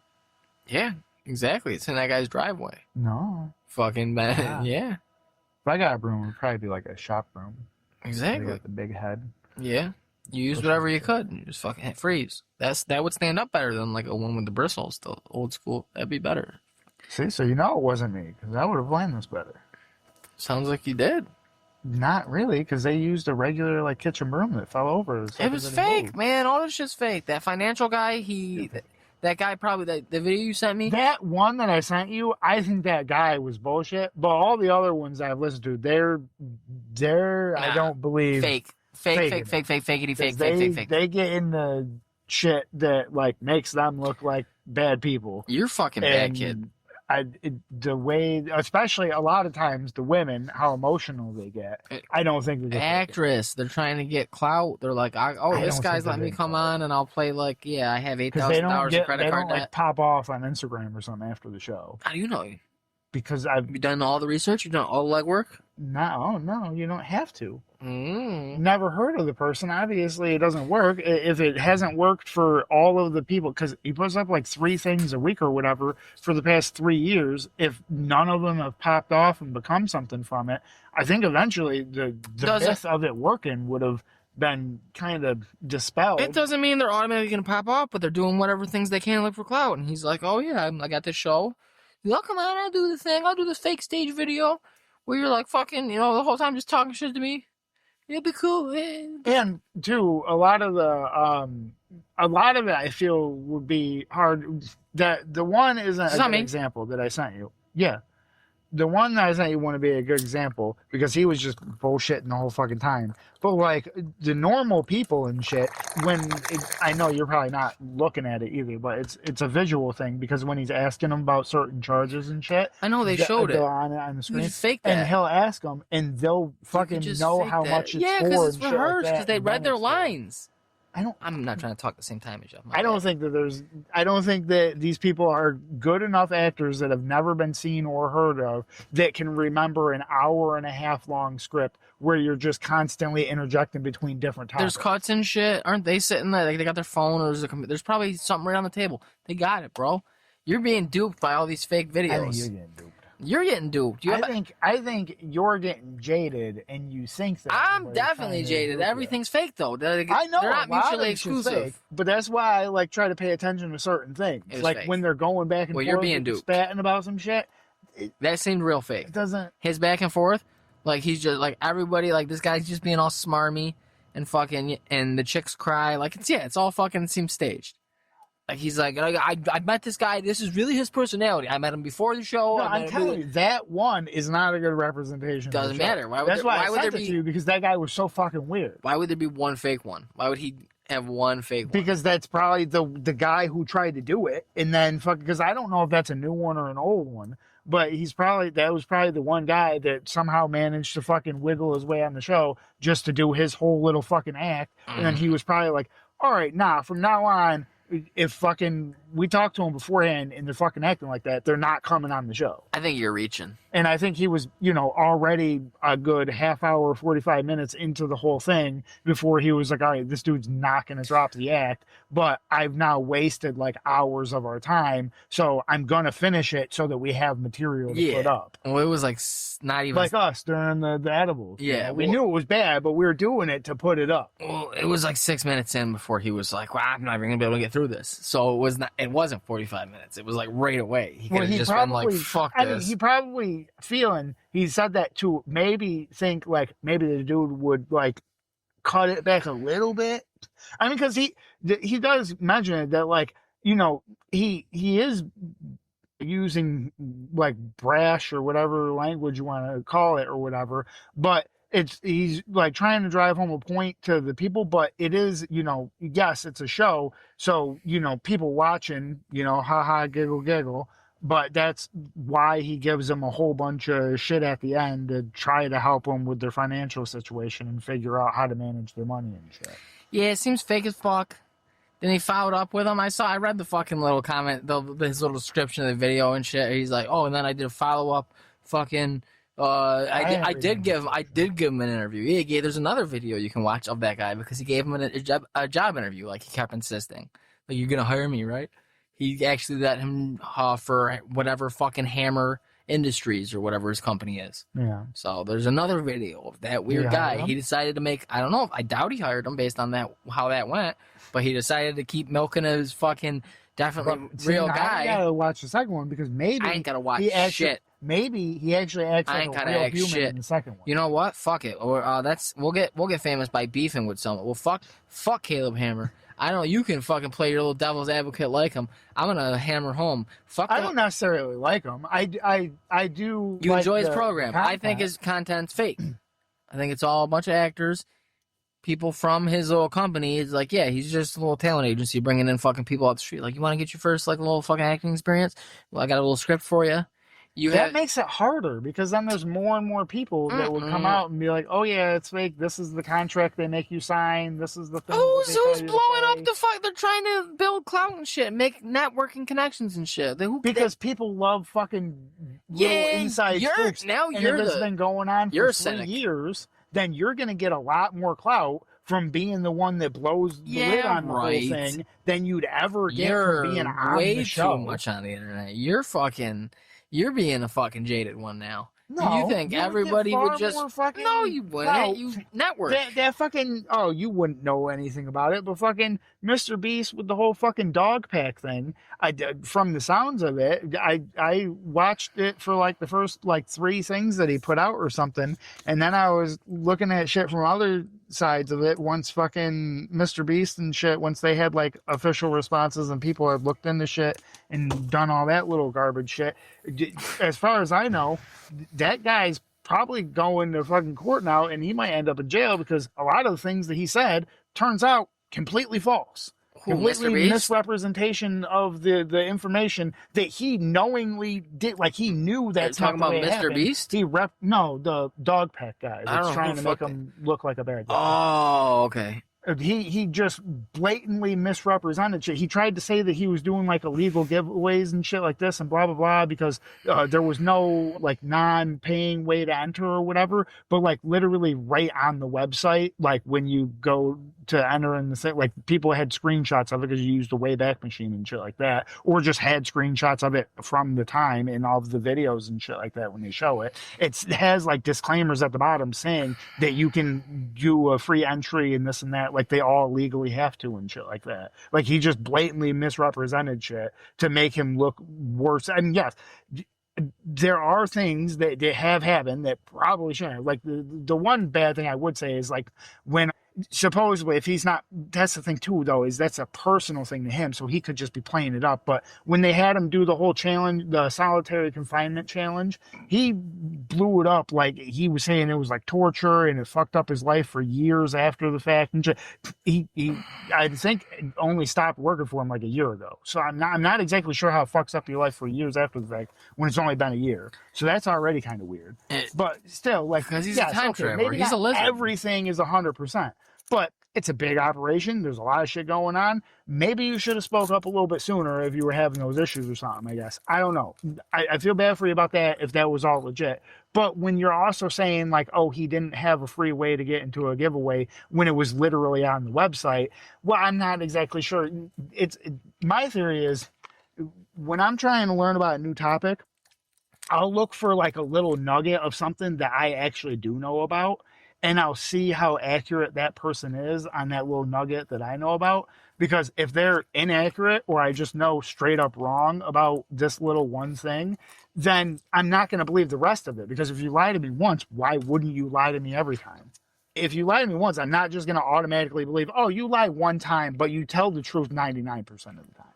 Yeah, exactly. It's in that guy's driveway. No. Fucking bad. Yeah. If I got a broom, it would probably be like a shop broom. Exactly. With the big head. Yeah. You use whatever you could. You just fucking hit freeze. That would stand up better than like a one with the bristles. The old school. That'd be better. See, so you know it wasn't me, because I would have planned this better. Sounds like you did. Not really, because they used a regular like kitchen broom that fell over. It was fake, man. All this shit's fake. That financial guy, that guy probably, the video you sent me. That one that I sent you, I think that guy was bullshit. But all the other ones I've listened to, they're I don't believe fake. They get into shit that like makes them look like bad people. You're fucking bad, kid. The way, especially a lot of times, the women, how emotional they get. I don't think they're actress. They're trying to get clout. They're like, this guy's letting me come on, and I'll play like, I have $8,000 of credit card They don't debt. like pop off on Instagram or something after the show. How do you know? Because you done all the research. You've done all the legwork. No, you don't have to. Mm. Never heard of the person. Obviously, it doesn't work. If it hasn't worked for all of the people, because he puts up like 3 things a week or whatever for the past 3 years, if none of them have popped off and become something from it, I think eventually the myth of it working would have been kind of dispelled. It doesn't mean they're automatically going to pop off, but they're doing whatever things they can look for clout. And he's like, oh yeah, I got this show. He's like, come on, I'll do the thing. I'll do this fake stage video where you're like fucking, the whole time just talking shit to me. It'd be cool. Man. And too, a lot of it I feel would be hard. That the one isn't a good example that I sent you. Yeah. The one that I sent you wouldn't be a good example because he was just bullshitting the whole fucking time. But like the normal people and shit, I know you're probably not looking at it either, but it's a visual thing because when he's asking them about certain charges and shit, I know they showed it on the screen, just fake that. And he'll ask them, and they'll fucking know how much it's for. Yeah, because it's rehearsed because they read their lines. I'm not trying to talk at the same time as you. I don't think that these people are good enough actors that have never been seen or heard of that can remember an hour and a half long script where you're just constantly interjecting between different topics. There's cuts and shit. Aren't they sitting there? Like they got their phone or there's probably something right on the table. They got it, bro. You're being duped by all these fake videos. I think you're getting duped. You're getting duped. I think you're getting jaded, and you think that. I'm definitely jaded. Everything's fake, though. I know they're not mutually exclusive. Fake, but that's why I like try to pay attention to certain things. Like fake. When they're going back and forth, you're being duped, spatting about some shit. That seemed real fake. It doesn't. His back and forth, like he's just like everybody, like this guy's just being all smarmy and fucking, and the chicks cry. Like it's all fucking seems staged. Like he's like, I met this guy. This is really his personality. I met him before the show. No, I'm telling you, that one is not a good representation. Doesn't matter. Why I sent it to you because that guy was so fucking weird. Why would there be one fake one? Why would he have one fake one? Because that's probably the guy who tried to do it, and then fucking. Because I don't know if that's a new one or an old one, but that was probably the one guy that somehow managed to fucking wiggle his way on the show just to do his whole little fucking act. And then he was probably like, all right, nah, from now on, if fucking we talked to him beforehand and they're fucking acting like that, they're not coming on the show. I think you're reaching. And I think he was, already a good half hour, 45 minutes into the whole thing before he was like, all right, this dude's not going to drop the act, but I've now wasted like hours of our time. So I'm going to finish it so that we have material to put up. Well, it was like not even like us during the edibles. Yeah. We knew it was bad, but we were doing it to put it up. Well, it was like 6 minutes in before he was like, well, I'm not even going to be able to get through this. So it wasn't 45 minutes. It was like right away. He could have just been like, fuck this. I mean, he probably he said that to maybe think like maybe the dude would like cut it back a little bit. I mean, because he does mention it that like, he is using like brash or whatever language you want to call it or whatever, but he's like trying to drive home a point to the people, but it is, yes, it's a show. So, people watching, haha, giggle, giggle. But that's why he gives them a whole bunch of shit at the end to try to help them with their financial situation and figure out how to manage their money and shit. Yeah, it seems fake as fuck. Then he followed up with him. I read the fucking little comment, his little description of the video and shit. He's like, oh, and then I did a follow up fucking. I did give him an interview. Yeah, there's another video you can watch of that guy because he gave him a job interview. Like he kept insisting, like, you're gonna hire me, right? He actually let him for whatever fucking Hammer Industries or whatever his company is. Yeah. So there's another video of that weird guy. He decided to make, I don't know, I doubt he hired him based on how that went, but he decided to keep milking his fucking definitely real guy. I gotta watch the second one because maybe I ain't gotta watch shit. Maybe he actually acts like a real human in the second one. You know what? Fuck it. Or we'll get famous by beefing with someone. Well, fuck Caleb Hammer. I know you can fucking play your little devil's advocate like him. I'm gonna hammer home. I don't necessarily like him. I do. You enjoy his program. Content. I think his content's fake. I think it's all a bunch of actors, people from his little company. It's like, yeah, he's just a little talent agency bringing in fucking people out the street. Like, you want to get your first like little fucking acting experience? Well, I got a little script for you. That makes it harder because then there's more and more people that would come out and be like, "Oh yeah, it's fake. This is the contract they make you sign. This is the thing." Who's blowing up the fuck? They're trying to build clout and shit, make networking connections and shit. Because people love fucking little inside scoops. Now and if it's been going on for 3 years, then you're gonna get a lot more clout from being the one that blows the lid on the whole thing than you'd ever get from being on the show. Way too much on the internet. You're being a fucking jaded one now. No, you think everybody would just... No, you wouldn't. No. You network. That fucking... Oh, you wouldn't know anything about it, but fucking Mr. Beast with the whole fucking dog pack thing, from the sounds of it, I watched it for like the first like 3 things that he put out or something, and then I was looking at shit from other sides of it once fucking Mr. Beast and shit, once they had like official responses and people had looked into shit and done all that little garbage shit. As far as I know, that guy's probably going to fucking court now and he might end up in jail because a lot of the things that he said turns out completely false. Completely misrepresentation of the information that he knowingly did. Like he knew that's talking not the about way it Mr. happened. Beast. No, the dog pack guy that's trying to make him look like a bad guy. Oh, okay. He just blatantly misrepresented shit. He tried to say that he was doing like illegal giveaways and shit like this and blah blah blah because there was no like non-paying way to enter or whatever. But like literally right on the website, like when you go to enter in the site, like people had screenshots of it because you used a Wayback Machine and shit like that, or just had screenshots of it from the time in all of the videos and shit like that when they show it. It has like disclaimers at the bottom saying that you can do a free entry and this and that. Like they all legally have to and shit like that. Like he just blatantly misrepresented shit to make him look worse. I mean, yes, there are things that have happened that probably shouldn't. Like the one bad thing I would say is like when supposedly, if he's not, that's the thing too, though, is that's a personal thing to him, so he could just be playing it up. But when they had him do the whole challenge, the solitary confinement challenge, he blew it up like he was saying it was like torture and it fucked up his life for years after the fact. And he I think only stopped working for him like a year ago. So I'm not exactly sure how it fucks up your life for years after the fact when it's only been a year. So that's already kind of weird. But still, like, because he's a time traveler. Maybe He's a lizard. everything is 100%. But it's a big operation. There's a lot of shit going on. Maybe you should have spoke up a little bit sooner if you were having those issues or something, I guess. I don't know. I feel bad for you about that if that was all legit. But when you're also saying, like, oh, he didn't have a free way to get into a giveaway when it was literally on the website, well, I'm not exactly sure. My theory is when I'm trying to learn about a new topic, I'll look for, like, a little nugget of something that I actually do know about. And I'll see how accurate that person is on that little nugget that I know about. Because if they're inaccurate or I just know straight up wrong about this little one thing, then I'm not going to believe the rest of it. Because if you lie to me once, why wouldn't you lie to me every time? If you lie to me once, I'm not just going to automatically believe, oh, you lie one time, but you tell the truth 99% of the time.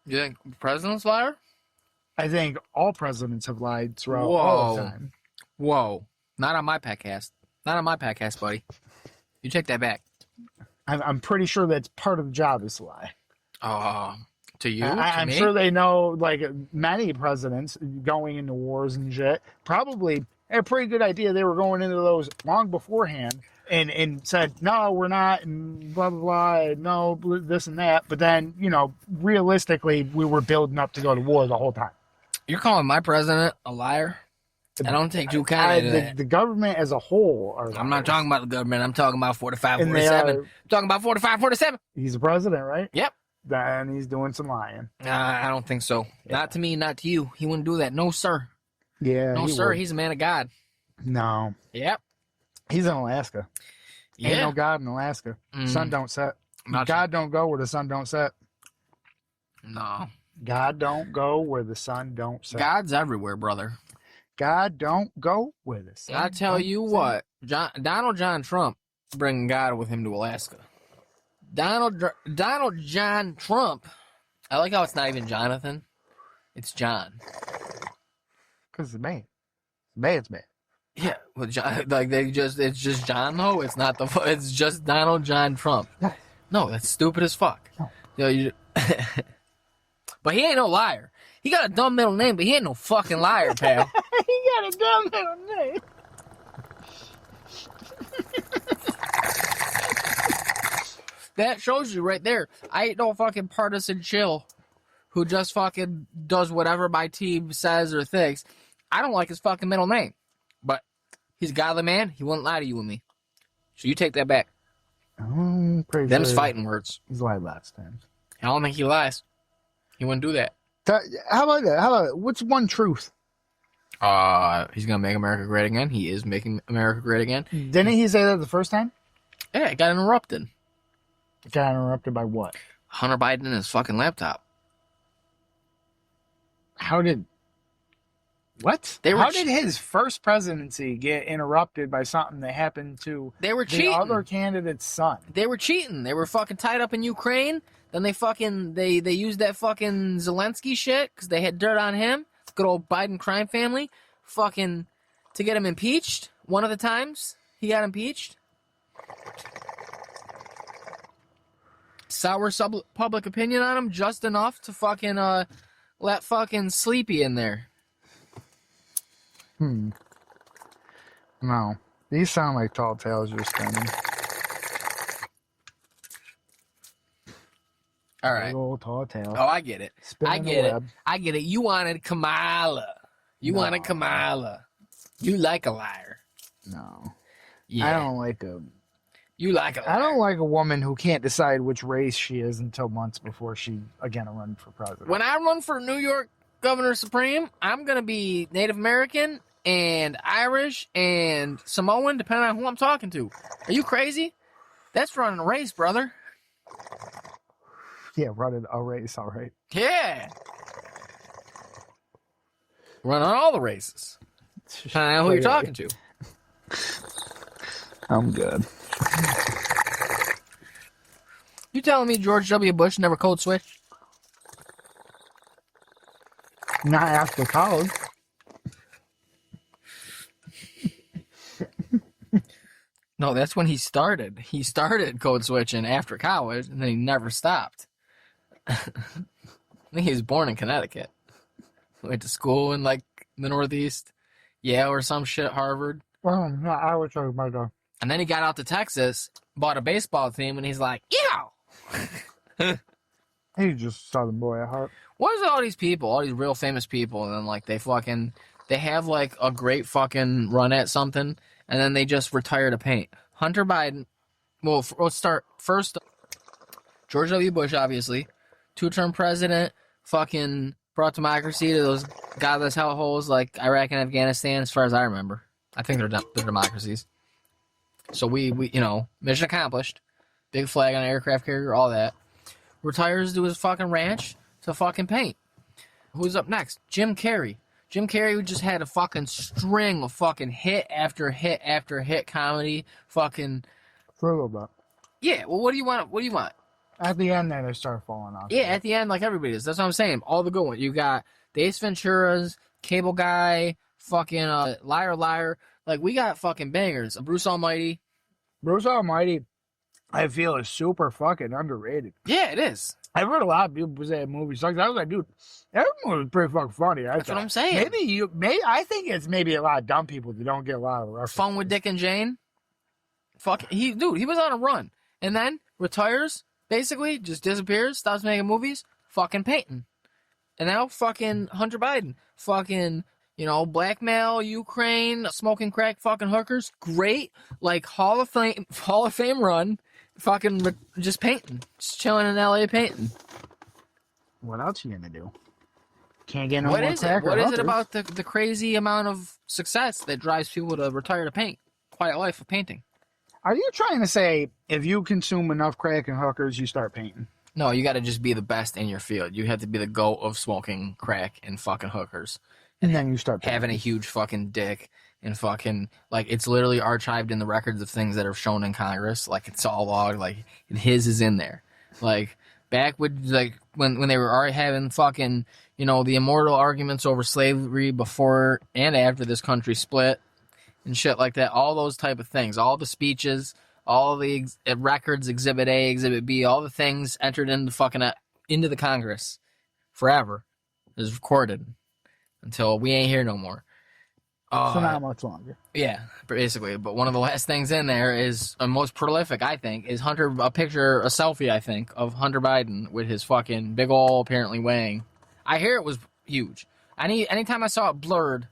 You think the president's liar? I think all presidents have lied throughout all the time. Whoa. Not on my podcast. Not on my podcast, buddy. You take that back. I'm pretty sure that's part of the job is to lie. To you? I'm sure they know, like, many presidents going into wars and shit probably had a pretty good idea they were going into those long beforehand and said, no, we're not, and blah, blah, blah, and no, this and that. But then, you know, realistically, we were building up to go to war the whole time. You're calling my president a liar? I don't take too kindly to that. The government as a whole are liars. I'm not talking about the government. I'm talking about 45, 47. I'm talking about 45, 47. He's the president, right? Yep. Then he's doing some lying. I don't think so. Yeah. Not to me, not to you. He wouldn't do that. No, sir. Yeah. No, sir. Would. He's a man of God. No. Yep. He's in Alaska. Yeah. Ain't no God in Alaska. Sun don't set. God don't go where the sun don't set. No. God don't go where the sun don't set. God's everywhere, brother. God don't go where the sun I tell you what, Donald John Trump bringing God with him to Alaska. Donald John Trump. I like how it's not even Jonathan. It's John. Because it's man. Man's man. Yeah, well, John, like it's just John though. It's not it's just Donald John Trump. No, that's stupid as fuck. No. You know, but he ain't no liar. He got a dumb middle name, but he ain't no fucking liar, pal. He got a dumb middle name. That shows you right there. I ain't no fucking partisan chill who just fucking does whatever my team says or thinks. I don't like his fucking middle name. But he's a godly man. He wouldn't lie to you and me. So you take that back. I'm pretty Them's sure fighting words. He's lied lots of times. I don't think he lies. He wouldn't do that. How about that? What's one truth? He's gonna make America great again. He is making America great again. Didn't he say that the first time? Yeah, it got interrupted. Got interrupted by what? Hunter Biden and his fucking laptop. How did... What? How did his first presidency get interrupted by something that happened to the other candidate's son? They were cheating. They were fucking tied up in Ukraine. Then they used that fucking Zelensky shit because they had dirt on him. Good old Biden crime family. Fucking to get him impeached. One of the times he got impeached. Sour public opinion on him just enough to fucking let fucking Sleepy in there. No. These sound like tall tales you're spinning. All right. Big old tall tale. Oh, I get it. I get it. You wanted Kamala. You wanted Kamala. You like a liar. No. Yeah. I don't like a... You like a liar. I don't like a woman who can't decide which race she is until months before she, again, run for president. When I run for New York Governor Supreme, I'm going to be Native American and Irish and Samoan, depending on who I'm talking to. Are you crazy? That's running a race, brother. Yeah, running a race, all right. Yeah. Running all the races. Depending on who you're talking to. I'm good. You telling me George W. Bush never code switched? Not after college. No, that's when he started. He started code switching after college, and then he never stopped. I think he was born in Connecticut. Went to school in like the Northeast, Yale or some shit, Harvard. Well, no, I was talking about that. And then he got out to Texas, bought a baseball team, and he's like, yeah. He's just a Southern boy at heart. What is all these people, all these real famous people, and then like they have like a great fucking run at something, and then they just retire to paint. Hunter Biden, well, let's start first. George W. Bush, obviously, 2-term president, fucking brought democracy to those godless hellholes like Iraq and Afghanistan, as far as I remember. I think they're democracies. So we mission accomplished. Big flag on an aircraft carrier, all that. Retires to his fucking ranch to fucking paint. Who's up next? Jim Carrey. Jim Carrey just had a fucking string of fucking hit after hit after hit comedy. Fucking. For a little bit. Yeah, well, what do you want? What do you want? At the end, then they start falling off. Yeah, at the end, like everybody does. That's what I'm saying. All the good ones. You got the Ace Ventura's, Cable Guy, fucking Liar Liar. Like, we got fucking bangers. Bruce Almighty. Bruce Almighty, I feel, is super fucking underrated. Yeah, it is. I've heard a lot of people say that movie sucks. I was like, dude, that movie was pretty fucking funny. That's what I'm saying. I think it's maybe a lot of dumb people that don't get a lot of references. Fun with Dick and Jane. He was on a run. And then retires, basically, just disappears, stops making movies, fucking painting. And now fucking Hunter Biden. Fucking, blackmail, Ukraine, smoking crack, fucking hookers. Great, like, Hall of Fame run. Fucking just painting. Just chilling in LA painting. What else are you gonna do? Can't get no what more is crack it? or What is hookers. it about the crazy amount of success that drives people to retire to paint? Quiet life of painting. Are you trying to say if you consume enough crack and hookers, you start painting? No, you got to just be the best in your field. You have to be the GOAT of smoking crack and fucking hookers. And then you start painting. Having a huge fucking dick and fucking, like, it's literally archived in the records of things that are shown in Congress. Like, it's all logged. Like, and his is in there. Like, back with, like, when they were already having fucking, the immortal arguments over slavery before and after this country split and shit like that. All those type of things. All the speeches, all the records, Exhibit A, Exhibit B, all the things entered into the Congress forever is recorded until we ain't here no more. So not much longer. Yeah, basically. But one of the last things in there is most prolific, I think, is a selfie, I think, of Hunter Biden with his fucking big ol' apparently weighing. I hear it was huge. Anytime I saw it blurred,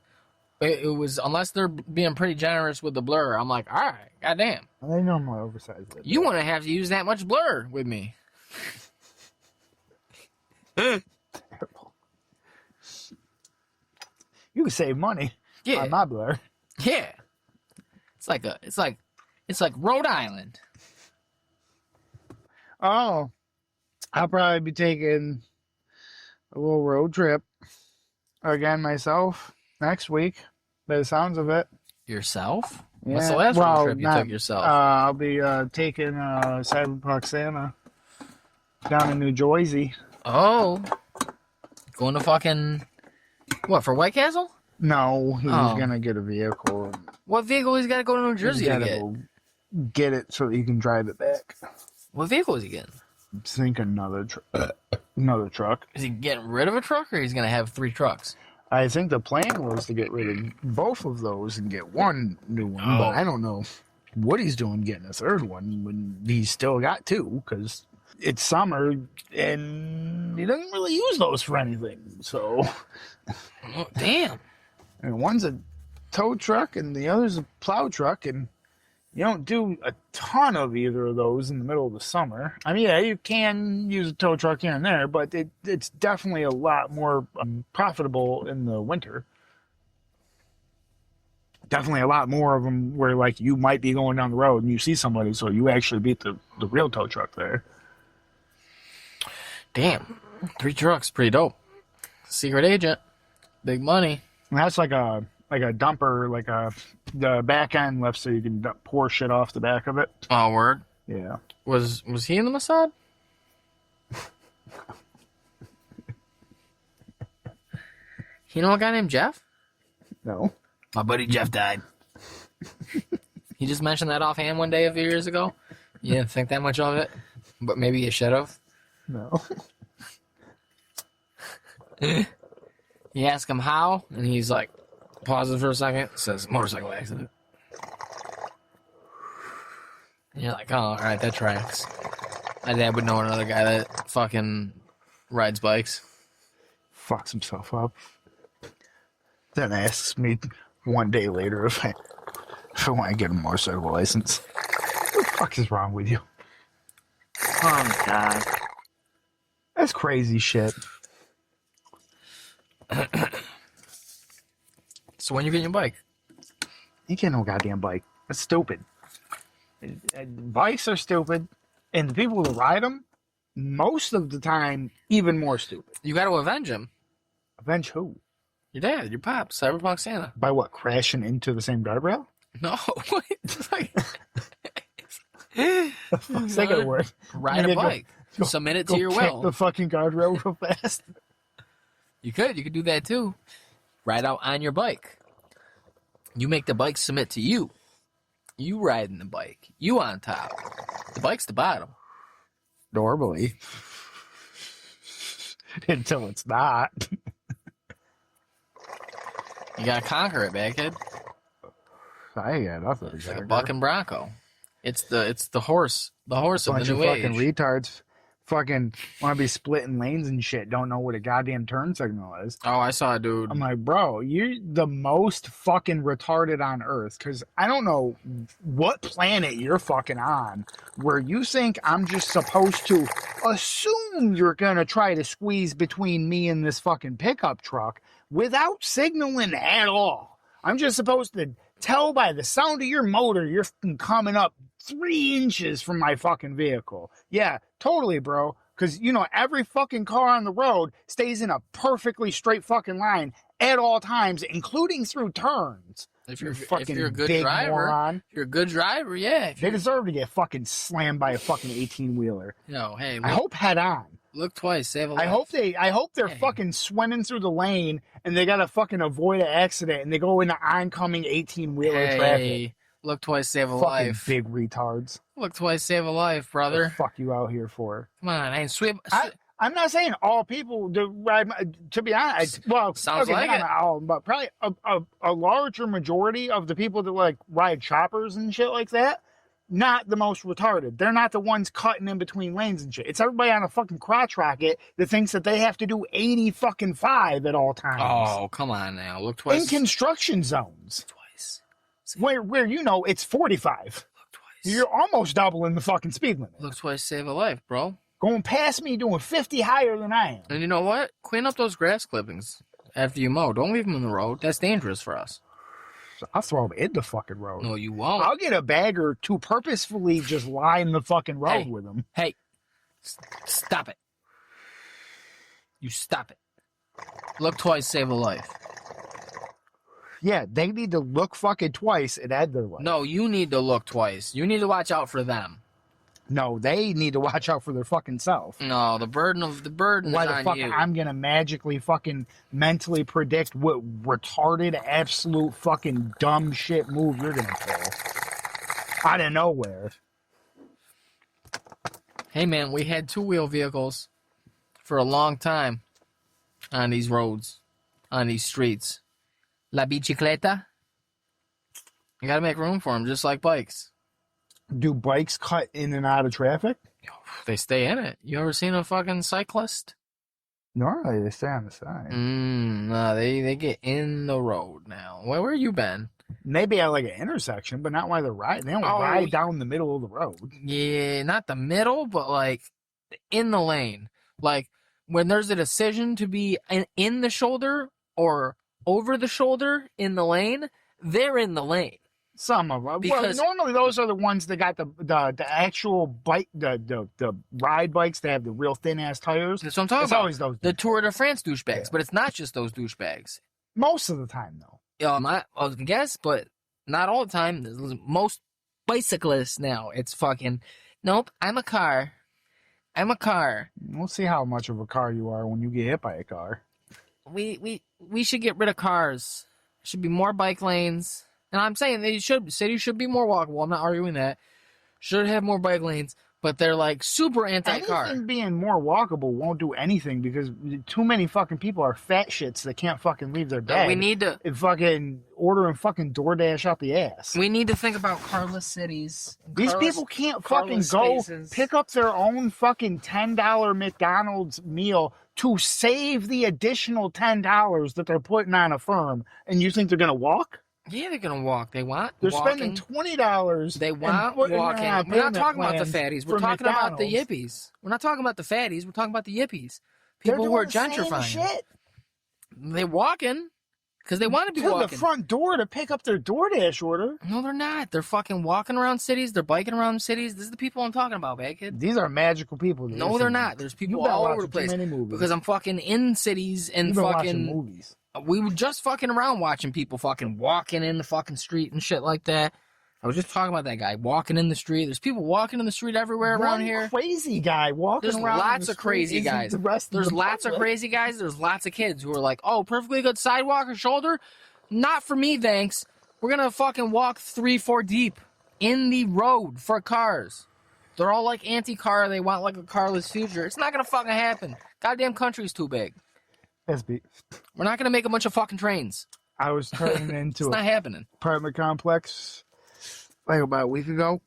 it was, unless they're being pretty generous with the blur, I'm like, all right, goddamn. They normally oversize it. You want to have to use that much blur with me. Terrible. You can save money. Yeah. On my blur. Yeah. It's like Rhode Island. Oh. I'll probably be taking a little road trip again myself next week, by the sounds of it. Yourself? Yeah. What's the last road trip you took yourself? I'll be taking Cyberpunk Santa down in New Jersey. Oh. Going to fucking, what, for White Castle? No, he's gonna get a vehicle. What vehicle he's got to go to New Jersey to get? Get it so that you can drive it back. What vehicle is he getting? I think another truck. Is he getting rid of a truck, or he's going to have 3 trucks? I think the plan was to get rid of both of those and get one new one, but I don't know what he's doing getting a third one when he's still got 2, because it's summer and he doesn't really use those for anything. So, oh, damn. And one's a tow truck and the other's a plow truck, and you don't do a ton of either of those in the middle of the summer. I mean, yeah, you can use a tow truck here and there, but it's definitely a lot more profitable in the winter. Definitely a lot more of them where, like, you might be going down the road and you see somebody, so you actually beat the real tow truck there. Damn. 3 trucks, pretty dope. Secret agent. Big money. And that's like a like a dumper, like the back end lift, so you can pour shit off the back of it. Oh, word. Yeah. Was he in the Mossad? You know a guy named Jeff? No. My buddy Jeff died. He just mentioned that offhand one day a few years ago. You didn't think that much of it, but maybe you should have. No. You ask him how, and he's like, pauses for a second, says, motorcycle accident. And you're like, oh, all right, that tracks. My dad would know another guy that fucking rides bikes. Fucks himself up. Then asks me one day later if I want to get a motorcycle license. What the fuck is wrong with you? Oh my god. That's crazy shit. So when you get your bike? You can't no goddamn bike. That's stupid. Bikes are stupid, and the people who ride them, most of the time, even more stupid. You got to avenge him. Avenge who? Your dad, your pop, Cyberpunk Santa. By what? Crashing into the same guardrail? No, it's like Fuck's that gonna work? Ride a bike. Submit it to your kick will. the fucking guardrail real fast. You could do that too. Ride out on your bike. You make the bike submit to you. You riding the bike. You on top. The bike's the bottom. Normally. Until it's not. You gotta conquer it, baghead. I ain't got nothing. It's like a buck and bronco. It's the horse. The horse of Bunch the of new fucking age. retards fucking want to be splitting lanes and shit. Don't know what a goddamn turn signal is. Oh, I saw a dude. I'm like, bro, you're the most fucking retarded on Earth. Because I don't know what planet you're fucking on where you think I'm just supposed to assume you're going to try to squeeze between me and this fucking pickup truck without signaling at all. I'm just supposed to tell by the sound of your motor you're fucking coming up 3 inches from my fucking vehicle. Yeah, totally, bro. Because, you know, every fucking car on the road stays in a perfectly straight fucking line at all times, including through turns. If you're a good driver, moron. if you're a good driver, yeah. They deserve to get fucking slammed by a fucking 18-wheeler. No, hey, I hope head on. Look twice, save a life. I hope they're Hey. fucking swimming through the lane and they gotta fucking avoid an accident and they go into oncoming 18-wheeler traffic. Hey, look twice, save a Fucking life. big retards. Look twice, save a life, What brother. the fuck you out here for? Come on, hey, I'm not saying all people do ride. To be honest, well, Sounds okay, like not it. all, but probably a larger majority of the people that like ride choppers and shit like that, not the most retarded. They're not the ones cutting in between lanes and shit. It's everybody on a fucking crotch rocket that thinks that they have to do 80 fucking 5 at all times. Oh, come on now. Look twice. In construction zones, Twice. where you know it's 45. Look twice. You're almost doubling the fucking speed limit. Look twice, save a life, bro. Going past me doing 50 higher than I am. And you know what? Clean up those grass clippings after you mow. Don't leave them in the road. That's dangerous for us. I'll throw them in the fucking road. No, you won't. I'll get a bagger to purposefully just line the fucking road Hey. with them. Hey, stop it. You stop it. Look twice, save a life. Yeah, they need to look fucking twice and add their life. No, you need to look twice. You need to watch out for them. No, they need to watch out for their fucking self. No, the burden Why is the on fuck you. I'm gonna magically fucking mentally predict what retarded, absolute fucking dumb shit move you're gonna pull out of nowhere. Hey man, we had 2-wheel vehicles for a long time on these roads, on these streets. La bicicleta. You gotta make room for them, just like bikes. Do bikes cut in and out of traffic? They stay in it. You ever seen a fucking cyclist? Normally they stay on the side. No, they get in the road now. Where you been? Maybe at like an intersection, but not while they're riding. They don't Oh, ride down the middle of the road. Yeah, not the middle, but like in the lane. Like when there's a decision to be in the shoulder or over the shoulder in the lane, they're in the lane. Some of them. Because- Well, normally those are the ones that got the actual bike, the ride bikes that have the real thin ass tires. That's what I'm talking It's about. always those. The Tour de France douchebags, Yeah. but it's not just those douchebags. Most of the time, though. I guess, but not all the time. Most bicyclists now, it's fucking, nope, I'm a car. I'm a car. We'll see how much of a car you are when you get hit by a car. We should get rid of cars. There should be more bike lanes. And I'm saying cities should be more walkable. I'm not arguing that. Should have more bike lanes, but they're like super anti-car. Anything being more walkable won't do anything because too many fucking people are fat shits that can't fucking leave their bed. We need to fucking ordering fucking DoorDash out the ass. We need to think about carless cities. These people can't fucking go pick up their own fucking $10 McDonald's meal to save the additional $10 that they're putting on a firm, and you think they're gonna walk? Yeah, they're gonna walk. They're walking. Spending $20. They want walking. We're not talking about the fatties. We're talking about the yippies. We're not talking about the fatties. We're talking about the yippies. People who are gentrifying. Shit. They're walking because they want to be walking to the front door to pick up their DoorDash order. No, they're not. They're fucking walking around cities. They're biking around cities. This is the people I'm talking about, bad kid. These are magical people. No, they're not. There's people all over the place. Because I'm fucking in cities and fucking movies. We were just fucking around watching people fucking walking in the fucking street and shit like that. I was just talking about that guy walking in the street. There's people walking in the street everywhere around here. Crazy guy walking around. There's lots of crazy guys. There's lots of crazy guys. There's lots of kids who are like, oh, perfectly good sidewalk or shoulder. Not for me, thanks. We're gonna fucking walk 3-4 deep in the road for cars. They're all like anti-car. They want like a carless future. It's not gonna fucking happen. Goddamn country's too big. We're not gonna make a bunch of fucking trains. I was turning into it's not happening. Apartment complex like about a week ago.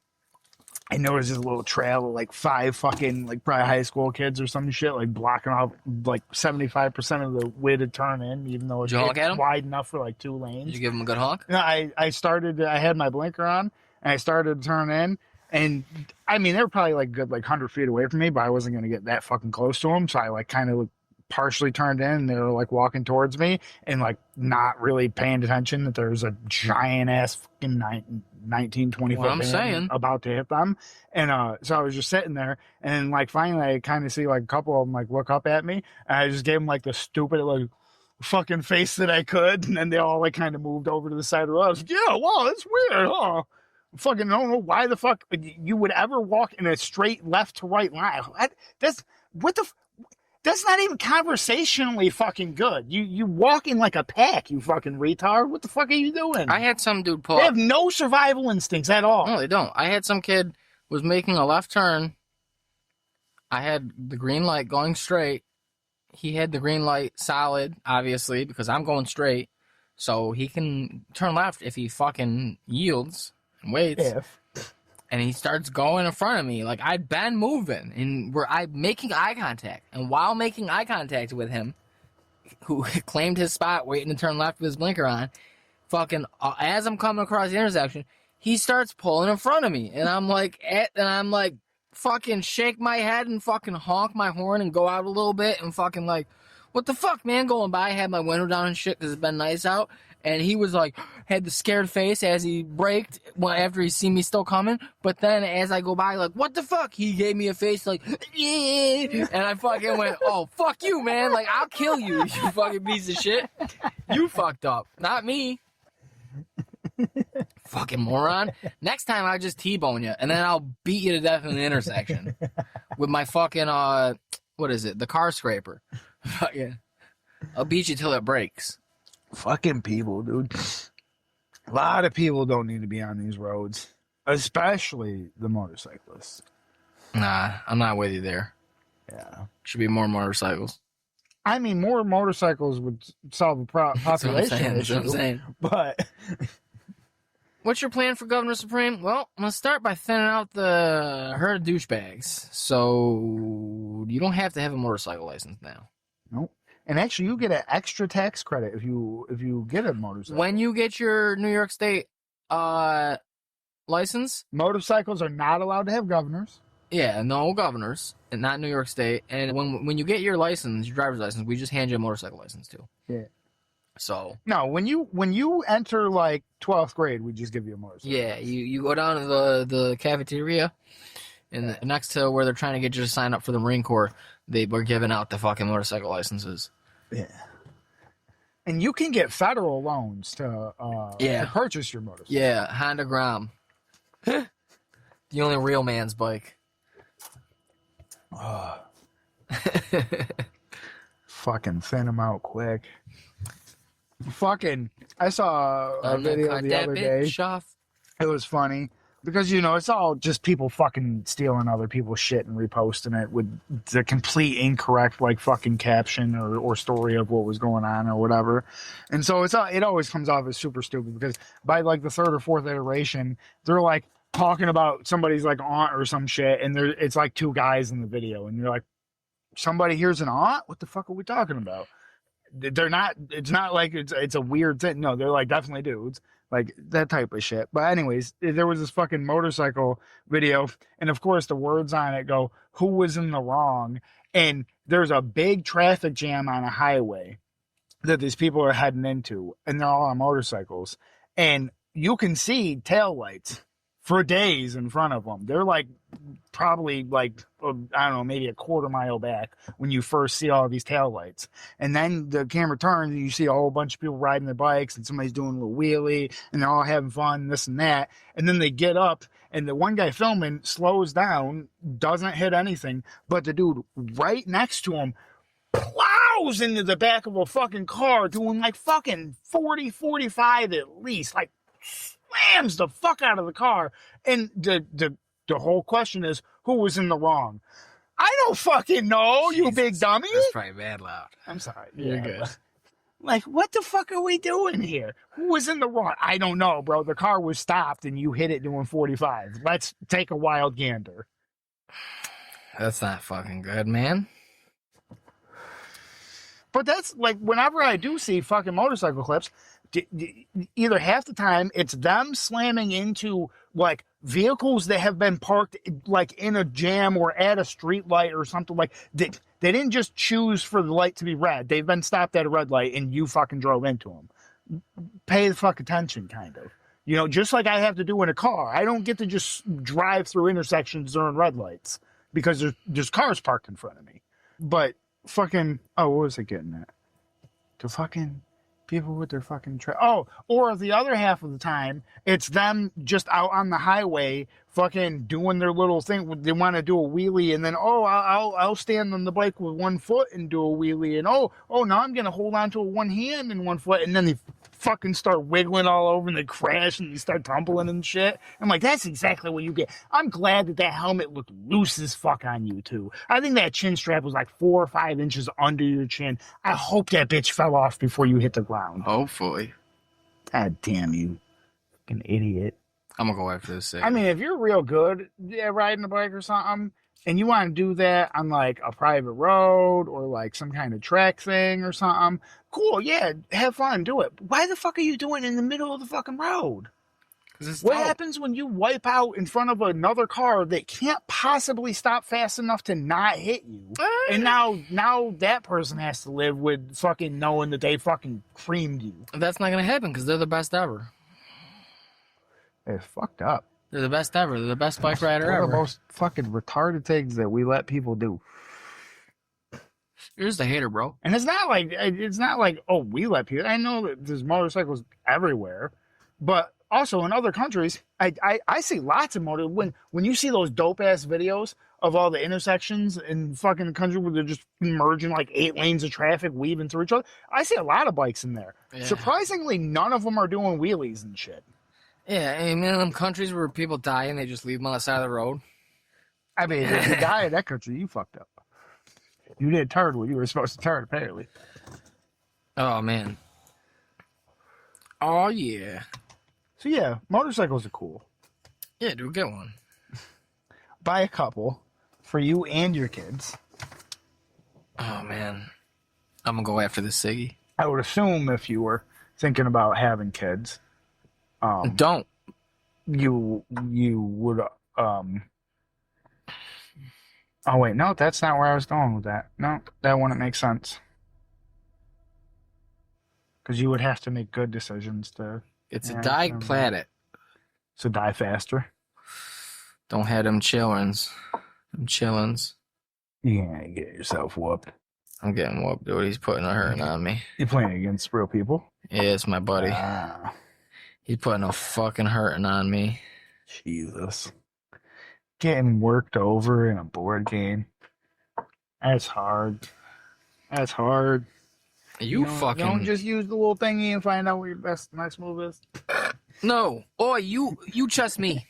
I noticed this little trail of like 5 fucking like probably high school kids or some shit like blocking off like 75% of the way to turn in, even though it's wide enough for like 2 lanes. Did you give them a good honk? No, I had my blinker on and I started to turn in. And I mean, they were probably like good like 100 feet away from me, but I wasn't gonna get that fucking close to them, so I like kind of partially turned in and they were like walking towards me and like not really paying attention that there's a giant ass fucking 19-20 foot van about to hit them. And so I was just sitting there and like finally I kind of see like a couple of them like look up at me and I just gave them like the stupid like fucking face that I could, and then they all like kind of moved over to the side of the road. I was like, yeah, wow, that's weird, huh? Fucking don't know why the fuck you would ever walk in a straight left to right line. That's not even conversationally fucking good. You walk in like a pack, you fucking retard. What the fuck are you doing? I had some dude pull They up. have no survival instincts at all. No, they don't. I had some kid was making a left turn. I had the green light going straight. He had the green light solid, obviously, because I'm going straight. So he can turn left if he fucking yields and waits. And he starts going in front of me. Like, I'd been moving, and I'm making eye contact. And while making eye contact with him, who claimed his spot, waiting to turn left with his blinker on, fucking, as I'm coming across the intersection, he starts pulling in front of me. And I'm like, fucking shake my head and fucking honk my horn and go out a little bit and fucking like, what the fuck, man? Going by, I had my window down and shit because it's been nice out. And he was like, had the scared face as he braked after he seen me still coming. But then as I go by, like, what the fuck? He gave me a face like, yeah. And I fucking went, oh, fuck you, man. Like, I'll kill you, you fucking piece of shit. You fucked up. Not me. Fucking moron. Next time I'll just T-bone you. And then I'll beat you to death in the intersection. With my fucking, what is it? The car scraper. Fucking, I'll beat you till it breaks. Fucking people, dude. A lot of people don't need to be on these roads, especially the motorcyclists. Nah, I'm not with you there. Yeah. Should be more motorcycles. I mean, more motorcycles would solve a population issue. That's what I'm saying. But what's your plan for Governor Supreme? Well, I'm going to start by thinning out the herd of douchebags. So you don't have to have a motorcycle license now. Nope. And actually, you get an extra tax credit if you get a motorcycle. When you get your New York State license, motorcycles are not allowed to have governors. Yeah, no governors, and not New York State. And when you get your license, your driver's license, we just hand you a motorcycle license too. Yeah. So no, when you enter like 12th grade, we just give you a motorcycle. Yeah, you go down to the cafeteria, and next to where they're trying to get you to sign up for the Marine Corps, they were giving out the fucking motorcycle licenses. Yeah. And you can get federal loans to purchase your motorcycle. Yeah, Honda Grom. The only real man's bike. Fucking thin them out quick. Fucking, I saw a video the other day. It was funny because, you know, it's all just people fucking stealing other people's shit and reposting it with the complete incorrect, like, fucking caption or story of what was going on or whatever. And so it always comes off as super stupid because by, like, the third or fourth iteration, they're, like, talking about somebody's, like, aunt or some shit, and it's, like, two guys in the video, and you're like, somebody here's an aunt? What the fuck are we talking about? They're not, it's not like it's a weird thing. No, they're, like, definitely dudes. Like, that type of shit. But anyways, there was this fucking motorcycle video, and of course the words on it go, who was in the wrong? And there's a big traffic jam on a highway that these people are heading into, and they're all on motorcycles. And you can see taillights for days in front of them. They're, like, probably, like, I don't know, maybe a quarter mile back when you first see all these taillights. And then the camera turns and you see a whole bunch of people riding their bikes and somebody's doing a little wheelie and they're all having fun, this and that. And then they get up and the one guy filming slows down, doesn't hit anything, but the dude right next to him plows into the back of a fucking car doing like fucking 40, 45 at least, like slams the fuck out of the car. And the whole question is, who was in the wrong? I don't fucking know, Jesus, you big dummy. That's probably bad loud. I'm sorry. You're good. Like, what the fuck are we doing here? Who was in the wrong? I don't know, bro. The car was stopped and you hit it doing 45. Let's take a wild gander. That's not fucking good, man. But that's, like, whenever I do see fucking motorcycle clips, either half the time it's them slamming into, like, vehicles that have been parked, like, in a jam or at a street light or something. Like, they didn't just choose for the light to be red. They've been stopped at a red light and you fucking drove into them. Pay the fuck attention, kind of. You know, just like I have to do in a car. I don't get to just drive through intersections during red lights because there's cars parked in front of me. But fucking, oh, what was I getting at? To fucking people with their fucking or the other half of the time, it's them just out on the highway fucking doing their little thing. They want to do a wheelie and then, I'll stand on the bike with one foot and do a wheelie. And now I'm going to hold on to one hand and one foot. And then they fucking start wiggling all over and they crash and they start tumbling and shit. I'm like, that's exactly what you get. I'm glad that helmet looked loose as fuck on you too. I think that chin strap was like 4 or 5 inches under your chin. I hope that bitch fell off before you hit the ground. Hopefully. God damn you. Fucking idiot. I'm gonna go after this thing. I mean, if you're real good at riding a bike or something, and you want to do that on like a private road or like some kind of track thing or something, cool, yeah, have fun, do it. Why the fuck are you doing it in the middle of the fucking road? What happens when you wipe out in front of another car that can't possibly stop fast enough to not hit you? And now that person has to live with fucking knowing that they fucking creamed you. That's not gonna happen because they're the best ever. It's fucked up. They're the best ever. They're the best bike rider ever. They're the most fucking retarded things that we let people do. You're just a hater, bro. And it's not like we let people. I know that there's motorcycles everywhere, but also in other countries, I see lots of when you see those dope ass videos of all the intersections in fucking country where they're just merging like 8 lanes of traffic, weaving through each other. I see a lot of bikes in there. Yeah. Surprisingly, none of them are doing wheelies and shit. Yeah, I mean, in them countries where people die and they just leave them on the side of the road. I mean, if you die in that country, you fucked up. You didn't turn when you were supposed to turn, apparently. Oh, man. Oh, yeah. So, yeah, motorcycles are cool. Yeah, dude, get one. Buy a couple for you and your kids. Oh, man. I'm going to go after this Siggy. I would assume if you were thinking about having kids... don't. You would, oh wait, no, that's not where I was going with that. No, that wouldn't make sense. Because you would have to make good decisions to... It's a dyke planet. So die faster. Don't have them chillins. Them chillins. You can't get yourself whooped. I'm getting whooped, dude. He's putting a hurting on me. You playing against real people? Yeah, it's my buddy. Ah, He's putting a fucking hurting on me. Jesus. Getting worked over in a board game. That's hard. That's hard. You fucking... Don't just use the little thingy and find out what your next move is. No. Oh, you chest me.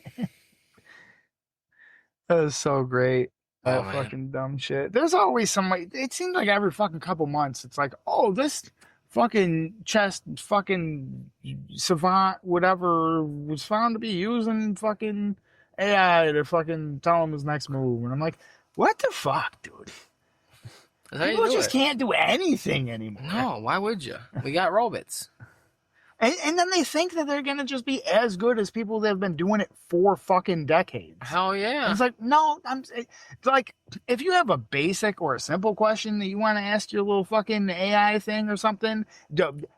That was so great. That Oh, man. fucking dumb shit. There's always somebody. It seems like every fucking couple months, it's like, oh, this fucking chest fucking savant, whatever, was found to be using fucking AI to fucking tell him his next move. And I'm like, what the fuck, dude? That's how you People do just it. can't do anything anymore. No, why would you? We got robots. And then they think that they're going to just be as good as people that have been doing it for fucking decades. Hell yeah. And it's like, no, it's like, if you have a basic or a simple question that you want to ask your little fucking AI thing or something,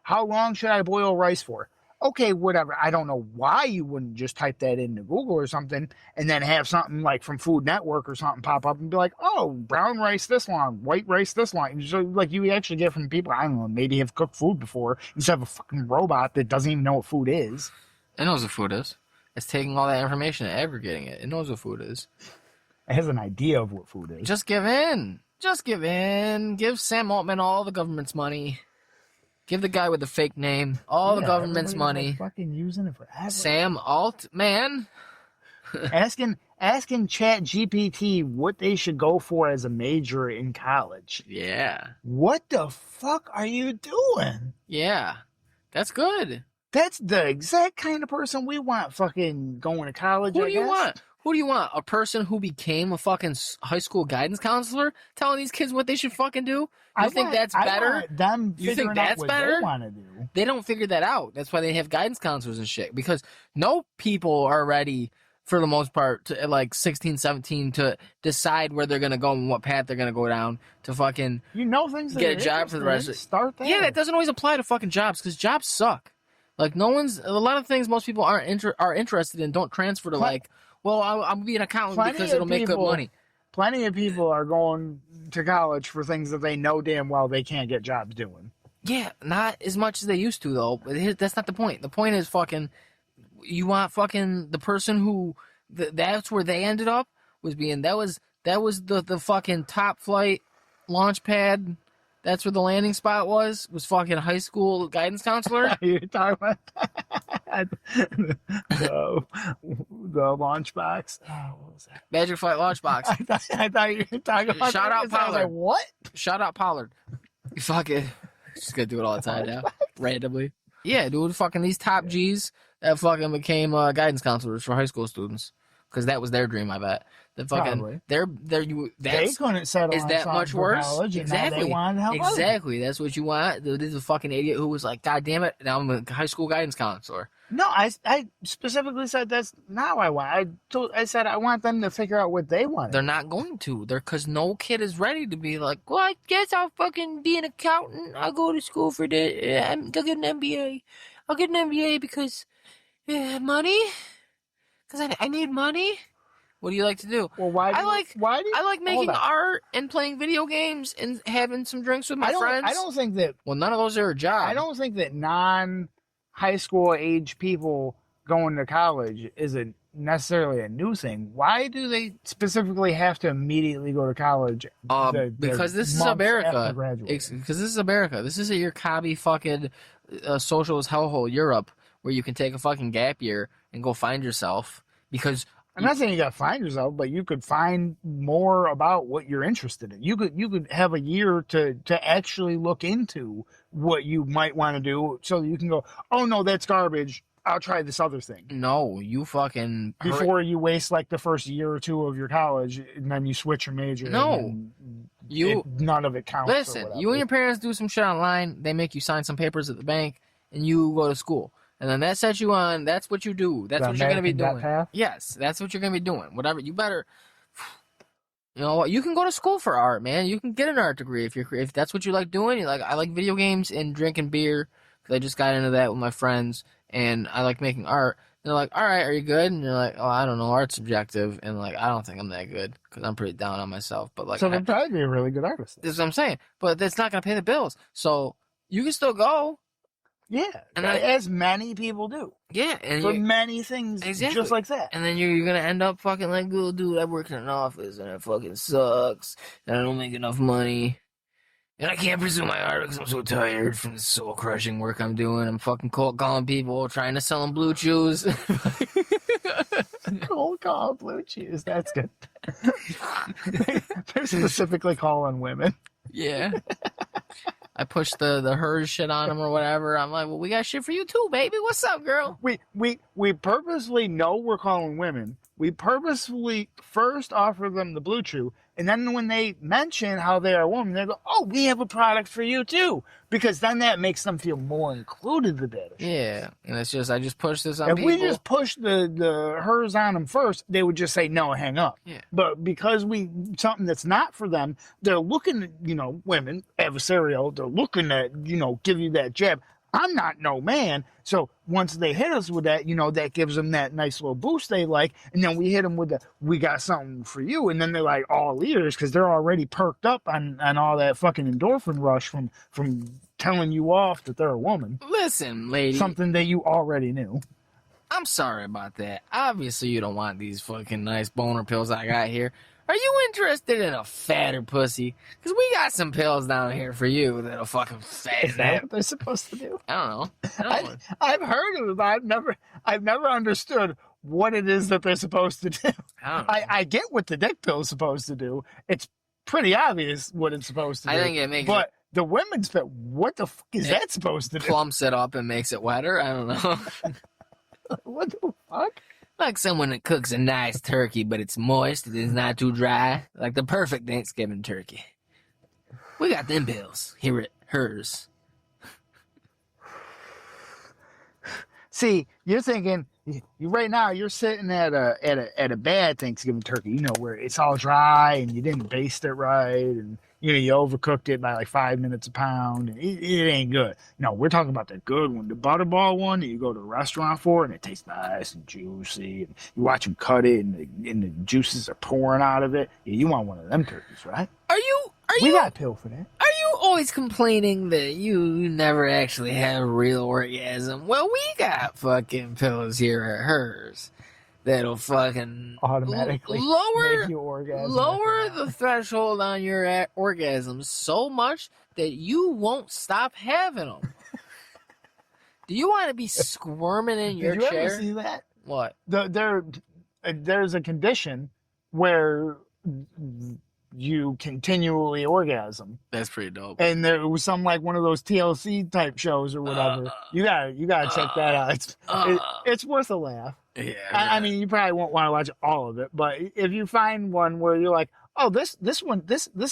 how long should I boil rice for? Okay, whatever. I don't know why you wouldn't just type that into Google or something and then have something like from Food Network or something pop up and be like, oh, brown rice this long, white rice this long. So, like, you actually get from people, I don't know, maybe have cooked food before instead of a fucking robot that doesn't even know what food is. It knows what food is. It's taking all that information and aggregating it. It knows what food is. It has an idea of what food is. Just give in. Just give in. Give Sam Altman all the government's money. Give the guy with the fake name all the government's money. Like fucking using it forever. Sam Altman. asking Chat GPT what they should go for as a major in college. Yeah. What the fuck are you doing? Yeah. That's good. That's the exact kind of person we want fucking going to college. Who I do you guess. want? Who do you want? A person who became a fucking high school guidance counselor telling these kids what they should fucking do? You think that's better? I want them You think figuring that's out what better? they want to do. They don't figure that out. That's why they have guidance counselors and shit. Because no people are ready, for the most part, to, like 16, 17, to decide where they're going to go and what path they're going to go down to fucking Things that get a you're job for the rest of it. Start there. Yeah, that doesn't always apply to fucking jobs because jobs suck. Like, a lot of things most people are interested in don't transfer to, like, well, I'll be an accountant because it'll make good money. Plenty of people are going to college for things that they know damn well they can't get jobs doing. Yeah, not as much as they used to, though. But that's not the point. The point is fucking, you want fucking the person who, that's where they ended up, was being, that was the fucking top flight launch pad. That's where the landing spot was fucking high school guidance counselor. You're talking about the launch box. Oh, what was that? Magic Flight launch box. I thought you were talking about Shout out that. I was Pollard. like, what? Shout out Pollard. You fucking just gonna do it all the time now, randomly. Yeah, dude, fucking these top G's that fucking became guidance counselors for high school students because that was their dream. I bet. The fucking They couldn't settle is on that something much for worse? college, and Exactly. now they wanted to help others. Exactly. That's what you want. This is a fucking idiot who was like, God damn it, now I'm a high school guidance counselor. No, I specifically said that's not what I want. I said I want them to figure out what they want. They're not going to. Because no kid is ready to be like, well, I guess I'll fucking be an accountant. I'll go to school for this. I'll get an MBA. I'll get an MBA because money. Because I need money. What do you like to do? Well, I like making hold on. art and playing video games and having some drinks with my friends. I don't think that. Well, none of those are a job. I don't think that non-high school age people going to college is necessarily a new thing. Why do they specifically have to immediately go to college? Because this is months America. after graduating? Because this is America. This isn't your cobby fucking socialist hellhole Europe where you can take a fucking gap year and go find yourself. Because I'm not saying you got to find yourself, but you could find more about what you're interested in. You could have a year to actually look into what you might want to do, so you can go, oh no, that's garbage. I'll try this other thing. No, you fucking before you waste like the first year or two of your college, and then you switch your major. No, none of it counts. Listen, you and your parents do some shit online. They make you sign some papers at the bank, and you go to school. And then that sets you on. That's what you do. That's what you're going to be doing. Yes, that's what you're going to be doing. Whatever. You better. You know what? You can go to school for art, man. You can get an art degree if that's what you like doing. You like, I like video games and drinking beer because I just got into that with my friends, and I like making art. They're like, all right, are you good? And you're like, oh, I don't know, art's subjective, and like, I don't think I'm that good because I'm pretty down on myself. But like, So they'd probably be a really good artist. this is what I'm saying. But that's not gonna pay the bills. So you can still go. Yeah, And as many people do. Yeah, and for many things, exactly. just like that. And then you're gonna end up fucking like, oh, dude, I work in an office and it fucking sucks, and I don't make enough money, and I can't pursue my art because I'm so tired from the soul crushing work I'm doing. I'm fucking cold calling people, trying to sell them blue chews. Cold call blue chews. That's good. They're specifically calling women. Yeah. I push the hers shit on them or whatever. I'm like, well, we got shit for you too, baby. What's up, girl? We purposely know we're calling women. We purposefully first offer them the blue chew, and then when they mention how they are a woman, they go, "Oh, we have a product for you too," because then that makes them feel more included the better. Yeah, and it's just I just push this on if people. If we just push the hers on them first, they would just say no, hang up. Yeah. But because something that's not for them, they're looking, women adversarial. They're looking at, give you that jab. I'm not no man. So once they hit us with that, that gives them that nice little boost they like. And then we hit them with we got something for you. And then they're like all ears because they're already perked up on all that fucking endorphin rush from telling you off that they're a woman. Listen, lady. Something that you already knew. I'm sorry about that. Obviously, you don't want these fucking nice boner pills I got here. Are you interested in a fatter pussy? Because we got some pills down here for you that'll fucking fatten Is that what they're supposed to do? I don't know. I've heard of it, but I've never understood what it is that they're supposed to do. I get what the dick pill is supposed to do. It's pretty obvious what it's supposed to do. I think it makes But the women's pill, what the fuck is that supposed to do? Plumps it up and makes it wetter? I don't know. What the fuck? Like someone that cooks a nice turkey, but it's moist, it's not too dry. Like the perfect Thanksgiving turkey. We got them pills here at hers. See, you're thinking right now. You're sitting at a bad Thanksgiving turkey. Where it's all dry and you didn't baste it right, and you overcooked it by like 5 minutes a pound, and it ain't good. No, we're talking about the good one, the butterball one that you go to a restaurant for, and it tastes nice and juicy, and you watch them cut it, and the juices are pouring out of it. Yeah, you want one of them turkeys, right? We got a pill for that. Are you always complaining that you never actually have a real orgasm? Well, we got fucking pills here at hers that'll fucking automatically lower make you orgasm. Lower the threshold on your orgasm so much that you won't stop having them. Do you want to be squirming in your chair? Did you ever see that? What? There's a condition where you continually orgasm. That's pretty dope. And there was some like one of those TLC type shows or whatever. You gotta check that out. It's worth a laugh. Yeah. I mean, you probably won't want to watch all of it, but if you find one where you're like, oh, this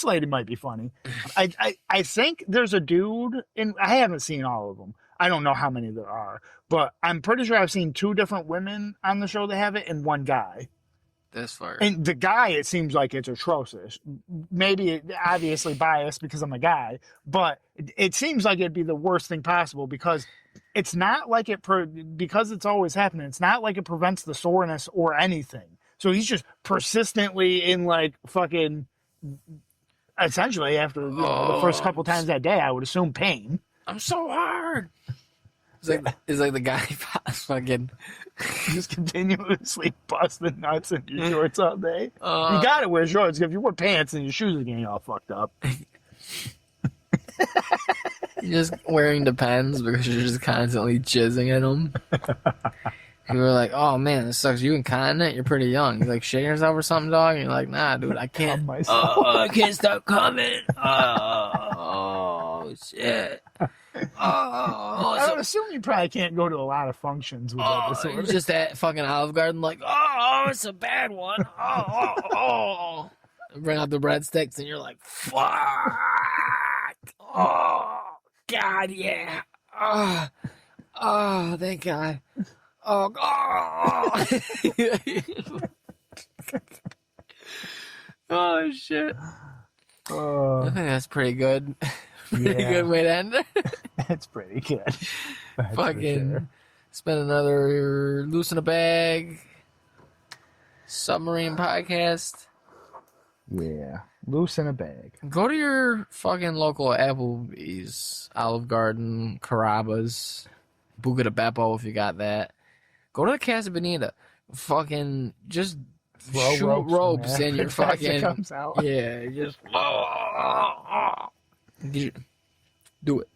lady might be funny. I think there's a dude I haven't seen all of them. I don't know how many there are, but I'm pretty sure I've seen 2 different women on the show that have it and one guy. That's fire. And the guy, it seems like it's atrocious. Maybe obviously biased because I'm a guy, but it seems like it'd be the worst thing possible because it's not like because it's always happening. It's not like it prevents the soreness or anything. So he's just persistently in like fucking, essentially after the first couple times that day, I would assume pain. I'm so hard. It's like the guy fucking just continuously busting nuts in your shorts all day. You gotta wear shorts. If you wear pants, then your shoes are getting all fucked up. You're just wearing Depends because you're just constantly jizzing in them. You were like, oh man, this sucks. You incontinent? You're pretty young. You're like shitting yourself or something, dog? And you're like, nah, dude, I can't. I can't stop coming. Oh, shit. I would assume you probably can't go to a lot of functions with that disorder. You're just at fucking Olive Garden like, oh, it's a bad one. Oh. Bring out the breadsticks and you're like, fuck. Oh, God, yeah. Oh, thank God. Oh. Oh, shit. I think that's pretty good. Pretty good way to end it. That's pretty good. That's fucking Spend another Loose in a Bag Submarine podcast. Yeah. Loose in a bag. Go to your fucking local Applebee's, Olive Garden, Carrabba's, Buca de Beppo if you got that. Go to the Casa Bonita. Fucking just Throw shoot ropes ropes in in there your as fast as it fucking. comes out. Yeah, just. Do it.